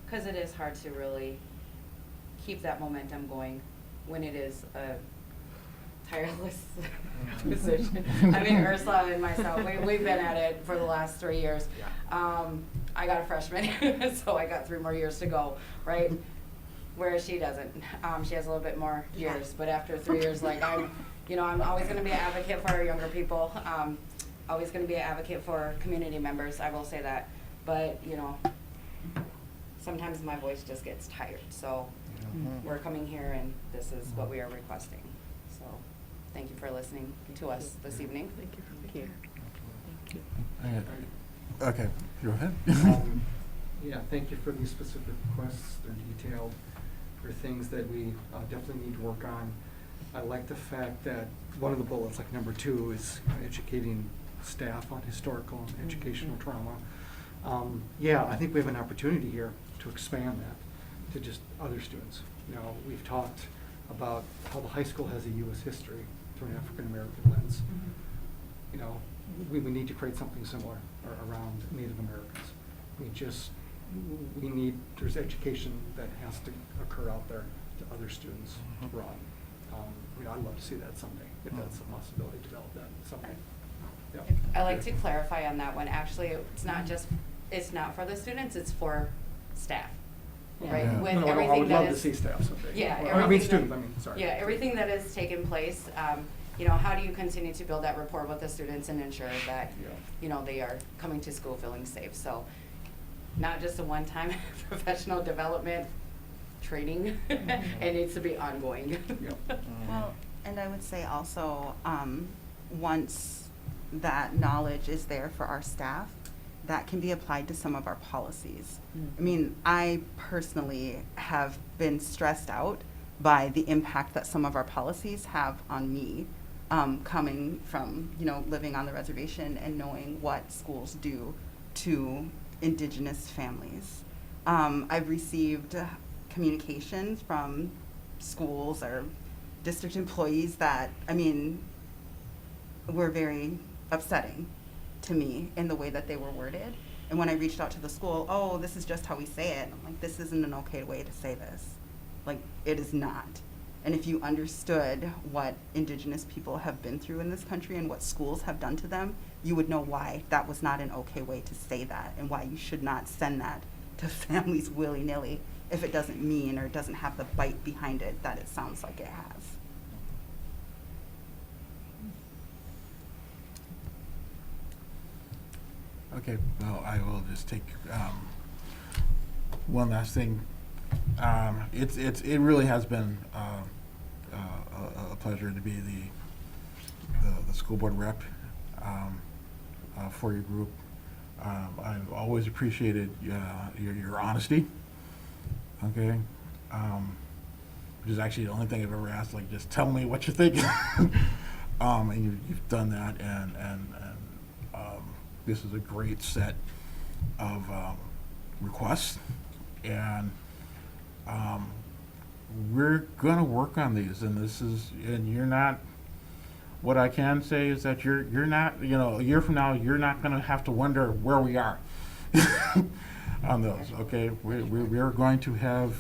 because it is hard to really keep that momentum going when it is a tireless position. I mean, Ursula and myself, we've been at it for the last 3 years. I got a freshman, so I got 3 more years to go, right? Whereas she doesn't. She has a little bit more years, but after 3 years, like I'm always going to be an advocate for our younger people. Always going to be an advocate for community members. I will say that, but sometimes my voice just gets tired. So we're coming here, and this is what we are requesting. So thank you for listening to us this evening. Thank you for being here. Okay, go ahead. Yeah, thank you for these specific requests. They're detailed. They're things that we definitely need to work on. I like the fact that one of the bullets, like number 2, is educating staff on historical and educational trauma. Yeah, I think we have an opportunity here to expand that to just other students. We've talked about how the high school has a U.S. history through an African-American lens. We need to create something similar around Native Americans. There's education that has to occur out there other students run. I mean, I'd love to see that someday, if that's a possibility, develop that someday. Yeah. I like to clarify on that one. Actually, it's not for the students, it's for staff. Right? Yeah. With No, I everything would that love to is- see staff someday. Yeah, Or, I mean, everything students, that- I mean, sorry. Yeah, everything that has taken place, you know, how do you continue to build that rapport with the students and ensure that, you know, they are coming to school feeling safe? So, not just a one-time professional development training, it needs to be ongoing. Well, and I would say also, once that knowledge is there for our staff, that can be applied to some of our policies. I mean, I personally have been stressed out by the impact that some of our policies have on me, coming from, you know, living on the reservation and knowing what schools do to Indigenous families. I've received communications from schools or district employees that, I mean, were very upsetting to me in the way that they were worded. And when I reached out to the school, oh, this is just how we say it. I'm like, this isn't an okay way to say this. Like, it is not. And if you understood what Indigenous people have been through in this country and what schools have done to them, you would know why that was not an okay way to say that and why you should not send that to families willy-nilly if it doesn't mean or doesn't have the bite behind it that it sounds like it has. Okay, well, I will just take one last thing. It really has been a pleasure to be the school board rep for your group. I've always appreciated your honesty. Okay, which is actually the only thing I've ever asked. Like, just tell me what you think. And you've done that, and this is a great set of requests, and we're gonna work on these. And you're not. What I can say is that you're not. You know, a year from now, you're not gonna have to wonder where we are on those. Okay, we're going to have.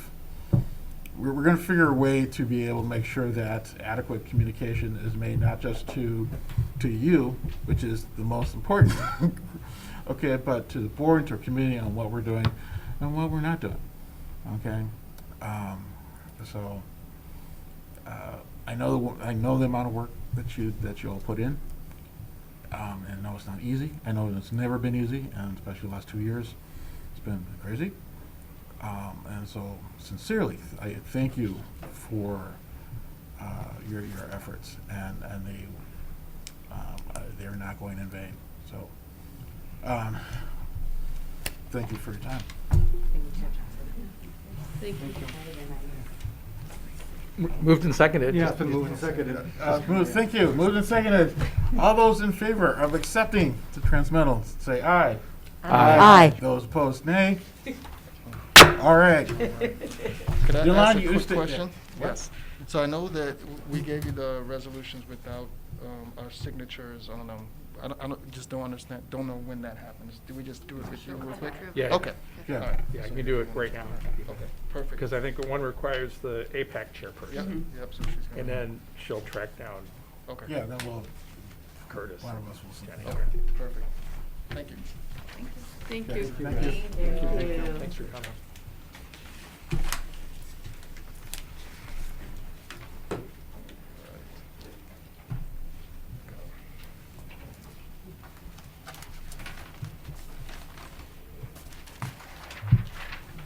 We're going to figure a way to be able to make sure that adequate communication is made, not just to you, which is the most important, okay, but to the board and to our community on what we're doing and what we're not doing, okay? I know the amount of work that you all put in, and I know it's not easy. I know it's never been easy, and especially the last 2 years, it's been crazy. And so, sincerely, I thank you for your efforts, and they're not going in vain. So, thank you for your time. Thank you. Moved and seconded. Yeah, it's been moved and seconded. Thank you. Moved and seconded. All those in favor of accepting the transmittal, say aye. Aye. Those opposed, nay. All right. Could I Yolanda, ask a you quick used to- question? yeah. Yes. So I know that we gave you the resolutions without our signatures on them. Just don't understand, don't know when that happens. Do we just do it with you real quick? Yeah. Okay. Yeah. All right. Yeah, you can do it right now. Okay, perfect. Because I think one requires the APAC chairperson. Yep, yep, so she's gonna. And then she'll track down Okay. Yeah, then we'll, Curtis. one of us will sign. Okay, perfect. Thank you. Thank Okay, you. thank you. Thank you. Thanks for coming.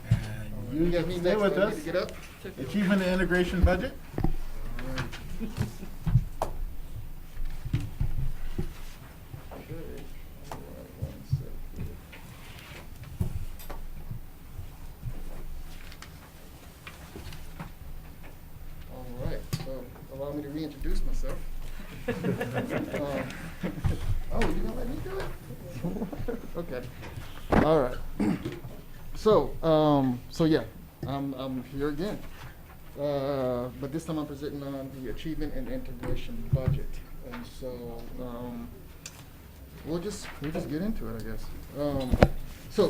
And you got me stay next, with I need us. to get up. Achievement and integration budget. All right, so allow me to reintroduce myself. Oh, you gonna let me do it? Okay. All right. So yeah, I'm here again. But this time I'm presenting on the achievement and integration budget. And so, we'll just get into it, I guess. So,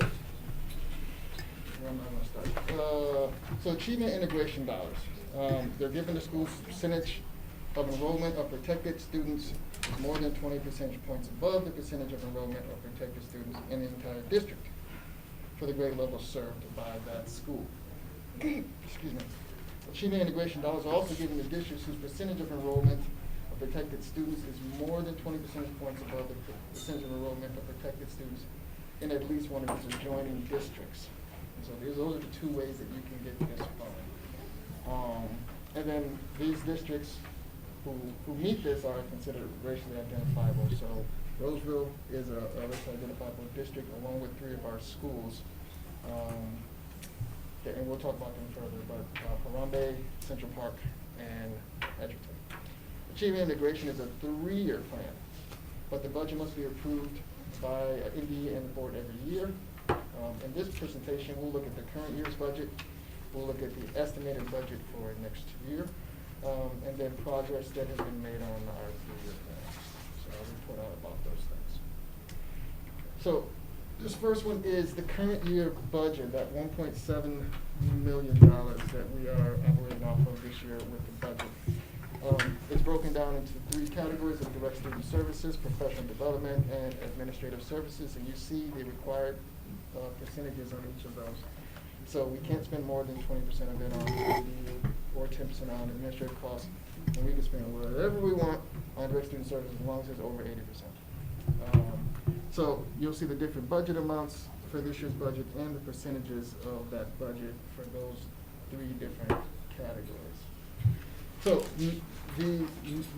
where am I gonna start? So achievement integration dollars. They're giving the schools percentage of enrollment of protected students is more than 20 percentage points above the percentage of enrollment of protected students in the entire district for the grade level served by that school. Excuse me. Achieving integration dollars are also given to districts whose percentage of enrollment of protected students is more than 20 percentage points above the percentage of enrollment of protected students in at least one of its adjoining districts. And so those are the two ways that you can get this fund. And then these districts who meet this are considered racially identifiable. So Roseville is a racially identifiable district along with 3 of our schools. And we'll talk about them further, but Harambe, Central Park, and Edgerton. Achieving integration is a 3-year plan, but the budget must be approved by NDE and the board every year. In this presentation, we'll look at the current year's budget, we'll look at the estimated budget for next year, and then progress that has been made on our 3-year plan. So I'll report out about those things. So this first one is the current year budget, that $1.7 million that we are operating off of this year with the budget. It's broken down into 3 categories of direct student services, professional development, and administrative services, and you see the required percentages on each of those. So we can't spend more than 20% of it on AD or 10% on administrative costs, and we can spend whatever we want on direct student services as long as it's over 80%. So you'll see the different budget amounts for this year's budget and the percentages of that budget for those 3 different categories. So the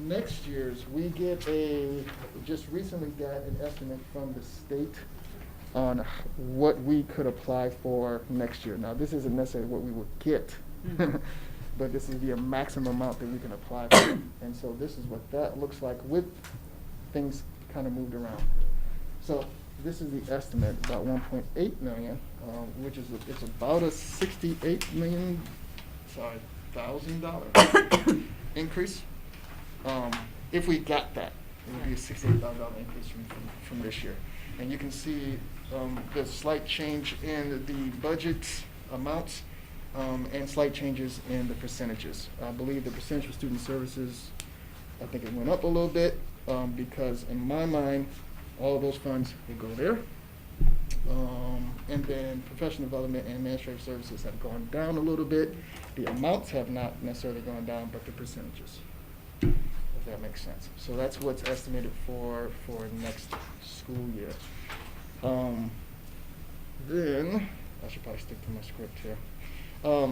next year's, we get just recently got an estimate from the state on what we could apply for next year. Now, this isn't necessarily what we would get, but this is the maximum amount that we can apply for. And so this is what that looks like with things kind of moved around. So this is the estimate, about $1.8 million, which is it's about a $68 million, $1,000 increase. If we got that, it would be a $68,000 increase from this year. And you can see the slight change in the budget amounts and slight changes in the percentages. I believe the percentage for student services, I think it went up a little bit because in my mind, all of those funds will go there. And then professional development and administrative services have gone down a little bit. The amounts have not necessarily gone down, but the percentages, if that makes sense. So that's what's estimated for next school year. Then, I should probably stick to my script here.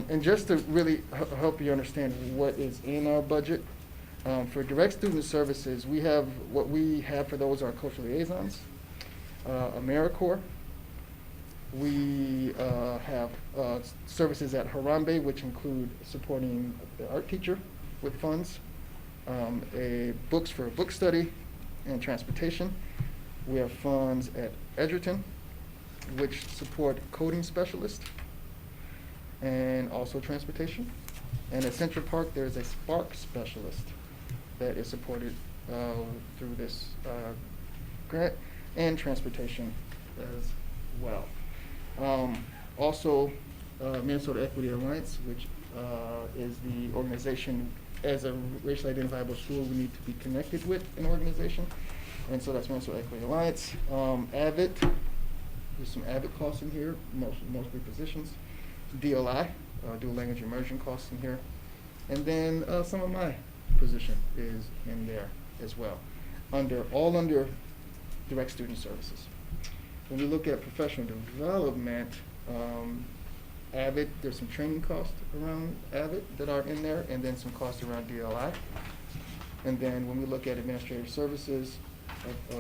And just to really help you understand what is in our budget, for direct student services, we have, what we have for those are cultural liaisons, AmeriCorps. We have services at Harambe, which include supporting the art teacher with funds, books for a book study, and transportation. We have funds at Edgerton, which support coding specialists, and also transportation. And at Central Park, there's a Spark specialist that is supported through this grant, and transportation as well. Also, Minnesota Equity Alliance, which is the organization, as a racially identifiable school, we need to be connected with an organization. And so that's Minnesota Equity Alliance. AVIT, there's some AVIT costs in here, mostly positions. DLI, dual language immersion costs in here. And then some of my position is in there as well, all under direct student services. When we look at professional development, AVIT, there's some training costs around AVIT that are in there, and then some costs around DLI. And then when we look at administrative services, a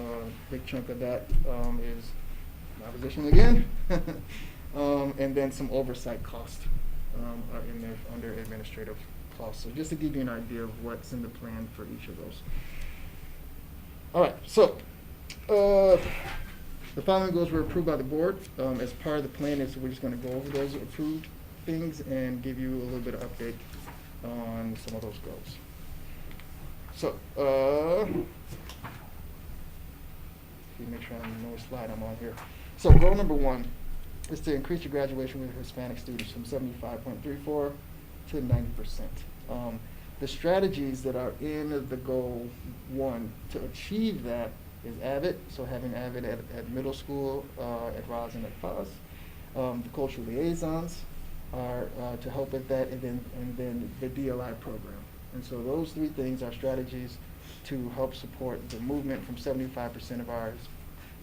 big chunk of that is my position again. And then some oversight costs are in there under administrative costs. So just to give you an idea of what's in the plan for each of those. All right, so the following goals were approved by the board. As part of the plan is we're just going to go over those approved things and give you a little bit of update on some of those goals. So, let me make sure I know which slide I'm on here. So goal number 1 is to increase your graduation with Hispanic students from 75.34 to 90%. The strategies that are in the goal one to achieve that is AVID, so having AVID at middle school, at Roz and at FOS. The cultural liaisons are to help with that, and then the DLI program. And so those three things are strategies to help support the movement from 75% of our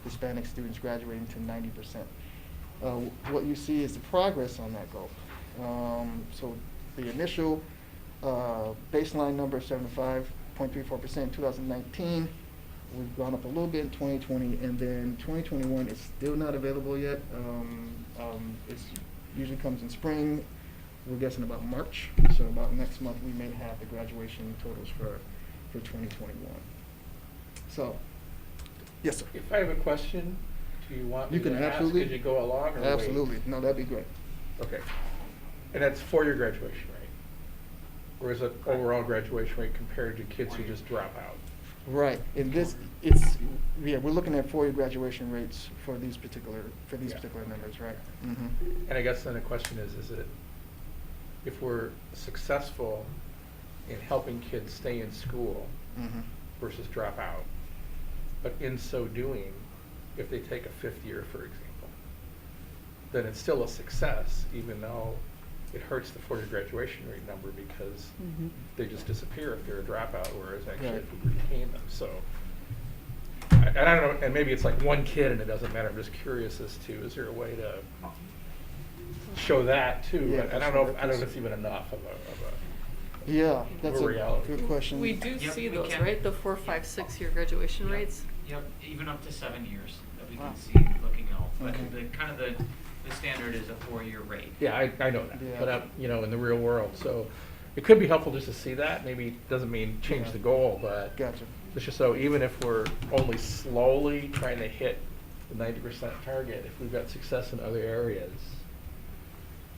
Hispanic students graduating to 90%. What you see is the progress on that goal. So the initial baseline number is 75.34% in 2019. We've gone up a little bit in 2020, and then 2021 is still not available yet. It usually comes in spring. We're guessing about March. So about next month we may have the graduation totals for 2021. So, yes, sir. If I have a question, do you want me You can to ask absolutely. as you go along, or wait? Absolutely. No, that'd be great. Okay. And that's four-year graduation rate? Or is it overall graduation rate compared to kids who just drop out? Right. In this, we're looking at 4-year graduation rates for these particular numbers, right? Mm-hmm. And I guess then the question is it, if we're successful in helping kids stay in school Mm-hmm. versus drop out, but in so doing, if they take a fifth year, for example, then it's still a success, even though it hurts the 4-year graduation rate number because Mhm. they just disappear if they're a dropout, whereas actually Right. if we retain them. So, and I don't know, and maybe it's like one kid and it doesn't matter. I'm just curious as to, is there a way to show that too? Yeah, And I don't know if it's even enough of a Yeah, that's a reality. good question. We do Yep, see we those, can. right? The 4, 5, 6-year graduation rates? Yep, even up to 7 years that we Wow. can see looking out. But Okay. the standard is a 4-year rate. Yeah, I know that, Yeah. but in the real world, so it could be helpful just to see that. Maybe it doesn't mean change Yeah. the goal, but Gotcha. it's just so even if we're only slowly trying to hit the 90% target, if we've got success in other areas,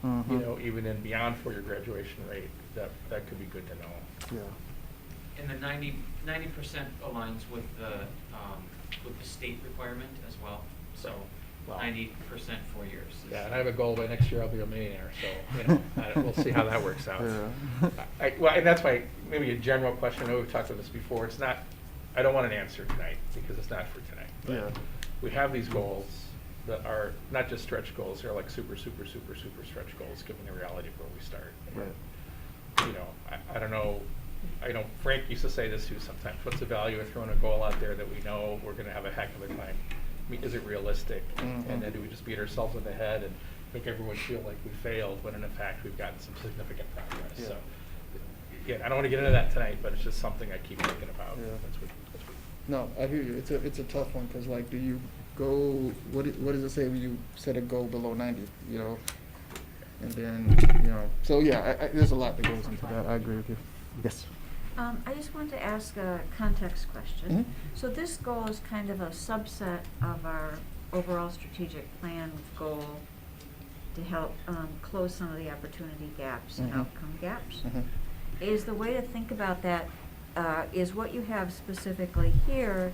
Mhm. even in beyond 4-year graduation rate, that could be good to know. Yeah. And the 90% aligns with the state requirement as well. So Wow. 90% 4 years. Yeah, and I have a goal by next year I'll be a millionaire, so we'll see how that works out. Yeah. Well, and that's why maybe a general question. I know we've talked about this before. It's not. I don't want an answer tonight because it's not for tonight. But Yeah. we have these goals that are not just stretch goals. They're like super stretch goals, given the reality of where we start. Right. I don't know. Frank used to say this too sometimes. What's the value of throwing a goal out there that we know we're going to have a heck of a time? I mean, is it realistic? Mhm. And then do we just beat ourselves in the head and make everyone feel like we failed when in fact we've gotten some significant progress? Yeah. So, yeah, I don't want to get into that tonight, but it's just something I keep thinking about. Yeah. That's what No, I hear you. It's a tough one because do you go? What does it say when you set a goal below 90? And then So yeah, there's a lot that goes into that. I agree with you. Yes. I just wanted to ask a context question. Mhm. So this goal is kind of a subset of our overall strategic plan goal to help close some of the opportunity gaps and Mhm. outcome gaps. Mhm. Is the way to think about that, is what you have specifically here,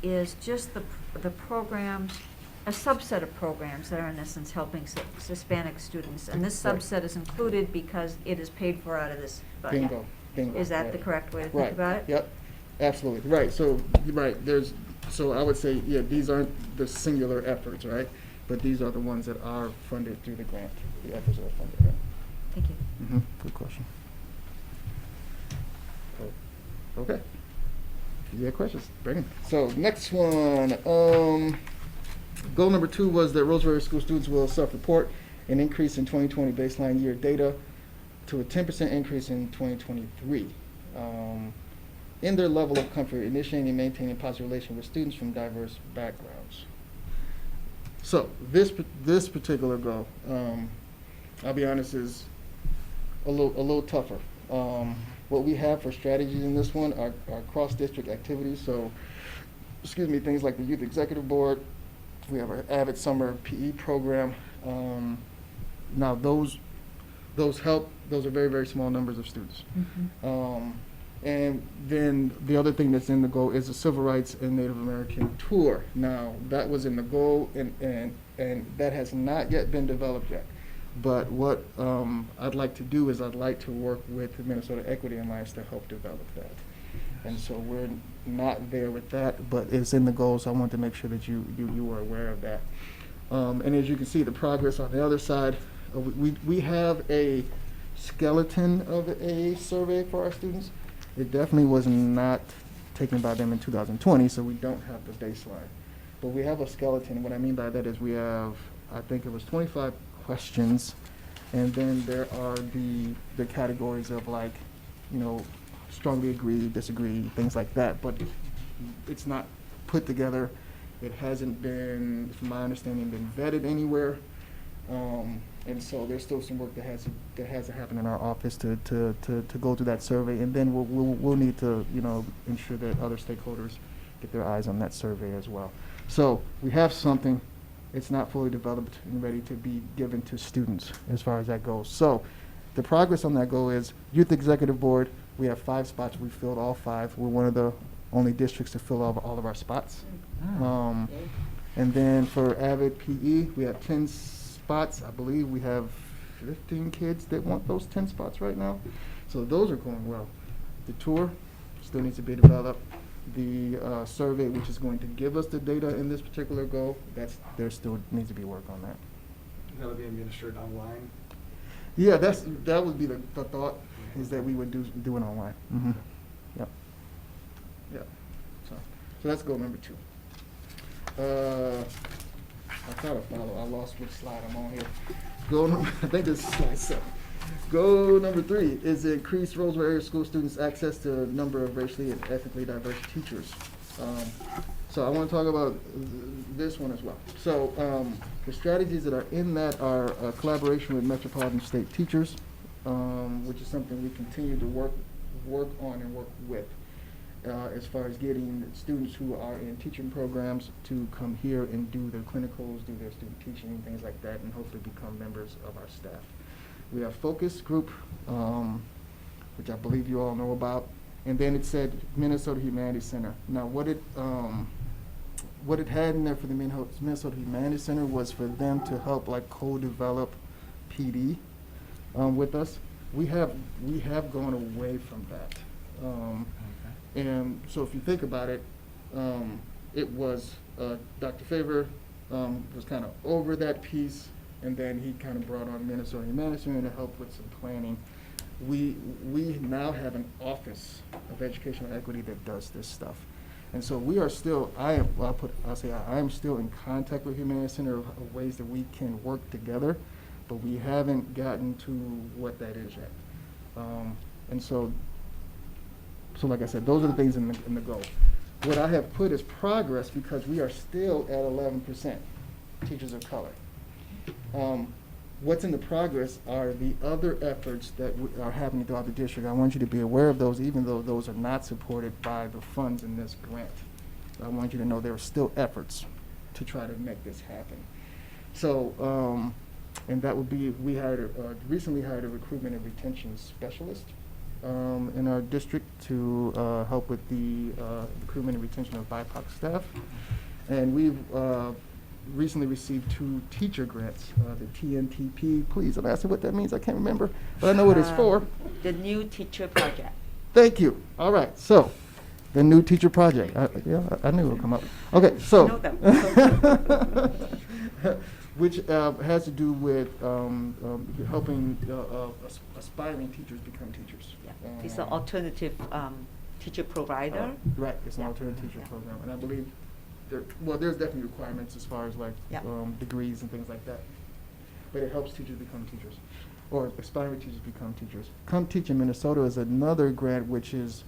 is just the programs, a subset of programs that are in essence helping Hispanic students, and this Right. subset is included because it is paid for out of this budget. Bingo. Is that Right. the correct way to Right. think about it? Yep. Absolutely. Right. So So I would say, these aren't the singular efforts, right? But these are the ones that are funded through the grant. The efforts that are funded. Right? Thank you. Mm-hmm. Good question. Okay. If you have questions, bring them. So next one, goal number 2 was that Roseville School students will self-report an increase in 2020 baseline year data to a 10% increase in 2023. In their level of comfort, initiating and maintaining positive relations with students from diverse backgrounds. So this particular goal, I'll be honest, is a little tougher. What we have for strategies in this one are cross-district activities. So, things like the Youth Executive Board. We have our AVID Summer PE program. Now, those help. Those are very, very small numbers of students. Mm-hmm. And then the other thing that's in the goal is the Civil Rights and Native American Tour. Now, that was in the goal, and that has not yet been developed yet. But what I'd like to do is I'd like to work with the Minnesota Equity Alliance to help develop that. And so we're not there with that, but it's in the goals. So I want to make sure that you are aware of that. And as you can see, the progress on the other side, we have a skeleton of a survey for our students. It definitely was not taken by them in 2020, so we don't have the baseline. But we have a skeleton. What I mean by that is we have, I think it was 25 questions, and then there are the categories of, like, you know, strongly agree, disagree, things like that. But it's not put together. It hasn't been, from my understanding, been vetted anywhere. And so there's still some work that has to happen in our office to go through that survey, and then we'll need to, you know, ensure that other stakeholders get their eyes on that survey as well. So we have something. It's not fully developed and ready to be given to students as far as that goes. So the progress on that goal is Youth Executive Board. We have 5 spots. We filled all 5. We're one of the only districts to fill all of our spots. And then for Avid PE, we have 10 spots. I believe we have 15 kids that want those 10 spots right now. So those are going well. The tour still needs to be developed. The survey, which is going to give us the data in this particular goal, there still needs to be work on that. That'll be administered online. Yeah, that would be the thought, is that we would do it online. Mm-hmm. Yep. Yeah. So that's goal number 2. I try to follow. I lost which slide I'm on here. I think this is slide 7. Goal number 3 is to increase Roseville area school students' access to a number of racially and ethnically diverse teachers. So I want to talk about this one as well. So the strategies that are in that are a collaboration with Metropolitan State teachers, which is something we continue to work on and work with, as far as getting students who are in teaching programs to come here and do their clinicals, do their student teaching, things like that, and hopefully become members of our staff. We have focus group, which I believe you all know about, and then it said Minnesota Humanities Center. Now, what it had in there for the Minnesota Humanities Center was for them to help, like, co-develop PD with us. We have gone away from that, and so if you think about it, it was Dr. Favor was kind of over that piece. And then he kind of brought on Minnesota Humanities Center to help with some planning. We now have an office of educational equity that does this stuff, and so we are still. I am still in contact with Humanities Center of ways that we can work together, but we haven't gotten to what that is yet. And so like I said, those are the things in the goal. What I have put is progress, because we are still at 11% teachers of color. What's in the progress are the other efforts that are happening throughout the district. I want you to be aware of those, even though those are not supported by the funds in this grant. I want you to know there are still efforts to try to make this happen. So, and that would be, we recently hired a recruitment and retention specialist in our district to help with the recruitment and retention of BIPOC staff. And we've recently received 2 teacher grants, the TNTP. Please, I'm asking what that means. I can't remember, but I know what it's for. The New Teacher Project. Thank you. All right, so the New Teacher Project. I knew it would come up. Okay, so which has to do with helping aspiring teachers become teachers. Yeah. It's an alternative teacher provider. Right, it's an alternative teacher program, and I believe there's definitely requirements as far as, like, degrees and things like that. But it helps teachers become teachers, or aspiring teachers become teachers. Come Teach in Minnesota is another grant, which is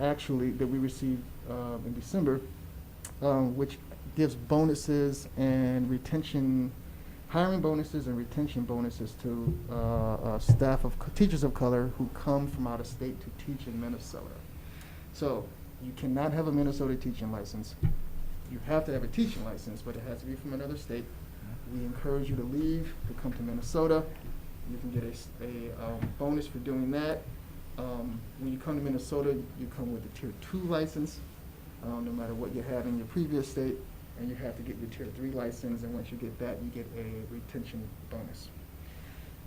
actually that we received in December, which gives bonuses and hiring bonuses and retention bonuses to staff of teachers of color who come from out of state to teach in Minnesota. So you cannot have a Minnesota teaching license. You have to have a teaching license, but it has to be from another state. We encourage you to leave, to come to Minnesota. You can get a bonus for doing that. When you come to Minnesota, you come with a Tier 2 license, no matter what you had in your previous state, and you have to get your Tier 3 license, and once you get that, you get a retention bonus.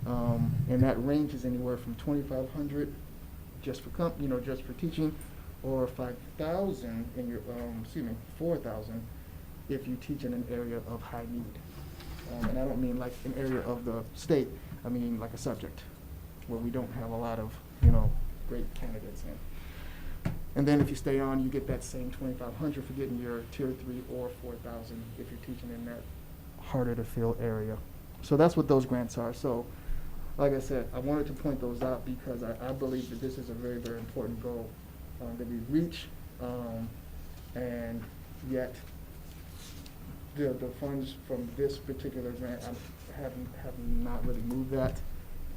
And that ranges anywhere from 2,500 just for just for teaching, or 5,000 in your 4,000 if you teach in an area of high need. And I don't mean like an area of the state. I mean like a subject where we don't have a lot of great candidates in. And then if you stay on, you get that same 2,500 for getting your tier 3 or 4,000 if you're teaching in that harder to fill area. So that's what those grants are. So like I said, I wanted to point those out because I believe that this is a very, very important goal that we reach, and yet the funds from this particular grant have not really moved that,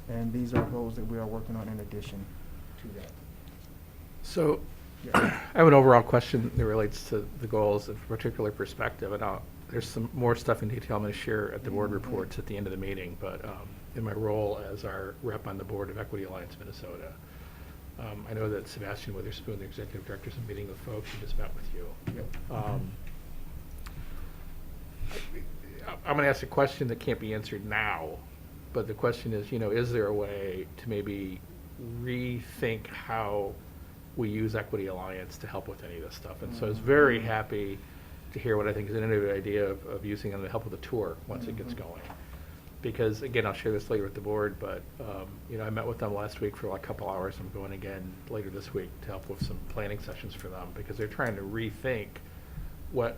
and these are goals that we are working on in addition to that. So, Yeah. I have an overall question that relates to the goals of a particular perspective, and there's some more stuff in detail I'm going to share at the board reports at the end of the meeting, but in my role as our rep on the board of Equity Alliance Minnesota, I know that Sebastian Witherspoon, the executive director, is meeting with folks who just met with you. Yep. I'm going to ask a question that can't be answered now, but the question is there a way to maybe rethink how we use Equity Alliance to help with any of this stuff? And so I was very happy to hear what I think is an innovative idea of using them to help with a tour once it gets going. Because, again, I'll share this later with the board, but, I met with them last week for like a couple hours. I'm going again later this week to help with some planning sessions for them, because they're trying to rethink what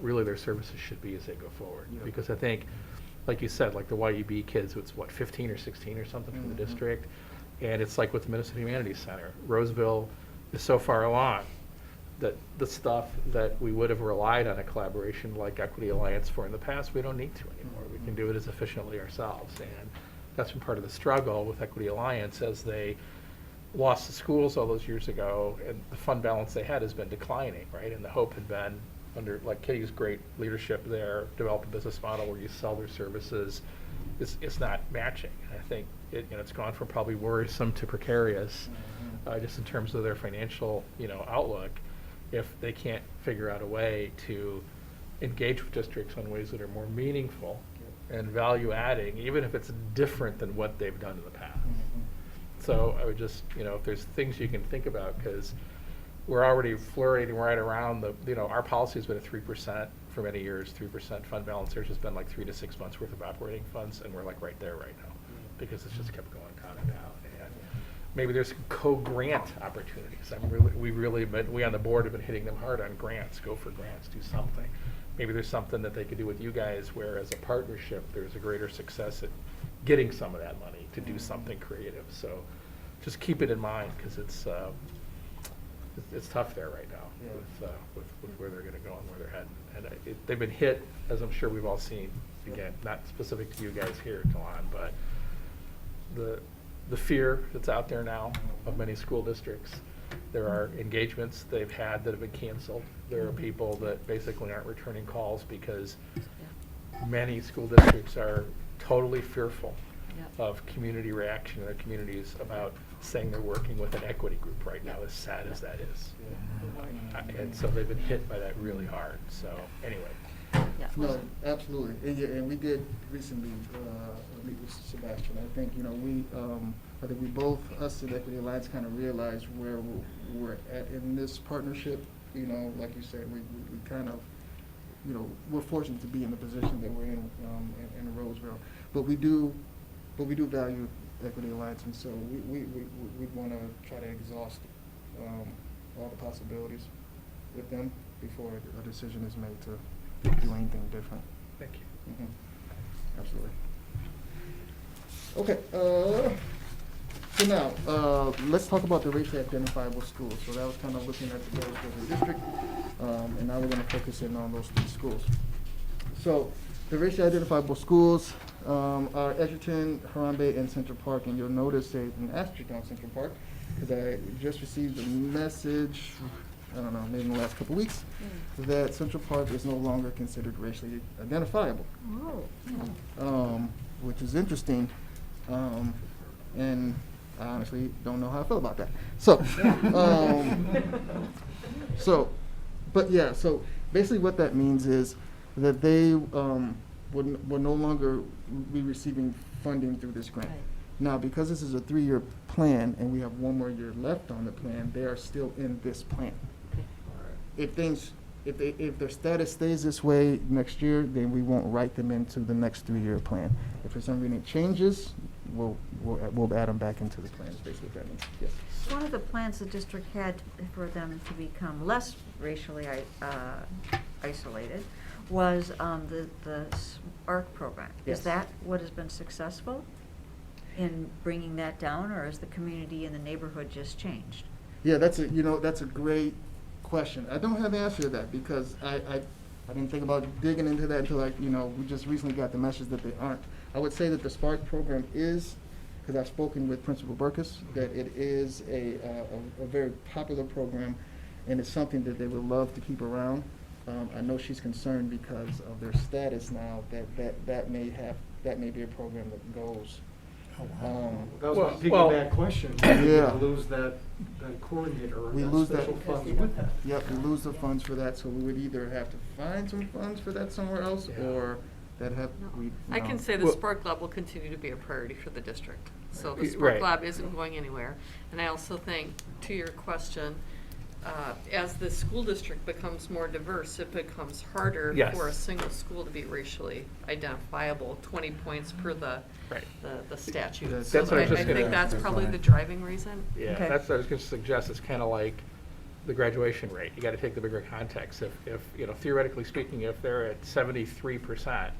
really their services should be as they go forward. Yeah. Because I think, like you said, like the YUB kids, it's 15 or 16 or something from the district, and it's like with the Minnesota Humanities Center. Roseville is so far along that the stuff that we would have relied on a collaboration like Equity Alliance for in the past, we don't need to anymore. We can do it as efficiently ourselves, and that's been part of the struggle with Equity Alliance as they lost the schools all those years ago, and the fund balance they had has been declining, right? And the hope had been, under like Kitty's great leadership there, develop a business model where you sell their services. It's not matching. And I think it's gone from probably worrisome to precarious, just in terms of their financial outlook, if they can't figure out a way to engage with districts in ways that are more meaningful and value adding, even if it's different than what they've done in the past. So I would just, if there's things you can think about, because we're already flirting right around our policy has been at 3% for many years, 3% fund balance. There's just been like 3 to 6 months worth of operating funds, and we're like right there right now, because it's just kept going down and down. And maybe there's co-grant opportunities. We on the board have been hitting them hard on grants. Go for grants, do something. Maybe there's something that they could do with you guys where as a partnership there's a greater success at getting some of that money to do something creative. So just keep it in mind, because it's tough there right now with where they're going to go and where they're heading. And they've been hit, as I'm sure we've all seen, again, not specific to you guys here, Talon, but the fear that's out there now of many school districts. There are engagements they've had that have been canceled. There are people that basically aren't returning calls because many school districts are totally fearful of community reaction in their communities about saying they're working with an equity group right now, as sad as that is. And so they've been hit by that really hard. So anyway. No, absolutely. And we did recently meet with Sebastian. I think, I think we both, us and Equity Alliance, kind of realized where we're at in this partnership. Like you said, we kind of, we're fortunate to be in the position that we're in Roseville. But we do value Equity Alliance, and so we want to try to exhaust all the possibilities with them before a decision is made to do anything different. Thank you. Absolutely. Okay. So now, let's talk about the racially identifiable schools. So that was kind of looking at the goals for the district, and now we're going to focus in on those 3 schools. So the racially identifiable schools are Edgerton, Harambe, and Central Park, and you'll notice an asterisk on Central Park because I just received a message, I don't know, maybe in the last couple weeks, that Central Park is no longer considered racially identifiable. Which is interesting, and I honestly don't know how I feel about that. So, so basically what that means is that they will no longer be receiving funding through this grant. Right. Now, because this is a 3-year plan and we have 1 more year left on the plan, they are still in this plan. If their status stays this way next year, then we won't write them into the next 3-year plan. If for some reason it changes, we'll add them back into the plan, is basically what that means. Yes. One of the plans the district had for them to become less racially isolated was the SPARK program. Yes. Is that what has been successful in bringing that down, or has the community and the neighborhood just changed? Yeah, that's a great question. I don't have the answer to that because I didn't think about digging into that until we just recently got the message that they aren't. I would say that the SPARK program is, because I've spoken with Principal Burkus, that it is a very popular program, and it's something that they would love to keep around. I know she's concerned because of their status now that may be a program that goes. That was my piggyback question. Yeah. We lose that coordinator or We that lose special that. funds with that. Yep, we lose the funds for that, so we would either have to find some funds for that somewhere else, or I can say the Spark Lab will continue to be a priority for the district. So the Spark Lab isn't going anywhere. And I also think, to your question, as the school district becomes more diverse, it becomes harder for a single school to be racially identifiable, 20 points per the statute. That's So what I was just I think gonna- that's probably the driving reason. Yeah, Okay. that's what I was going to suggest. It's kind of like the graduation rate. You got to take the bigger context. If theoretically speaking, if they're at 73%,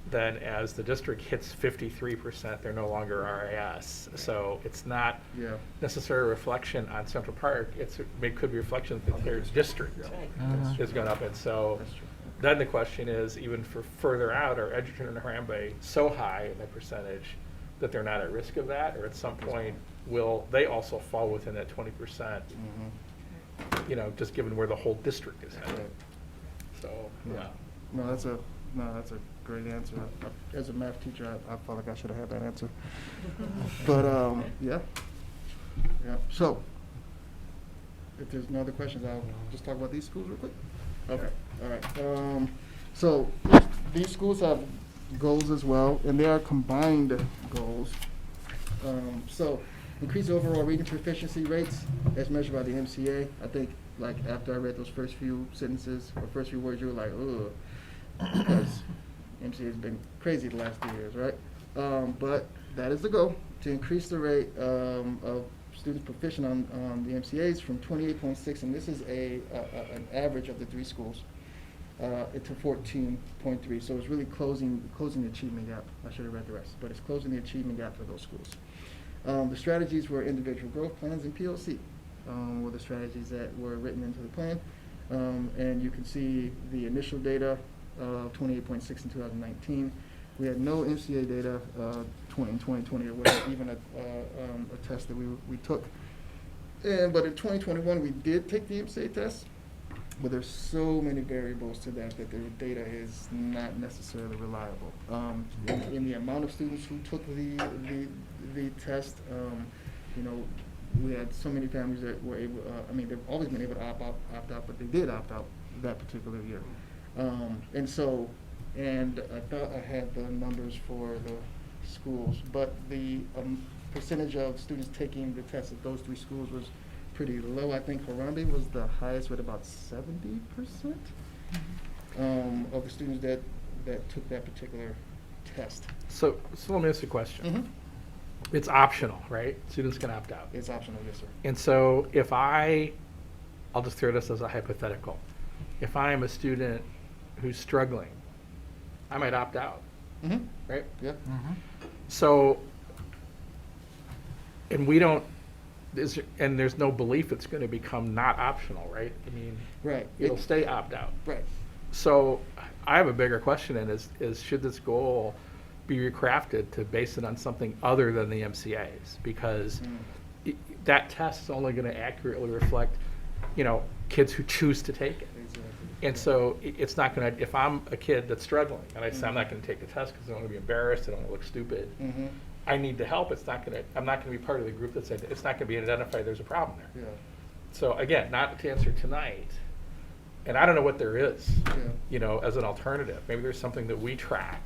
then as the district hits 53%, they're no longer RIS. So it's not necessarily a reflection on Central Park. It could be a reflection that their district is going up. And so then the question is, even for further out, are Edgerton and Harambe so high in the percentage that they're not at risk of that? Or at some point, will they also fall within that 20%, just given where the whole district is headed? So, yeah. No, that's a great answer. As a math teacher, I felt like I should have had that answer. But, yeah. So, if there's no other questions, I'll just talk about these schools real quick. Okay, all right. So, these schools have goals as well, and they are combined goals. So, increase overall reading proficiency rates as measured by the MCA. I think, after I read those first few sentences, or first few words, you were like, ugh. Because MCA has been crazy the last 3 years, right? But that is the goal, to increase the rate of students proficient on the MCAs from 28.6, and this is an average of the 3 schools, to 14.3. So it's really closing the achievement gap. I should have read the rest, but it's closing the achievement gap for those schools. The strategies were individual growth plans and PLC were the strategies that were written into the plan. And you can see the initial data of 28.6 in 2019. We had no MCA data in 2020. It wasn't even a test that we took. But in 2021, we did take the MCA test, but there's so many variables to that the data is not necessarily reliable. In the amount of students who took the test, we had so many families that were able, they've always been able to opt out, but they did opt out that particular year. And I thought I had the numbers for the schools, but the percentage of students taking the test at those 3 schools was pretty low. I think Harambe was the highest with about 70% of the students that took that particular test. So let me ask you a question. It's optional, right? Students can opt out. It's optional, yes, sir. And so if I'll just throw this as a hypothetical. If I am a student who's struggling, I might opt out, right? Yep. So, and there's no belief it's going to become not optional, right? Right. It'll stay opt out. Right. So I have a bigger question, and is should this goal be recrafted to base it on something other than the MCAs? Because that test is only going to accurately reflect, kids who choose to take it. Exactly. And so it's not going to, if I'm a kid that's struggling, and I say I'm not going to take the test because I don't want to be embarrassed, I don't want to look stupid, I need to help. I'm not going to be part of the group that said, it's not going to be identified there's a problem there. Yeah. So again, not to answer tonight, And I don't know what there is, Yeah. you know, as an alternative. Maybe there's something that we track,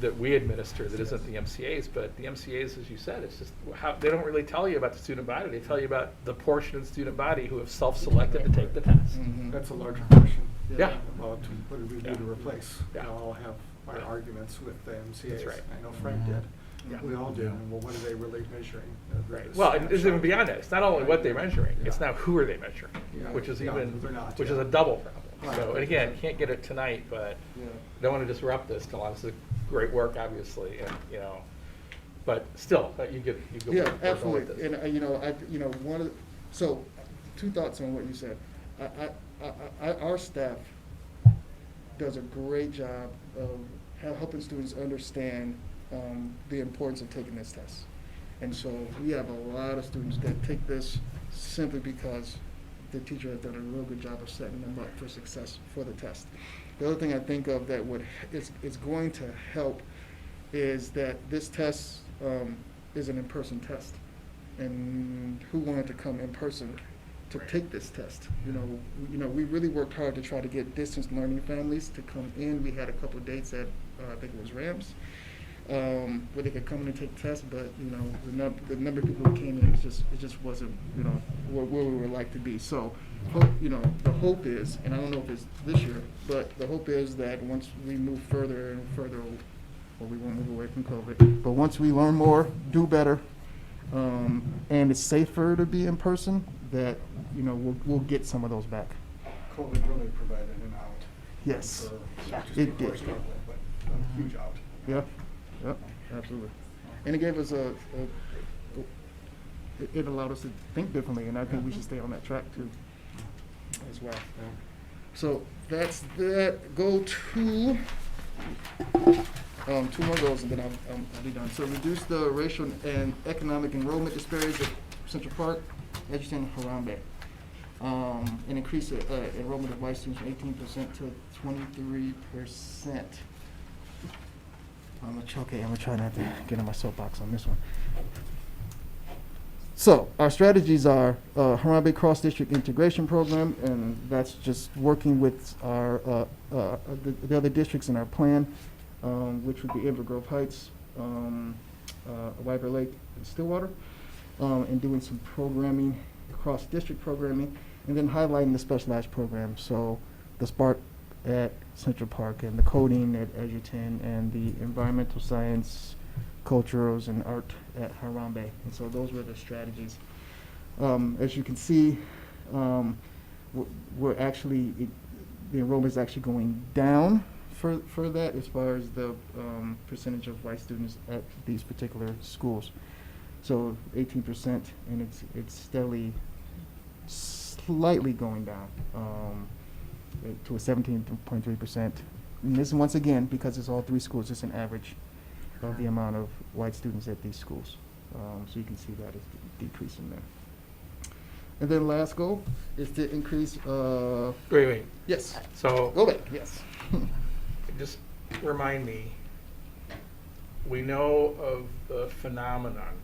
that we administer that isn't the MCA's, but the MCA's, as you said, it's just how, they don't really tell you about the student body. They tell you about the portion of the student body who have self-selected to take the test. Mhm. That's a larger question. Yeah. About what do we do to replace? We all have our arguments with the MCA's. That's right. I know Frank did. Yeah. We all do. And well, what are they really measuring? Right. Well, and it's even beyond that. It's not only what they're measuring, it's now who are they measuring, Yeah. which is Yeah, even, they're not, which is yeah. a double problem. Right. So, and again, can't get it tonight, but Yeah. don't want to disrupt this. This is great work, obviously, and, you know, but still, you get Yeah, where we're going with absolutely. this. And, you know, one of the, so, two thoughts on what you said. Our staff does a great job of helping students understand the importance of taking this test. And so we have a lot of students that take this simply because the teacher has done a real good job of setting them up for success for the test. The other thing I think of that is going to help is that this test is an in-person test. And who wanted to come in person to take this test? You know, we really worked hard to try to get distance learning families to come in. We had a couple of dates at, I think it was Rams, where they could come in and take tests, but, you know, the number of people who came in, it just wasn't, you know, where we would like to be. So, you know, the hope is, and I don't know if it's this year, but the hope is that once we move further and further, well, we won't move away from COVID, but once we learn more, do better, and it's safer to be in person, that, you know, we'll get some of those back. COVID really provided an out. Yes, For not just it people who are did. struggling, but a huge out. Yeah, yeah, absolutely. And it gave us it allowed us to think differently, and I think we should stay on that track too, as well. So that's that. Go to two more goals, and then I'll be done. So reduce the racial and economic enrollment disparities at Central Park, Edgerton, Harambe, and increase enrollment of white students from 18% to 23%. I'm gonna try not to get on my soapbox on this one. So our strategies are Harambe Cross District Integration Program, and that's just working with our the other districts in our plan, which would be Inver Grove Heights, Wyver Lake, and Stillwater, and doing some programming, cross district programming, and then highlighting the specialized programs. So the Spark at Central Park, and the coding at Edgerton, and the environmental science, culturals, and art at Harambe. And so those were the strategies. As you can see, we're actually, the enrollment is actually going down for that as far as the percentage of white students at these particular schools. So 18%, and it's steadily, slightly going down to a 17.3%. And this is once again because it's all three schools. It's an average of the amount of white students at these schools. So you can see that it's decreasing there. And then last goal is to increase. Wait. Yes. So. Go back. Yes. Just remind me, we know of the phenomenon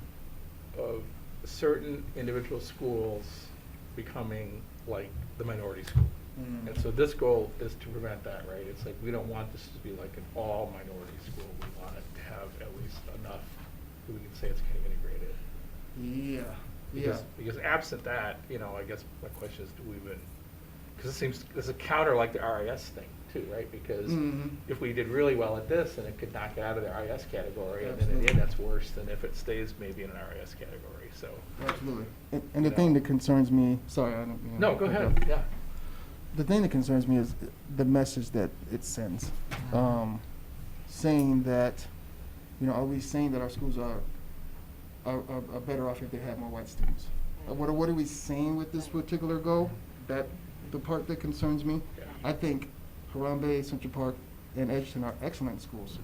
of certain individual schools becoming like the minority school. Mm. And so this goal is to prevent that, right? It's like we don't want this to be like an all minority school. We want it to have at least enough that we can say it's kind of integrated. Yeah. Because absent that, you know, I guess my question is, do we even, because it seems, it's a counter like the RIS thing too, right? Because if we did really well at this, then it could knock it out of the RIS category, and then in the end that's worse than if it stays maybe in an RIS category, so. Absolutely. And the thing that concerns me, sorry, I don't. You know, No, go ahead, yeah. The thing that concerns me is the message that it sends, saying that, you know, are we saying that our schools are better off if they have more white students? What are we saying with this particular goal? That the part that concerns me. Yeah. I think Harambe, Central Park, and Edgerton are excellent schools.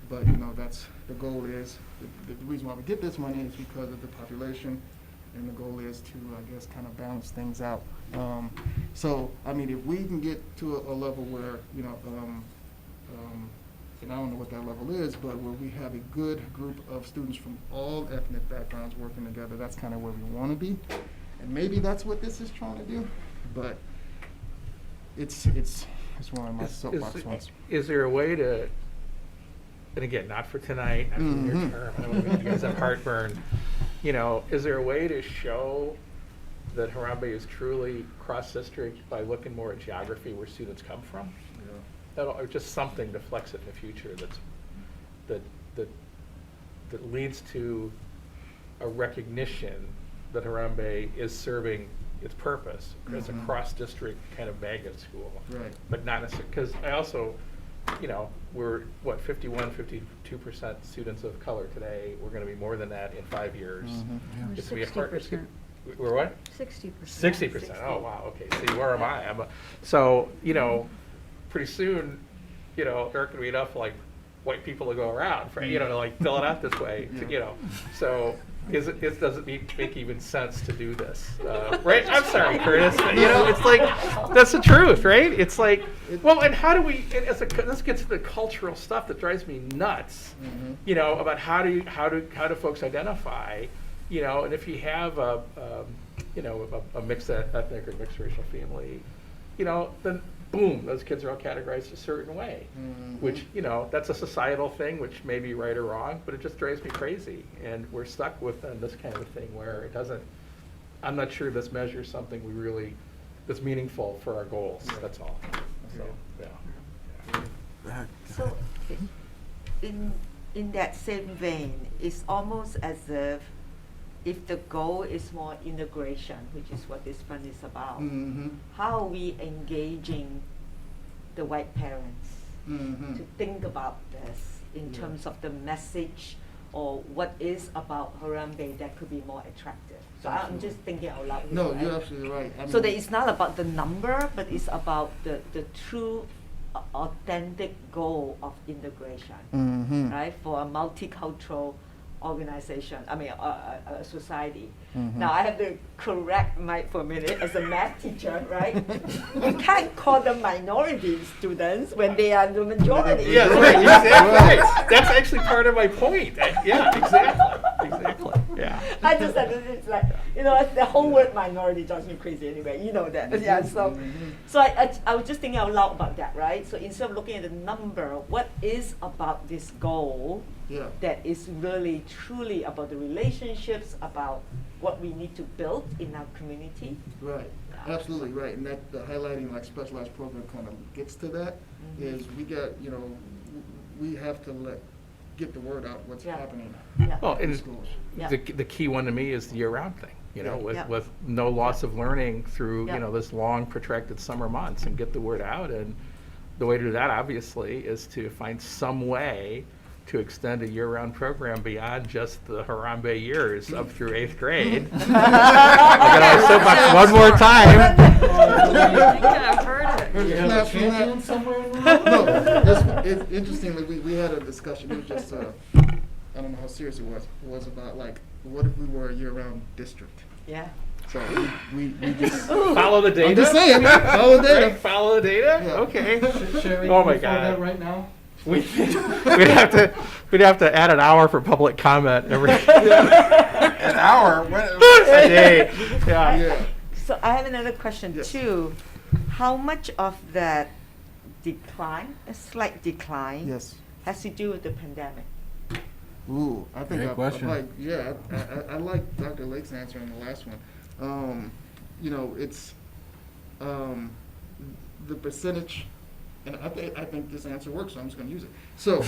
But you know, that's the goal is the reason why we get this money is because of the population. And the goal is to, I guess, kind of balance things out. So, I mean, if we can get to a level where, you know, and I don't know what that level is, but where we have a good group of students from all ethnic backgrounds working together, that's kind of where we want to be. And maybe that's what this is trying to do. but it's one of my soapbox ones. Is there a way to, and again, not for tonight, not for your term, I don't want to make you guys have heartburn, you know, is there a way to show that Harambe is truly cross-district by looking more at geography where students come from? Or just something to flex it in the future that leads to a recognition that Harambe is serving its purpose as a cross-district kind of magnet school. Right. But not necessarily, because I also, you know, we're, what, 52% students of color today. We're going to be more than that in 5 years. We're It's gonna be a hard- 60%. We're what? 60%. 60%. Oh, wow. Okay. See, where am I? So, you know, pretty soon, you know, there aren't going to be enough, like, white people to go around, for, you know, to, like, fill it out this way, you know. So, does it make even sense to do this? Right? I'm sorry, Curtis. But, you know, it's like, that's the truth, right? It's like, well, and how do we, this gets to the cultural stuff that drives me nuts, you know, about how do folks identify, you know, and if you have a mixed ethnic or mixed racial family, you know, then boom, those kids are all categorized a certain way, which, you know, that's a societal thing, which may be right or wrong, but it just drives me crazy. And we're stuck with this kind of thing where it doesn't, I'm not sure this measures something we really, that's meaningful for our goals, that's all. So, yeah. So, in that same vein, it's almost as if the goal is more integration, which is what this fund is about, how are we engaging the white parents to think about this in terms of the message or what is about Harambe that could be more attractive? So I'm just thinking out loud. No, right? you're absolutely right. So that it's not about the number, but it's about the true authentic goal of integration, right? For a multicultural organization, a society. Now I have to correct Mike for a minute as a math teacher, right? You can't call them minority students when they are the majority. Yeah, right, exactly. That's actually part of my point. Yeah, exactly. Yeah. I just said it's like, you know, the whole word minority drives me crazy anyway. You know that. Yeah. So I was just thinking out loud about that, right? So instead of looking at the number, what is about this goal that is really truly about the relationships, about what we need to build in our community? Right. Absolutely right. And that the highlighting like specialized program kind of gets to that. Is we got, you know, we have to get the word out what's happening Well, in and schools. the key one to me is the year-round thing, you know, with no loss of learning through, you know, this long protracted summer months, and get the word out. And the way to do that, obviously, is to find some way to extend a year-round program beyond just the Harambe years up through 8th grade. I got on my soapbox one more time. I think I've heard it. You have a champion somewhere in the world? No, it's interesting. We had a discussion. It was just I don't know how serious it was. It was about like, what if we were a year-round district? Yeah. So we just follow the data. I'm just saying, follow the data. Right, follow the data. Yeah. Okay. Should we Oh my move forward God. that right now? We'd have to add an hour for public comment every An hour? a day. Yeah. So I have another question too. How much of that decline, a slight decline, has to do with the pandemic? Ooh, I think Great question. I like Dr. Lake's answer on the last one. You know, it's the percentage, and I think this answer works, so I'm just going to use it. So,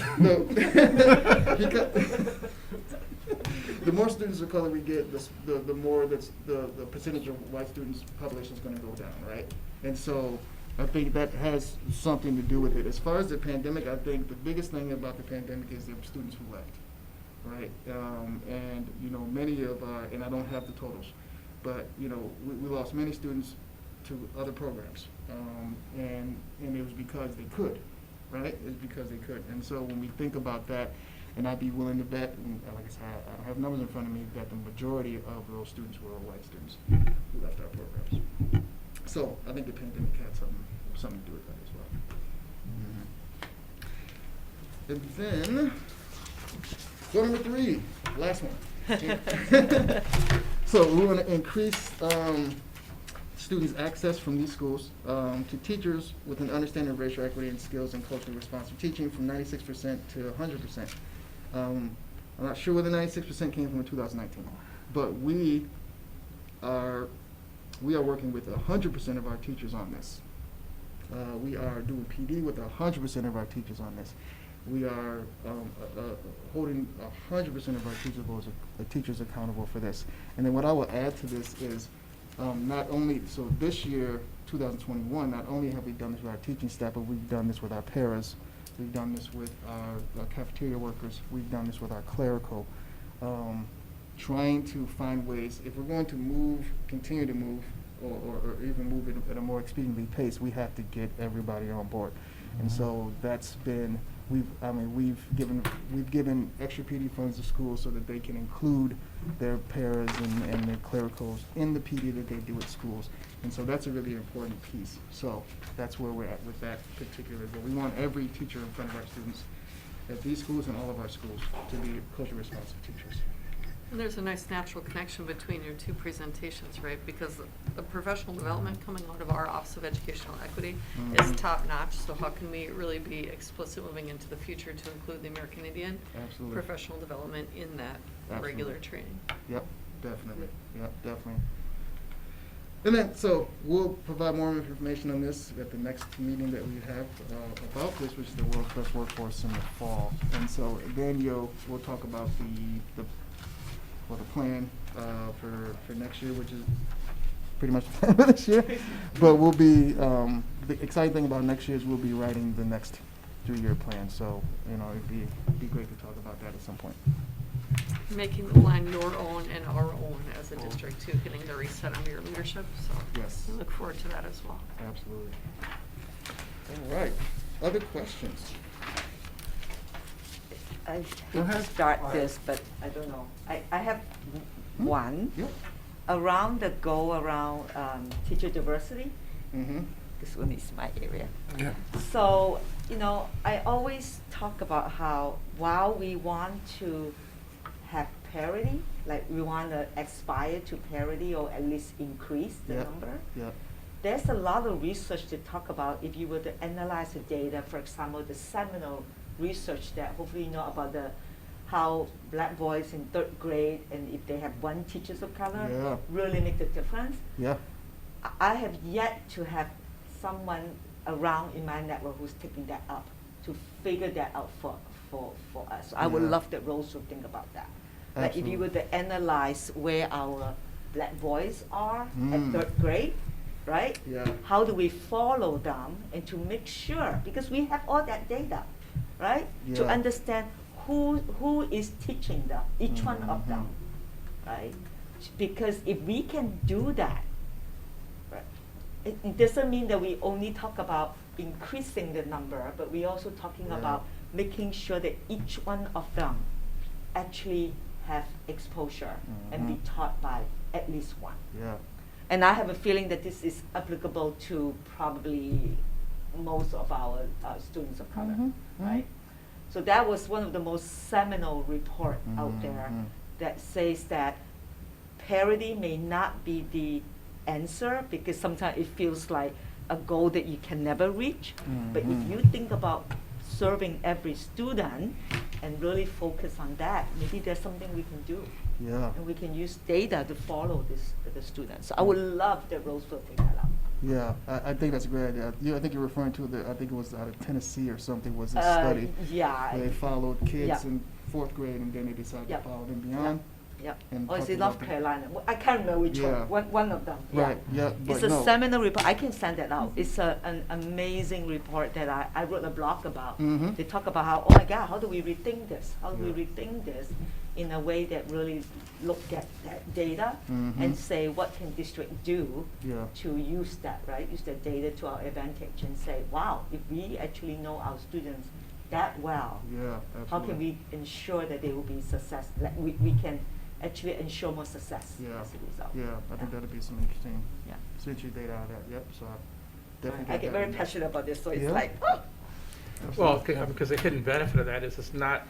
the more students of color we get, the more the percentage of white students population is going to go down, right? And so I think that has something to do with it. As far as the pandemic, I think the biggest thing about the pandemic is the students who left, right? And you know, many of and I don't have the totals, but you know, we lost many students to other programs, and it was because they could, right? It's because they could. And so when we think about that, and I'd be willing to bet, and like I said, I don't have numbers in front of me, that the majority of those students were white students who left our programs. So I think the pandemic had something to do with that as well. And then, goal number 3, last one. So we want to increase students access from these schools to teachers with an understanding of racial equity and skills and culturally responsive teaching from 96% to 100%. I'm not sure where the 96% came from in 2019, but we are working with 100% of our teachers on this. We are doing PD with 100% of our teachers on this. We are holding 100% of our teachers accountable for this. And then what I will add to this is not only, so this year, 2021, not only have we done this with our teaching staff, but we've done this with our paras. We've done this with our cafeteria workers. We've done this with our clerical. Trying to find ways, if we're going to move, continue to move, or even move at a more expediently pace, we have to get everybody on board. And so that's been, we've given extra PD funds to schools so that they can include their paras and their clericals in the PD that they do at schools. And so that's a really important piece. So that's where we're at with that particular goal. We want every teacher in front of our students at these schools and all of our schools to be culturally responsive teachers. And there's a nice natural connection between your two presentations, right? Because the professional development coming out of our Office of Educational Equity is top notch. So how can we really be explicit moving into the future to include the American Indian professional development in that regular training? Yep, definitely. Yep, definitely. And then, so we'll provide more information on this at the next meeting that we have about this, which is the World's Best Workforce in the fall. And so then we'll talk about the plan for next year, which is pretty much the plan for this year. But we'll be, the exciting thing about next year is we'll be writing the next 3-year plan. So, it'd be great to talk about that at some point. Making the plan your own and our own as a district too, getting the reset under your leadership. So yes, we look forward to that as well. Absolutely. All right. Other questions? I Go ahead. start this, but I don't know. I have one around the goal around teacher diversity. This one is my area. Yeah. So, I always talk about how while we want to have parity, like we want to aspire to parity or at least increase the number, there's a lot of research to talk about if you were to analyze the data, for example, the seminal research that hopefully you know about how black boys in 3rd grade and if they have one teachers of color really make the difference. I have yet to have someone around in my network who's taking that up to figure that out for us. So I would love that Rose would think about that. Like if you were to analyze where our black boys are at 3rd grade, right? How do we follow them and to make sure, because we have all that data, right? To understand who is teaching them, each one of them, right? Because if we can do that, right, it doesn't mean that we only talk about increasing the number, but we're also talking about making sure that each one of them actually have exposure and be taught by at least one. And I have a feeling that this is applicable to probably most of our students of color, right? So that was one of the most seminal report out there that says that parity may not be the answer because sometimes it feels like a goal that you can never reach. But if you think about serving every student and really focus on that, maybe there's something we can do. And we can use data to follow the students. So I would love that Roseville take that up. Yeah, I think that's a great idea. I think you're referring to I think it was out of Tennessee or something, was a study where they followed kids in 4th grade and then they decided to follow them beyond. Or is it North Carolina? I can't remember which one. One of them. Right, It's a seminal report. I can send that out. It's an amazing report that I wrote a blog about. They talk about how, oh my God, how do we rethink this? How do we rethink this in a way that really look at that data and say what can district do to use that, right? Use that data to our advantage and say, wow, if we actually know our students that well, how can we ensure that they will be success? Like we can actually ensure more success as a result. I think that'd be some interesting century data out of that. So I definitely I get very passionate about this, so it's like, oh. Well, because the hidden benefit of that is it's not,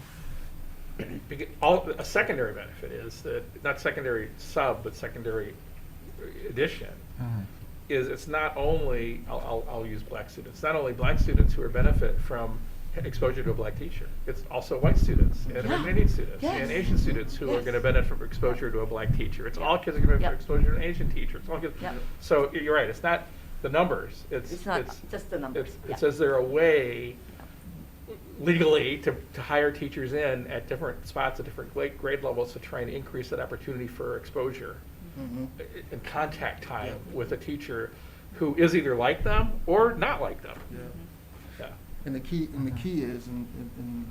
a secondary benefit is that, not secondary sub, but secondary addition, is it's not only, I'll use black students, it's not only black students who are benefit from exposure to a black teacher. It's also white students and Romanian students and Asian students who are going to benefit from exposure to a black teacher. It's all kids are going to benefit from exposure to an Asian teacher. It's all kids. So you're right. It's not the numbers. It's not just the numbers. It says there a way legally to hire teachers in at different spots at different grade levels to try and increase that opportunity for exposure and contact time with a teacher who is either like them or not like them. And the key is, in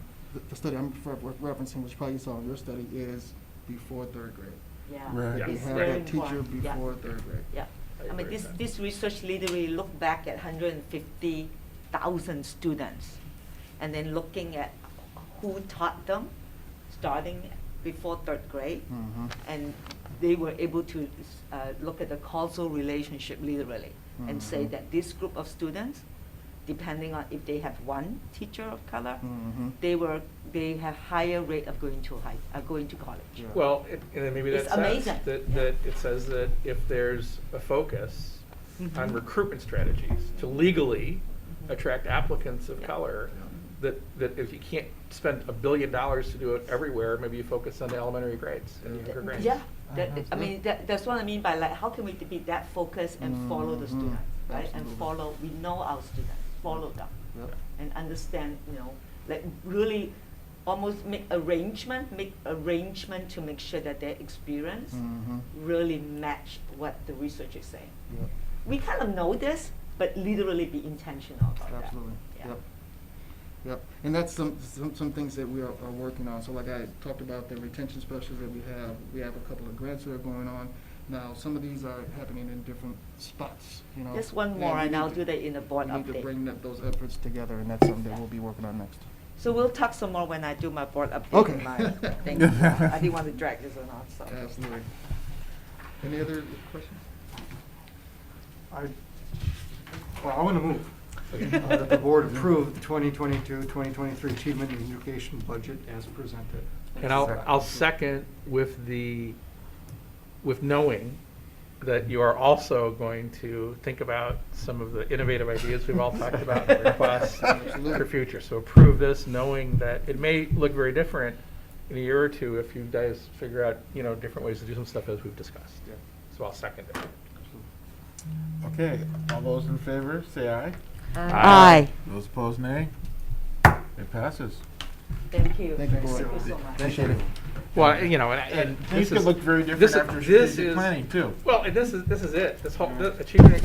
the study I'm referencing, which probably you saw in your study, is before third grade. Yeah. Right. We It's have very that teacher important. before third grade. Yeah. I mean, this research literally looked back at 150,000 students and then looking at who taught them starting before third grade. And they were able to look at the causal relationship literally and say that this group of students, depending on if they have one teacher of color, they have higher rate of going to college. Well, and then maybe that It's says amazing. that it says that if there's a focus on recruitment strategies to legally attract applicants of color, that if you can't spend $1 billion to do it everywhere, maybe you focus on the elementary grades and the younger grades. Yeah, I mean that's what I mean by like how can we be that focused and follow the students, right? Absolutely. And we know our students, follow them, and understand, like really almost make arrangement to make sure that their experience really match what the research is saying. We kind of know this, but literally be intentional about Absolutely. that. Yep. Yep. And that's some things that we are working on. So like I talked about the retention specialists that we have a couple of grants that are going on. Now, some of these are happening in different spots, Just one more, and I'll do that in the board we need to update. bring those efforts together, and that's something that we'll be working on next. So we'll talk some more when I do my board update. Okay. in my thing. I didn't want to drag this on, so. Absolutely. Any other questions? I want to move. That the board approve the 2022-2023 Achievement and Education Budget as presented. And I'll second with knowing that you are also going to think about some of the innovative ideas we've all talked about in the requests for future. So approve this knowing that it may look very different in a year or two if you guys figure out, different ways to do some stuff as we've discussed. So I'll second it. Okay, all those in favor, say aye. Aye. Those opposed, nay. It passes. Thank you. Thank you, board. so much. Appreciate it. Well, and These this could is, look very different this, after this strategic is, planning too. Well, and this is it. This whole achievement.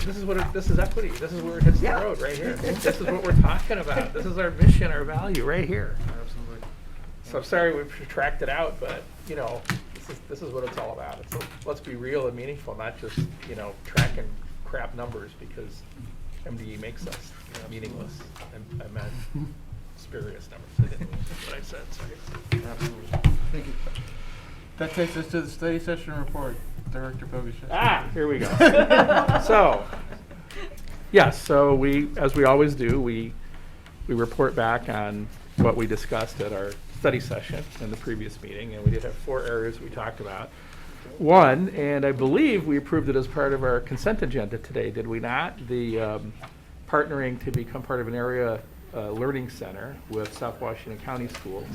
This is equity. This is where it hits the road right here. This is what we're talking about. This is our mission, our value right here. Absolutely. So I'm sorry we protracted out, but this is what it's all about. Let's be real and meaningful, not just tracking crap numbers because MDE makes us meaningless. And I meant spurious numbers. I didn't mean what I said. Sorry. Absolutely. Thank you. That takes us to the study session report, Director Bogusch. Here we go. So, yes, so as we always do, we report back on what we discussed at our study session in the previous meeting, and we did have 4 areas we talked about. One, and I believe we approved it as part of our consent agenda today, did we not? The partnering to become part of an area learning center with South Washington County Schools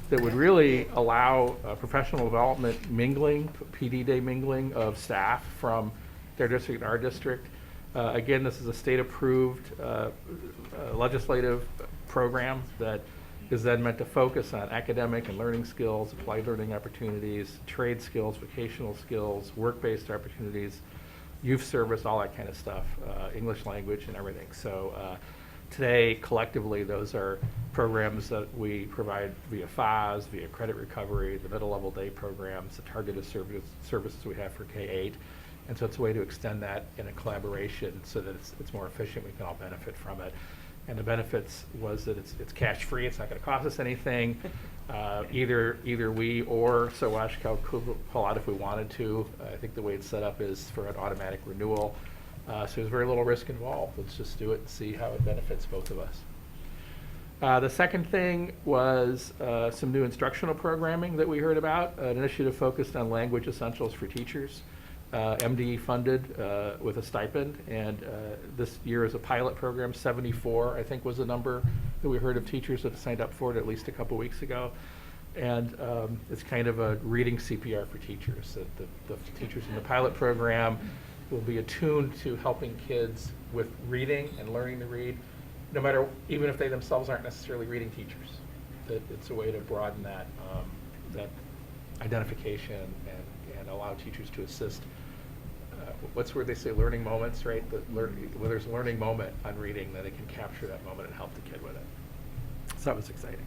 that would really allow professional development mingling, PD day mingling of staff from their district and our district. Again, this is a state-approved legislative program that is then meant to focus on academic and learning skills, applied learning opportunities, trade skills, vocational skills, work-based opportunities, youth service, all that kind of stuff, English language and everything. So today, collectively, those are programs that we provide via FAS, via credit recovery, the middle level day programs, the targeted services we have for K-8. And so it's a way to extend that in a collaboration so that it's more efficient, we can all benefit from it. And the benefits was that it's cash free, it's not going to cost us anything. Either we or Sawashco could pull out if we wanted to. I think the way it's set up is for an automatic renewal. So there's very little risk involved. Let's just do it and see how it benefits both of us. The second thing was some new instructional programming that we heard about, an initiative focused on language essentials for teachers. MDE funded with a stipend, and this year is a pilot program. 74, I think, was the number that we heard of teachers that signed up for it at least a couple weeks ago. And it's kind of a reading CPR for teachers. That the teachers in the pilot program will be attuned to helping kids with reading and learning to read, no matter, even if they themselves aren't necessarily reading teachers. That it's a way to broaden that that identification and allow teachers to assist. What's where they say learning moments, right? Where there's a learning moment on reading, that they can capture that moment and help the kid with it. So that was exciting.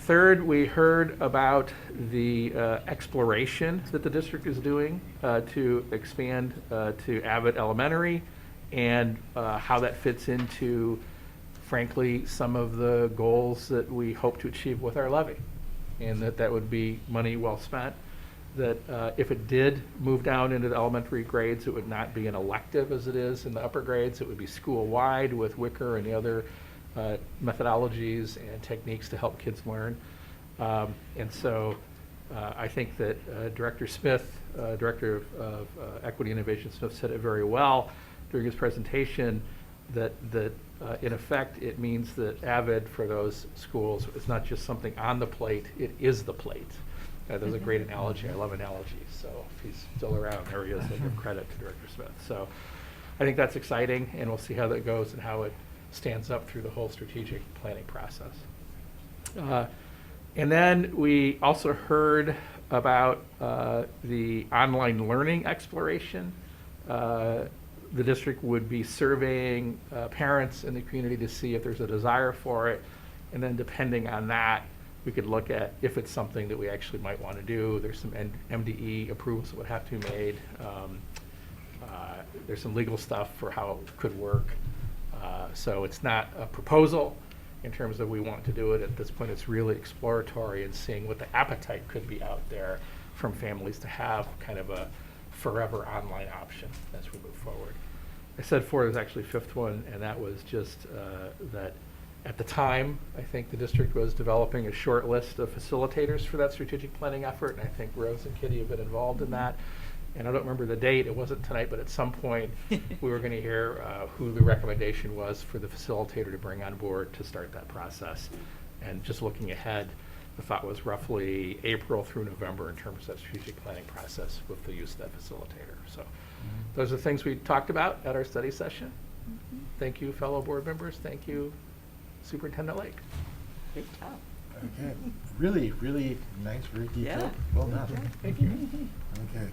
Third, we heard about the exploration that the district is doing to expand to Abbott Elementary, and how that fits into, frankly, some of the goals that we hope to achieve with our levy, and that would be money well spent. That if it did move down into the elementary grades, it would not be an elective as it is in the upper grades. It would be school-wide with Wicker and the other methodologies and techniques to help kids learn. And so I think that Director Smith, Director of Equity Innovation Smith, said it very well during his presentation, that in effect it means that AVID for those schools is not just something on the plate, it is the plate. There's a great analogy. I love analogies. So if he's still around, there he is. I give credit to Director Smith. So I think that's exciting, and we'll see how that goes and how it stands up through the whole strategic planning process. And then we also heard about the online learning exploration. The district would be surveying parents in the community to see if there's a desire for it, and then depending on that, we could look at if it's something that we actually might want to do. There's some MDE approvals that would have to be made. There's some legal stuff for how it could work. So it's not a proposal in terms of we want to do it. At this point, it's really exploratory and seeing what the appetite could be out there from families to have kind of a forever online option as we move forward. I said 4, there's actually a 5th one, and that was just that at the time, I think the district was developing a short list of facilitators for that strategic planning effort, and I think Rose and Kitty have been involved in that. And I don't remember the date, it wasn't tonight, but at some point we were going to hear who the recommendation was for the facilitator to bring on board to start that process. And just looking ahead, the thought was roughly April through November in terms of that strategic planning process with the use of that facilitator. So those are the things we talked about at our study session. Thank you, fellow board members. Thank you, Superintendent Lake. Great job. Okay, really, really nice, very detailed. Yeah. Well done. Thank you. Okay,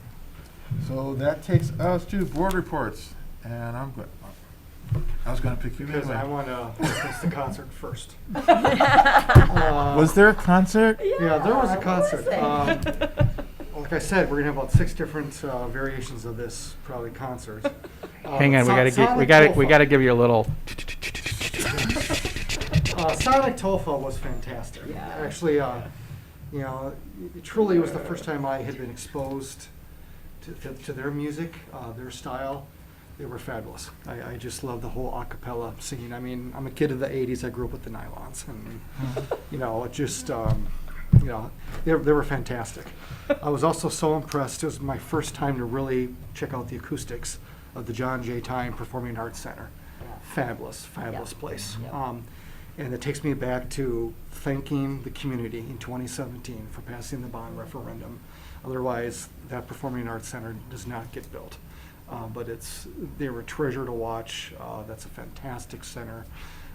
so that takes us to board reports, and I'm good. I was going to pick you Because anyway. I want to focus the concert first. Was there a concert? Yeah, there was a what concert. was it? Like I said, we're gonna have about 6 different variations of this probably concert. Hang on, we gotta give you a little. Sonic Tofa was fantastic. Yeah. Actually, you know, it truly was the first time I had been exposed to their music, their style. They were fabulous. I just love the whole a cappella singing. I mean, I'm a kid of the 80s. I grew up with the Nylons. And, you know, it just, you know, they were fantastic. I was also so impressed. It was my first time to really check out the acoustics of the John J. Tyne Performing Arts Center. Fabulous, fabulous place. And it takes me back to thanking the community in 2017 for passing the bond referendum. Otherwise, that Performing Arts Center does not get built. But they were a treasure to watch. That's a fantastic center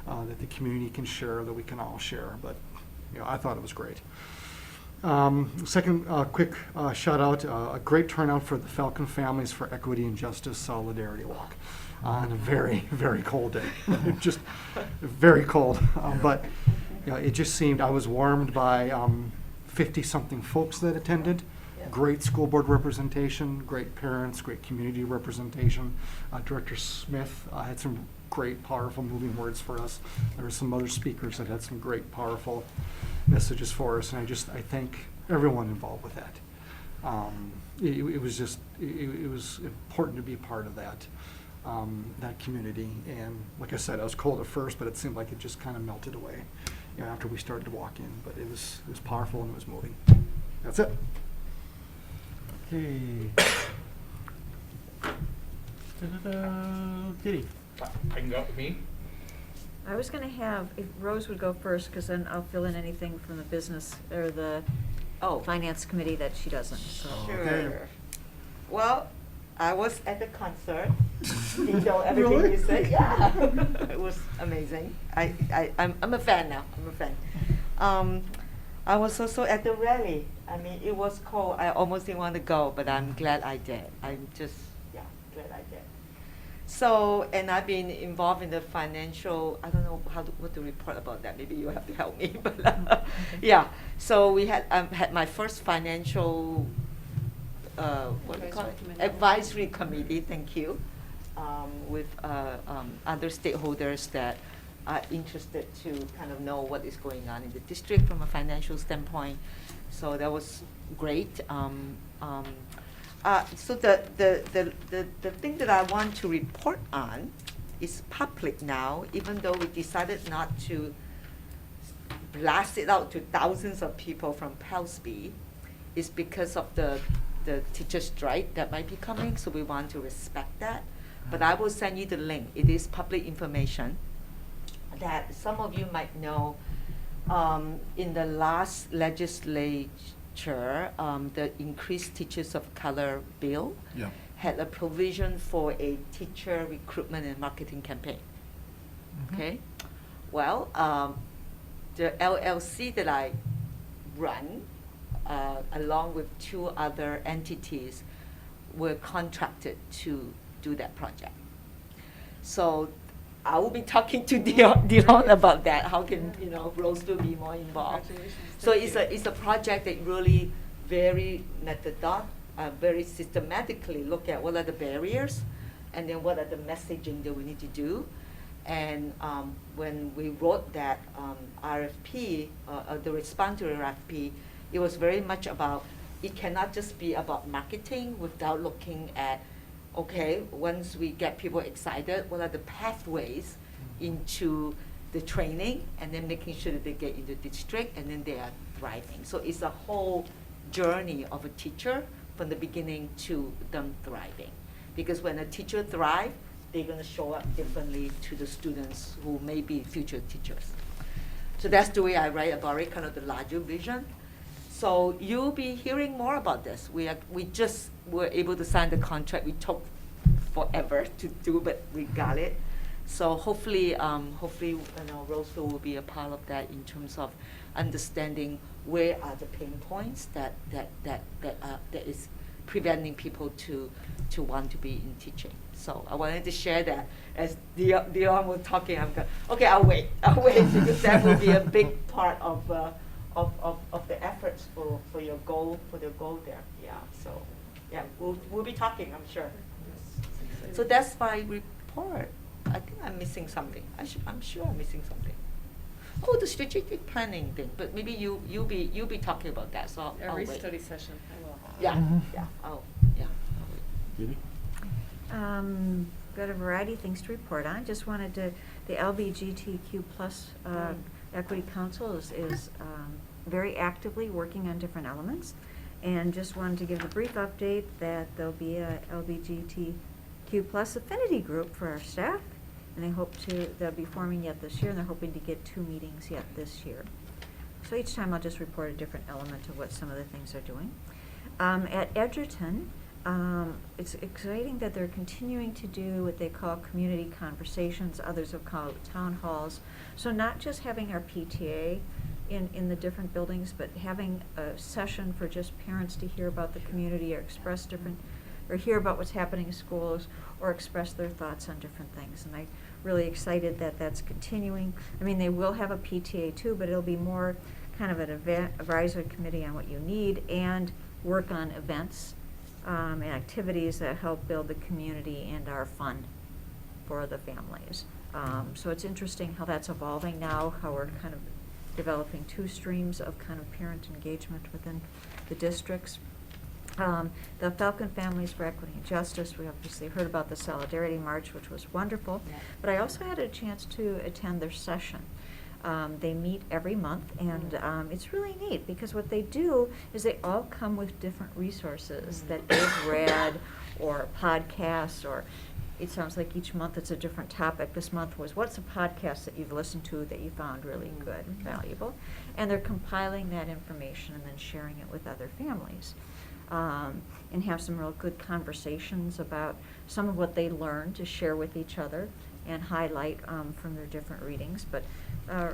that the community can share, that we can all share. But you know, I thought it was great. Second quick shout out, a great turnout for the Falcon Families for Equity and Justice Solidarity Walk on a very, very cold day. Just very cold. But you know, it just seemed, I was warmed by 50-something folks that attended. Great school board representation, great parents, great community representation. Director Smith had some great, powerful, moving words for us. There were some other speakers that had some great, powerful messages for us, and I thank everyone involved with that. It was just, it was important to be a part of that, that community. And like I said, I was cold at first, but it seemed like it just kind of melted away, you know, after we started to walk in. But it was powerful and it was moving. That's it. Okay. Kitty. I can go with me? I was gonna have, if Rose would go first, because then I'll fill in anything from the business, or the finance committee that she doesn't, so. Sure. Well, I was at the concert. You know, everything you said, yeah. It was amazing. I'm a fan now. I'm a fan. I was also at the rally. I mean, it was cold. I almost didn't want to go, but I'm glad I did. I'm just, glad I did. So, and I've been involved in the financial, I don't know what to report about that. Maybe you have to help me. But yeah, so we had my first financial advisory committee, thank you, with other stakeholders that are interested to kind of know what is going on in the district from a financial standpoint. So that was great. So the thing that I want to report on is public now, even though we decided not to blast it out to thousands of people from Pelsby, is because of the teacher strike that might be coming, so we want to respect that. But I will send you the link. It is public information that some of you might know. In the last legislature, the Increased Teachers of Color bill had a provision for a teacher recruitment and marketing campaign. Okay? Well, the LLC that I run, along with 2 other entities, were contracted to do that project. So I will be talking to Dion about that. How can Roseville be more involved? So it's a project that really very very systematically look at what are the barriers, and then what are the messaging that we need to do. And when we wrote that RFP, the response to the RFP, it was very much about, it cannot just be about marketing without looking at, okay, once we get people excited, what are the pathways into the training, and then making sure that they get into the district, and then they are thriving. So it's a whole journey of a teacher from the beginning to them thriving. Because when a teacher thrives, they're going to show up differently to the students who may be future teachers. So that's the way I write about it, kind of the larger vision. So you'll be hearing more about this. We just were able to sign the contract. We took forever to do, but we got it. So hopefully, Roseville will be a part of that in terms of understanding where are the pain points that is preventing people to want to be in teaching. So I wanted to share that. As Dion was talking, I'm going, okay, I'll wait, because that will be a big part of the efforts for your goal, there. Yeah. So yeah, we'll be talking, I'm sure. So that's my report. I think I'm missing something. I'm sure I'm missing something. Oh, the strategic planning thing. But maybe you'll be talking about that. So I'll wait. Study session. I will. Yeah. I'll Kitty? Got a variety of things to report on. Just wanted to, the LGBTQ plus Equity Council is very actively working on different elements, and just wanted to give a brief update that there'll be a LGBTQ plus affinity group for our staff, and they'll be forming yet this year, and they're hoping to get 2 meetings yet this year. So each time I'll just report a different element of what some of the things are doing. At Edgerton, it's exciting that they're continuing to do what they call community conversations. Others have called town halls. So not just having our PTA in the different buildings, but having a session for just parents to hear about the community or hear about what's happening in schools or express their thoughts on different things. And I'm really excited that that's continuing. I mean, they will have a PTA too, but it'll be more kind of an advisory committee on what you need, and work on events and activities that help build the community and our fund for the families. So it's interesting how that's evolving now, how we're kind of developing 2 streams of kind of parent engagement within the districts. The Falcon Families for Equity and Justice, we obviously heard about the Solidarity March, which was wonderful, but I also had a chance to attend their session. They meet every month, and it's really neat because what they do is they all come with different resources that they've read or podcasts, or it sounds like each month it's a different topic. This month was, what's a podcast that you've listened to that you found really good and valuable? And they're compiling that information and then sharing it with other families. And have some real good conversations about some of what they learned to share with each other and highlight from their different readings. But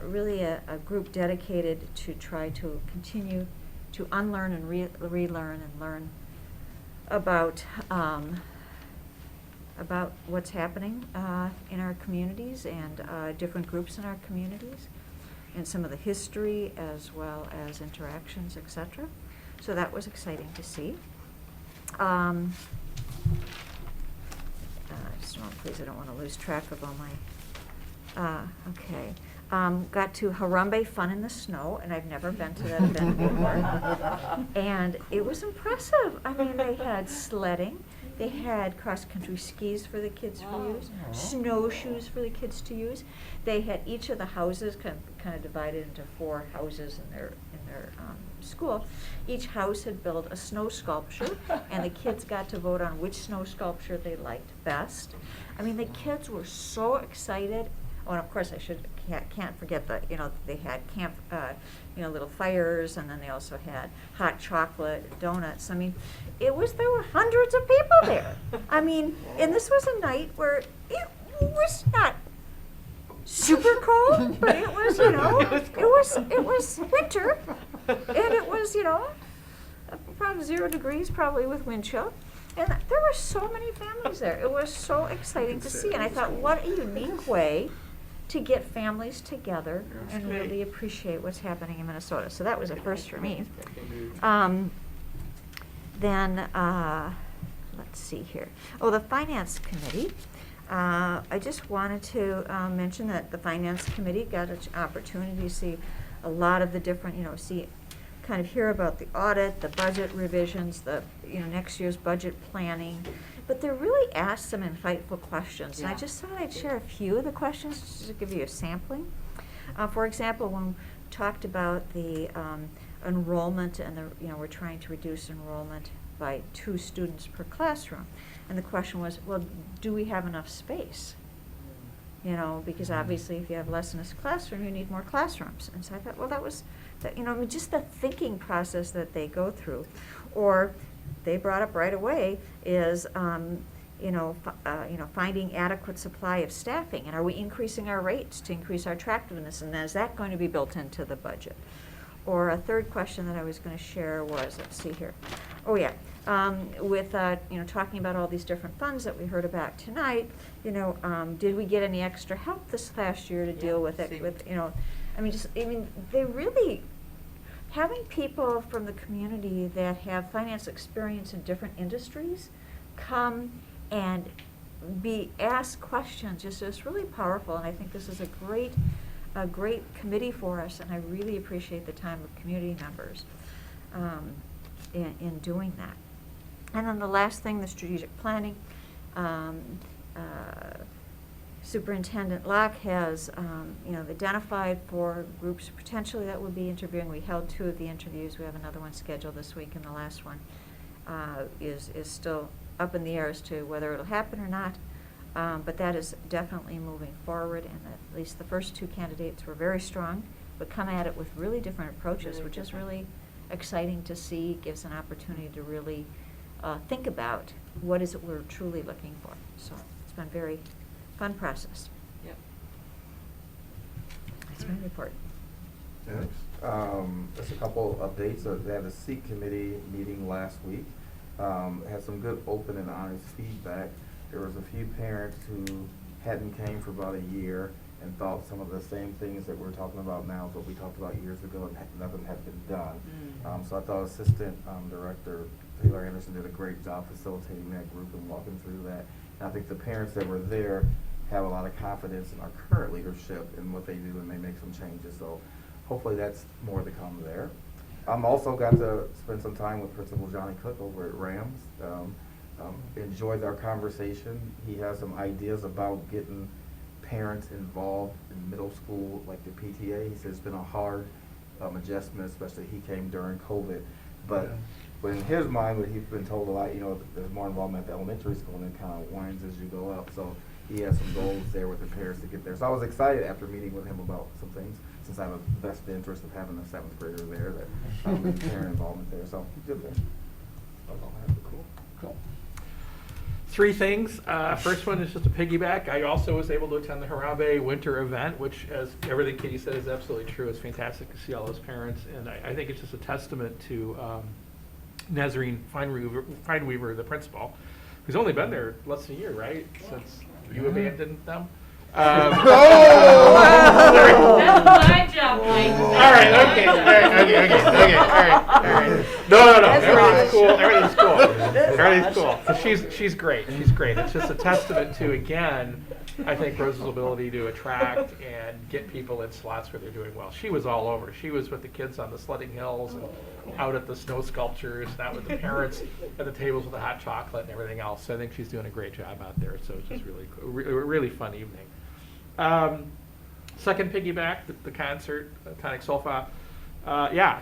really a group dedicated to try to continue to unlearn and relearn and learn about what's happening in our communities and different groups in our communities, and some of the history as well as interactions, etc. So that was exciting to see. Just a moment, please. I don't want to lose track of all my. Okay. Got to Harambe Fun in the Snow, and I've never been to that event before. And it was impressive. I mean, they had sledding. They had cross-country skis for the kids to use, snowshoes for the kids to use. They had each of the houses kind of divided into 4 houses in their school. Each house had built a snow sculpture, and the kids got to vote on which snow sculpture they liked best. I mean, the kids were so excited. Oh, and of course, can't forget that, they had camp, little fires, and then they also had hot chocolate, donuts. I mean, there were hundreds of people there. I mean, and this was a night where it was not super cold, but it was, it was winter, and it was, probably 0 degrees, probably with wind chill. And there were so many families there. It was so exciting to see, and I thought, what a unique way to get families together and really appreciate what's happening in Minnesota. So that was a first for me. Then, let's see here. Oh, the Finance Committee. I just wanted to mention that the Finance Committee got an opportunity to see a lot of the different, kind of hear about the audit, the budget revisions, the next year's budget planning. But they really asked some insightful questions, and I just thought I'd share a few of the questions just to give you a sampling. For example, when we talked about the enrollment and we're trying to reduce enrollment by 2 students per classroom, and the question was, well, do we have enough space? Because obviously if you have less in a classroom, you need more classrooms. And so I thought, well, that was, just the thinking process that they go through. Or they brought up right away is, finding adequate supply of staffing, and are we increasing our rates to increase our attractiveness, and is that going to be built into the budget? Or a third question that I was going to share was, let's see here. Oh yeah, with talking about all these different funds that we heard about tonight, did we get any extra help this last year to deal with it? They really. Having people from the community that have finance experience in different industries come and be asked questions just really powerful, and I think this is a great committee for us, and I really appreciate the time of community members in doing that. And then the last thing, the strategic planning. Superintendent Locke has, identified 4 groups potentially that would be interviewing. We held 2 of the interviews. We have another one scheduled this week, and the last one is still up in the air as to whether it'll happen or not. But that is definitely moving forward, and at least the first 2 candidates were very strong, but come at it with really different approaches, which is really exciting to see. Gives an opportunity to really think about what is it we're truly looking for. So it's been very fun process. Yep. That's my report. Thanks. Just a couple updates. They had a SEEK committee meeting last week. Had some good open and honest feedback. There was a few parents who hadn't came for about a year and thought some of the same things that we're talking about now is what we talked about years ago, and nothing had been done. So I thought Assistant Director Taylor Anderson did a great job facilitating that group and walking through that. And I think the parents that were there have a lot of confidence in our current leadership and what they do, and they make some changes. So hopefully that's more to come there. Also got to spend some time with Principal Johnny Cook over at Rams. Enjoyed our conversation. He has some ideas about getting parents involved in middle school, like the PTA. He said it's been a hard adjustment, especially he came during COVID. But in his mind, what he's been told a lot, there's more involvement at the elementary school, and it kind of winds as you go up. So he has some goals there with the parents to get there. So I was excited after meeting with him about some things, since I have a vested interest of having a 7th grader there, that parent involvement there. So good there. Cool. 3 things. First one is just a piggyback. I also was able to attend the Harambe winter event, which, as everything Katie said, is absolutely true. It's fantastic to see all those parents, and I think it's just a testament to Nazarene Fineweaver, the principal, who's only been there less than a year, right? Since you abandoned them. That's my job, Mike. All right, okay, all right. No, everything's cool. 'Cause she's great. It's just a testament to, again, I think Rose's ability to attract and get people in slots where they're doing well. She was all over. She was with the kids on the sledding hills and out at the snow sculptures, and out with the parents at the tables with the hot chocolate and everything else. So I think she's doing a great job out there. So it's just really cool. Really fun evening. Second piggyback, the concert, Tonic Solfa.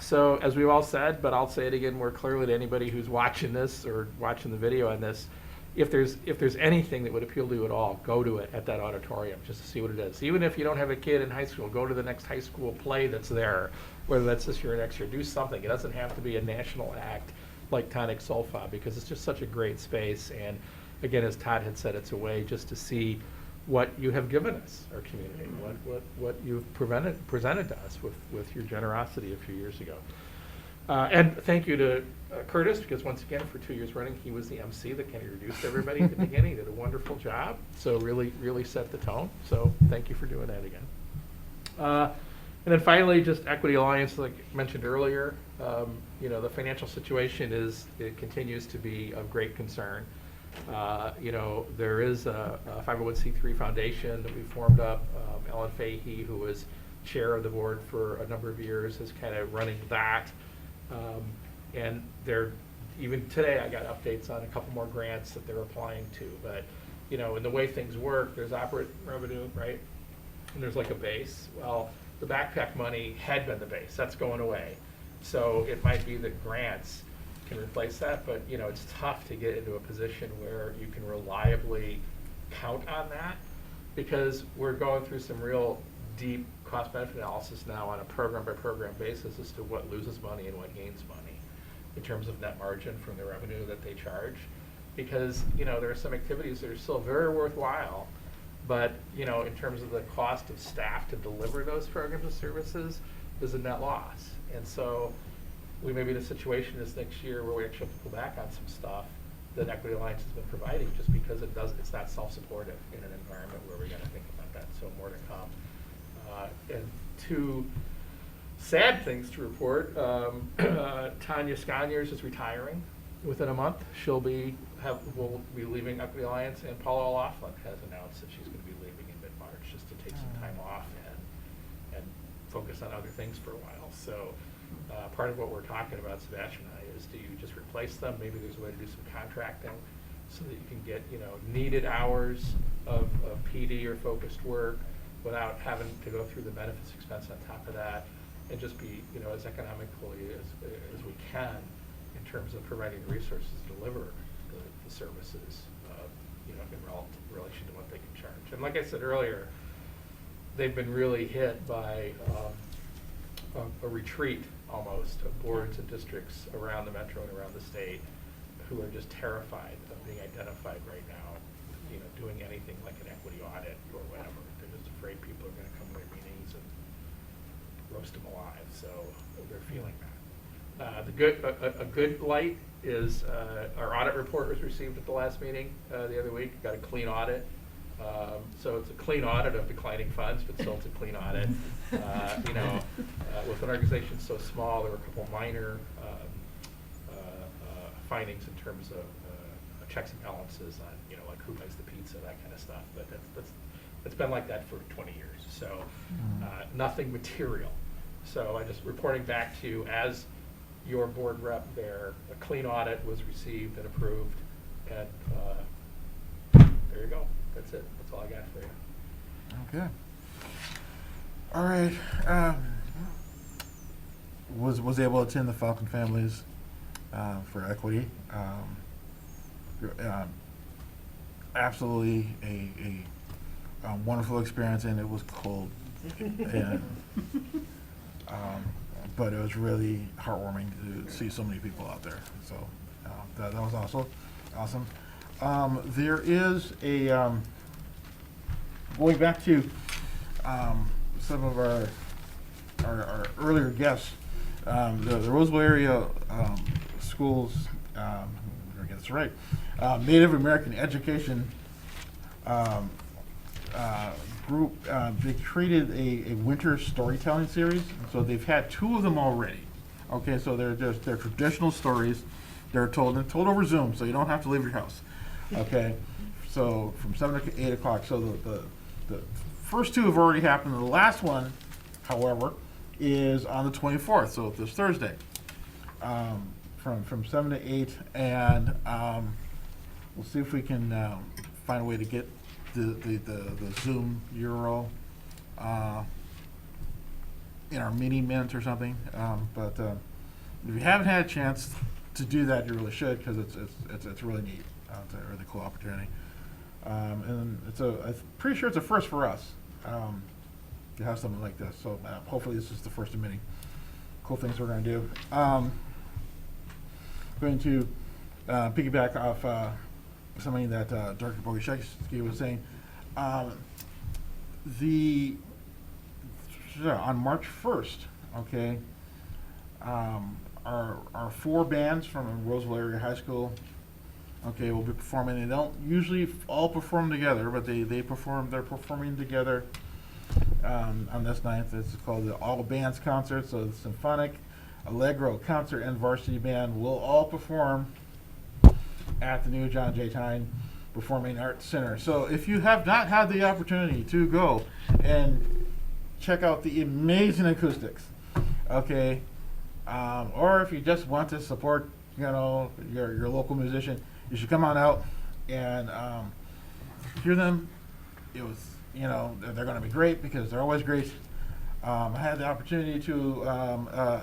So as we've all said, but I'll say it again more clearly to anybody who's watching this or watching the video on this, if there's anything that would appeal to you at all, go to it at that auditorium just to see what it is. Even if you don't have a kid in high school, go to the next high school play that's there, whether that's this year or next year. Do something. It doesn't have to be a national act like Tonic Solfa, because it's just such a great space. And again, as Todd had said, it's a way just to see what you have given us, our community, what you've presented to us with your generosity a few years ago. And thank you to Curtis, because once again, for 2 years running, he was the MC that kind of introduced everybody at the beginning. He did a wonderful job. So really set the tone. So thank you for doing that again. And then finally, just Equity Alliance, like mentioned earlier, the financial situation it continues to be of great concern. There is a 501c3 foundation that we formed up. Ellen Fahey, who was chair of the board for a number of years, is kind of running that. And even today, I got updates on a couple more grants that they're applying to. But, in the way things work, there's operating revenue, right? And there's like a base. Well, the backpack money had been the base. That's going away. So it might be that grants can replace that, but it's tough to get into a position where you can reliably count on that, because we're going through some real deep cost-benefit analysis now on a program-by-program basis as to what loses money and what gains money in terms of net margin from the revenue that they charge. Because there are some activities that are still very worthwhile, but in terms of the cost of staff to deliver those programs and services, is a net loss. And so we may be in a situation this next year where we actually have to pull back on some stuff that Equity Alliance has been providing, just because it's not self-supportive in an environment where we're going to think about that. So more to come. And 2 sad things to report. Tanya Sconyers is retiring within a month. Will be leaving Equity Alliance, and Paula O'Loughlin has announced that she's going to be leaving in mid-March, just to take some time off and focus on other things for a while. So part of what we're talking about, Sebastian and I, is, do you just replace them? Maybe there's a way to do some contracting so that you can get needed hours of PD or focused work without having to go through the benefits expense on top of that, and just be as economically as we can in terms of providing the resources to deliver the services in relation to what they can charge. And like I said earlier, they've been really hit by a retreat almost of boards and districts around the metro and around the state who are just terrified of being identified right now, doing anything like an equity audit or whatever. They're just afraid people are going to come to their meetings and roast them alive. So they're feeling that. A good light is our audit report was received at the last meeting the other week. Got a clean audit. So it's a clean audit of declining funds, but still it's a clean audit. With an organization so small, there were a couple minor findings in terms of checks and balances on, like who buys the pizza, that kind of stuff. But it's been like that for 20 years. So nothing material. So I just reporting back to you as your board rep there, a clean audit was received and approved, and there you go. That's it. That's all I got for you. Okay. All right. Was able to attend the Falcon Families for Equity. Absolutely a wonderful experience, and it was cold. And, but it was really heartwarming to see so many people out there. So that was also awesome. There is a going back to some of our earlier guests. The Roseville area schools, I get this right, Native American Education group, they created a winter storytelling series. And so they've had 2 of them already. Okay, so they're traditional stories. They're told over Zoom, so you don't have to leave your house. Okay, so from 7 to 8 o'clock. So the first 2 have already happened. The last one, however, is on the 24th, so this Thursday, from 7 to 8, and we'll see if we can find a way to get the Zoom URL in our mini mint or something. But if you haven't had a chance to do that, you really should, because it's really neat. It's a really cool opportunity, and I'm pretty sure it's a first for us. To have something like this, so hopefully this is the first of many cool things we're going to do. Going to piggyback off something that Dr. Boguszewski was saying. On March 1st, okay, our 4 bands from Roseville Area High School, okay, will be performing. They don't usually all perform together, but they're performing together on this 9th. It's called the All Bands Concert. So the Symphonic, Allegro, Concert, and Varsity Band will all perform at the new John J. Tyne Performing Arts Center. So if you have not had the opportunity to go and check out the amazing acoustics, okay, or if you just want to support, your local musician, you should come on out and hear them. It was, they're going to be great because they're always great. I had the opportunity to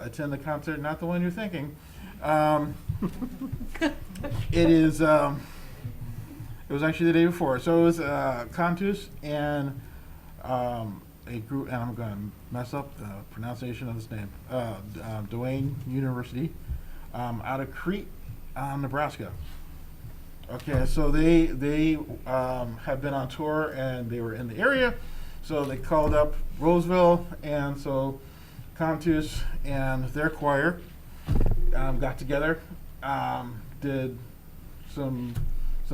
attend the concert, not the one you're thinking. It was actually the day before. So it was Cantus and a group, and I'm going to mess up the pronunciation of this name, Duane University, out of Crete, Nebraska. Okay, so they have been on tour and they were in the area, so they called up Roseville, and so Cantus and their choir got together, did some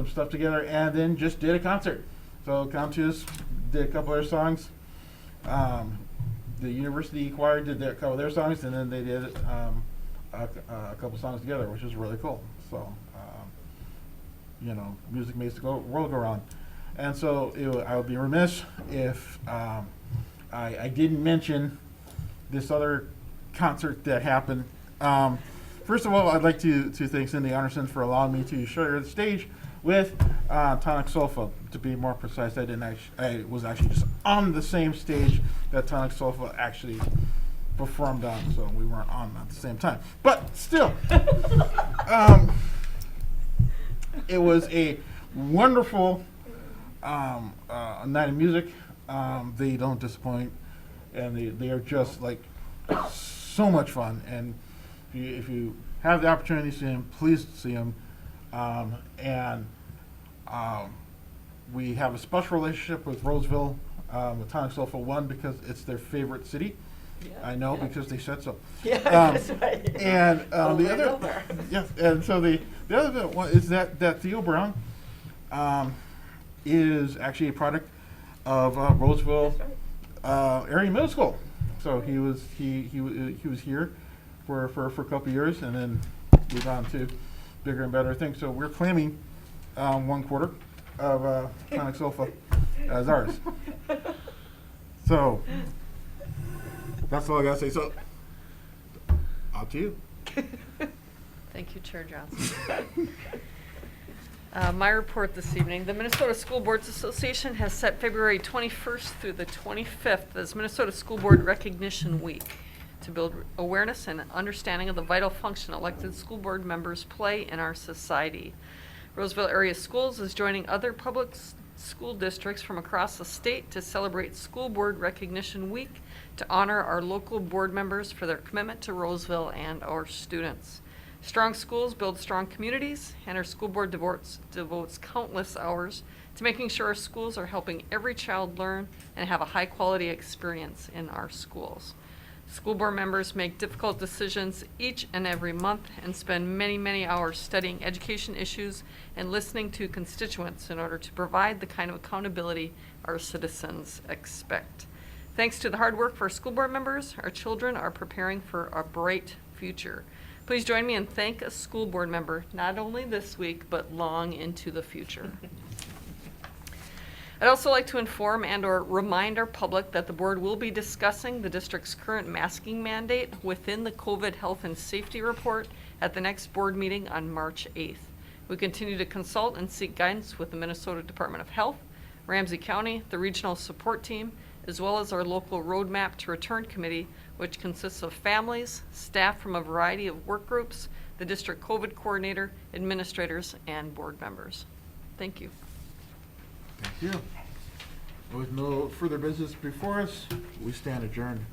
stuff together, and then just did a concert. So Cantus did a couple of their songs. The university choir did a couple of their songs, and then they did a couple songs together, which was really cool. So, music makes the world go round. And so I would be remiss if I didn't mention this other concert that happened. First of all, I'd like to thank Cindy Anderson for allowing me to share the stage with Tonic Sofa. To be more precise, I was actually just on the same stage that Tonic Sofa actually performed on, so we weren't on at the same time. But still, it was a wonderful night of music. They don't disappoint, and they are just like so much fun. And if you have the opportunity to see them, please see them. We have a special relationship with Roseville, with Tonic Sofa, one, because it's their favorite city. Yeah, I know, because they said so. Yeah, that's right. And the other, yes, and so the other one is that Theo Brown is actually a product of Roseville area middle school. So he was here for a couple of years, and then moved on to bigger and better things. So we're claiming 1/4 of Tonic Sofa as ours. So that's all I gotta say. So out to you. Thank you, Chair Johnson. My report this evening, the Minnesota School Boards Association has set February 21st through the 25th as Minnesota School Board Recognition Week to build awareness and understanding of the vital function elected school board members play in our society. Roseville Area Schools is joining other public school districts from across the state to celebrate School Board Recognition Week to honor our local board members for their commitment to Roseville and our students. Strong schools build strong communities, and our school board devotes countless hours to making sure our schools are helping every child learn and have a high-quality experience in our schools. School board members make difficult decisions each and every month and spend many, many hours studying education issues and listening to constituents in order to provide the kind of accountability our citizens expect. Thanks to the hard work of our school board members, our children are preparing for a bright future. Please join me and thank a school board member, not only this week, but long into the future. I'd also like to inform and/or remind our public that the board will be discussing the district's current masking mandate within the COVID health and safety report at the next board meeting on March 8th. We continue to consult and seek guidance with the Minnesota Department of Health, Ramsey County, the regional support team, as well as our local Roadmap to Return Committee, which consists of families, staff from a variety of work groups, the district COVID coordinator, administrators, and board members. Thank you. Thank you. With no further business before us, we stand adjourned.